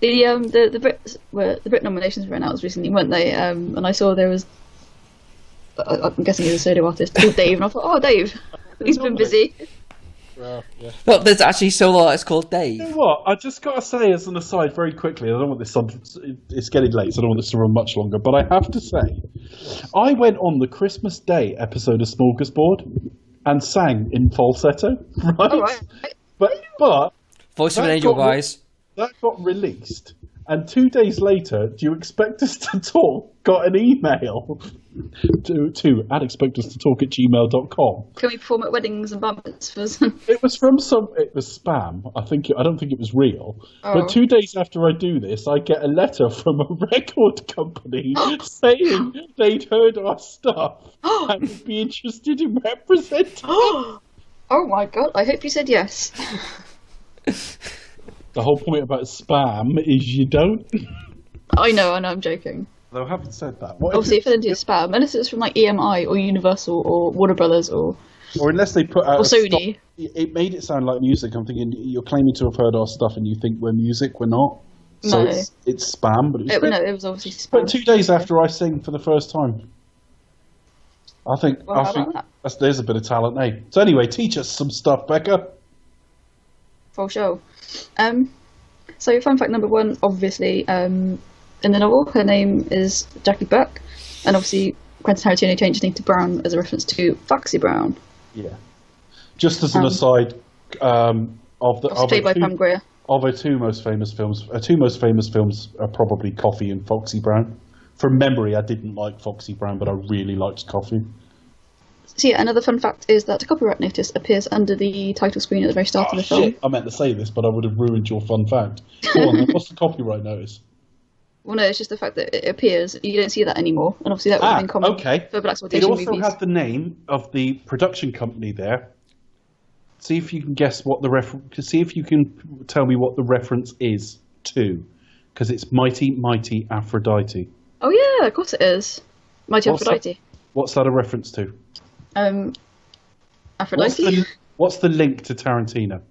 The Brit nominations were announced recently, weren't they? And I saw there was. I'm guessing he's a solo artist called Dave, and I thought, oh, Dave, he's been busy. Well, yeah. No, there's actually a solo artist called Dave. You know what? I just got to say as an aside very quickly, I don't want this on, it's getting late, so I don't want this to run much longer, but I have to say, I went on the Christmas Day episode of Smorgasbord and sang in falsetto, right? All right. But Voice of an angel, guys. That got released, and 2 days later, Do You Expect Us to Talk got an email to @expectustotalk@gmail.com. Can we perform at weddings and bar mitzvahs? It was it was spam. I don't think it was real. Oh. But 2 days after I do this, I get a letter from a record company saying they'd heard our stuff and would be interested in representing. Oh my god! I hope you said yes. The whole point about spam is you don't. I know, I'm joking. Though having said that, Obviously, if it into spam, unless it's from like EMI or Universal or Warner Brothers or unless they put out or Sony. It made it sound like music. I'm thinking you're claiming to have heard our stuff and you think we're music. We're not. So No. it's spam. But it was obviously spam. But 2 days after I sing for the first time, I think there's a bit of talent, eh? So anyway, teach us some stuff, Becca. For sure. So fun fact number one, obviously, in the novel, her name is Jackie Burke, and obviously Quentin Tarantino changed his name to Brown as a reference to Foxy Brown. Yeah. Just as an aside, played by Pam Grier. Of her two most famous films are probably Coffee and Foxy Brown. From memory, I didn't like Foxy Brown, but I really liked Coffee. So yeah, another fun fact is that a copyright notice appears under the title screen at the very start of the film. Shit. I meant to say this, but I would have ruined your fun fact. Go on, then. What's the copyright notice? Well, no, it's just the fact that it appears. You don't see that anymore, and obviously that would have been common for blaxploitation movies. It also movies. had the name of the production company there. See if you can guess what the reference. See if you can tell me what the reference is to, because it's Mighty Mighty Aphrodite. Oh yeah, of course it is. Mighty Aphrodite. What's that a reference to? Aphrodite. What's the link to Tarantino?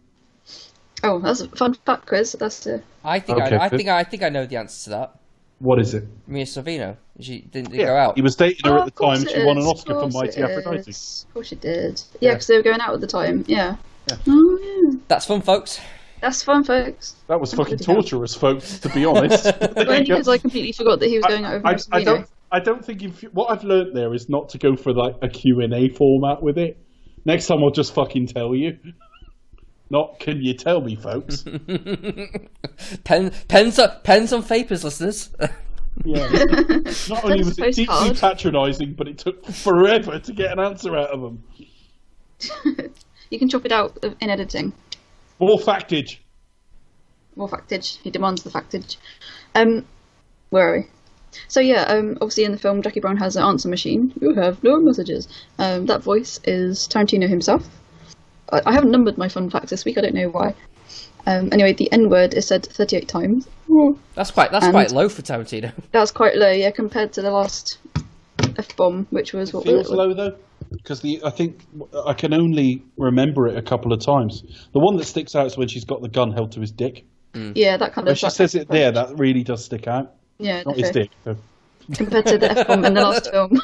Oh, that's a fun fact quiz. That's I think I know the answer to that. What is it? Mia Sorvino. She didn't go out. He was dating her at the time. She won an Oscar for Of Mighty Aphrodite. Of course she did. Yeah, because they were going out at the time. Yeah. Yeah. Oh yeah. That's fun, folks. That's fun, folks. That was fucking torturous, folks. To be honest. Only because I completely forgot that he was going out with I don't think what I've learned there is not to go for like a Q&A format with it. Next time I'll just fucking tell you. Not can you tell me, folks? Pens on papers, listeners. Yeah. Not only was it deeply patronising, but it took forever to get an answer out of them. You can chop it out in editing. More factage. More factage. He demands the factage. Where are we? So yeah, obviously in the film, Jackie Brown has an answer machine. You have no messages. That voice is Tarantino himself. I haven't numbered my fun facts this week. I don't know why. Anyway, the N word is said 38 times. That's quite low for Tarantino. That's quite low, yeah, compared to the last F-bomb, which was what feels low though, because I think I can only remember it a couple of times. The one that sticks out is when she's got the gun held to his dick. Yeah, that kind of. When she says it there, that really does stick out. Yeah, not his dick. So. Compared to the F-bomb in the last film,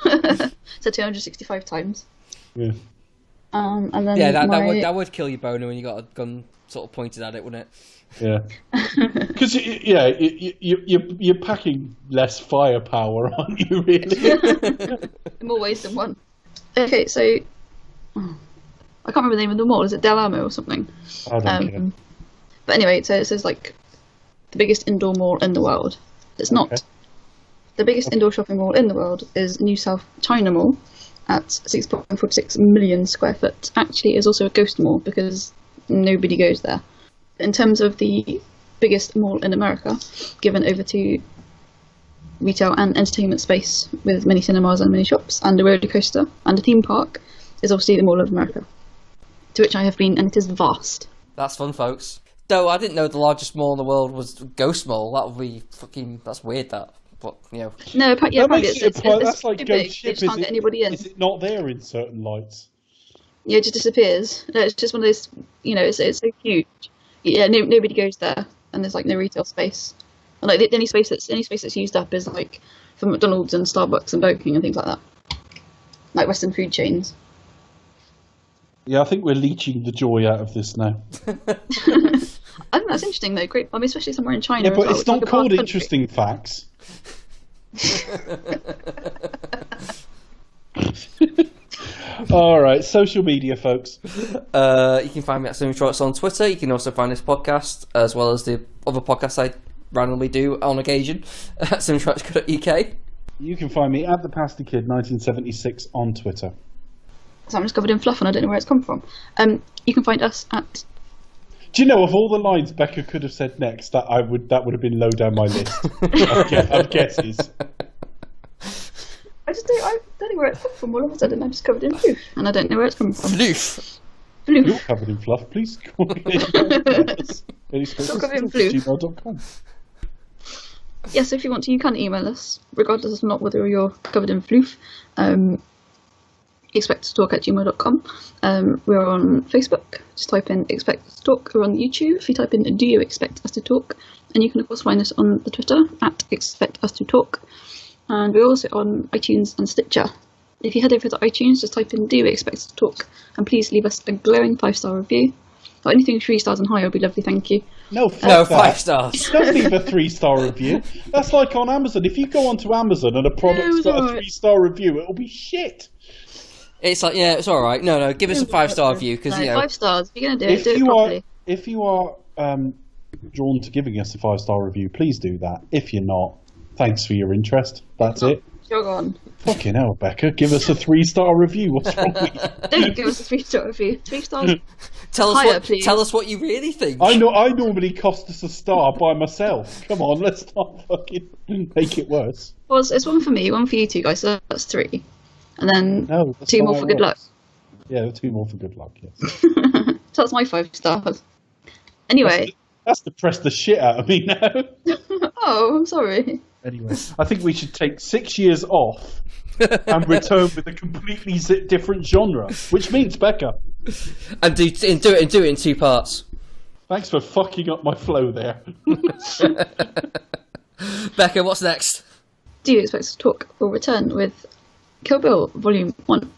so 265 times. Yeah. And then that would kill your boner when you got a gun sort of pointed at it, wouldn't it? Yeah. Because you're packing less firepower, aren't you? Really? In more ways than one. Okay, so I can't remember the name of the mall. Is it Del Amo or something? I don't care. But anyway, so it says like the biggest indoor mall in the world. It's not. Okay. The biggest indoor shopping mall in the world is New South China Mall at 6.46 million square foot. Actually, is also a ghost mall because nobody goes there. In terms of the biggest mall in America, given over to retail and entertainment space with many cinemas and many shops and a roller coaster and a theme park, is obviously the Mall of America, to which I have been, and it is vast. That's fun, folks. Though I didn't know the largest mall in the world was Ghost Mall. That would be that's weird. That, but you know. No, yeah, apparently it's that's like big. Ghost Ship. Can't get anybody in. Is it not there in certain lights? Yeah, it just disappears. No, it's just one of those. You know, it's so huge. Yeah, nobody goes there, and there's like no retail space. And like any space that's used up is like for McDonald's and Starbucks and Burger King and things like that, like Western food chains. Yeah, I think we're leeching the joy out of this now. I think that's interesting though. Great, I mean, especially somewhere in China. Yeah, but well, it's not called interesting facts. All right, social media, folks. You can find me at Shorts on Twitter. You can also find this podcast as well as the other podcasts I randomly do on occasion at simshorts.uk. You can find me at the Pasty Kid 1976 on Twitter. So I'm just covered in fluff and I don't know where it's come from. You can find us at. Do you know, of all the lines Becca could have said next, that would have been low down my list of guesses. I don't know where it's come from. All of a sudden, I'm just covered in floof, and I don't know where it's coming from. Floof. You're covered in fluff. Please call me. Still covered in floof. Yes, if you want to, you can email us, regardless of not whether you're covered in floof. expecttotalk@gmail.com. We're on Facebook. Just type in Expect Us to Talk. We're on YouTube. If you type in Do You Expect Us to Talk? And you can, of course, find us on the Twitter at Expect Us to Talk. And we're also on iTunes and Stitcher. If you head over to iTunes, just type in Do You Expect Us to Talk? And please leave us a glowing 5-star review. Or anything 3 stars and higher would be lovely, thank you. No, 5 stars. Don't leave a 3-star review. That's like on Amazon. If you go onto Amazon and a product's got a 3-star review, it'll be shit. It's like, yeah, it's all right. No, give us a 5-star review because you know. 5 stars. If you're gonna do it, do it properly. If you are drawn to giving us a 5-star review, please do that. If you're not, thanks for your interest. That's it. Jog on. Fucking hell, Becca, give us a 3-star review. What's wrong with you? Don't give us a 3-star review. 3 stars. Tell us what you really think. I normally cost us a star by myself. Come on, let's not fucking make it worse. Well, it's 1 for me, 1 for you two guys, so that's 3. And then 2 more for good luck. Yeah, 2 more for good luck, yes. So that's my 5 stars. Anyway. That's depressed the shit out of me now. Oh, I'm sorry. Anyway, I think we should take 6 years off and return with a completely different genre, which means Becca. And do it in 2 parts. Thanks for fucking up my flow there. Becca, what's next? Do You Expect Us to Talk will return with Kill Bill Volume 1.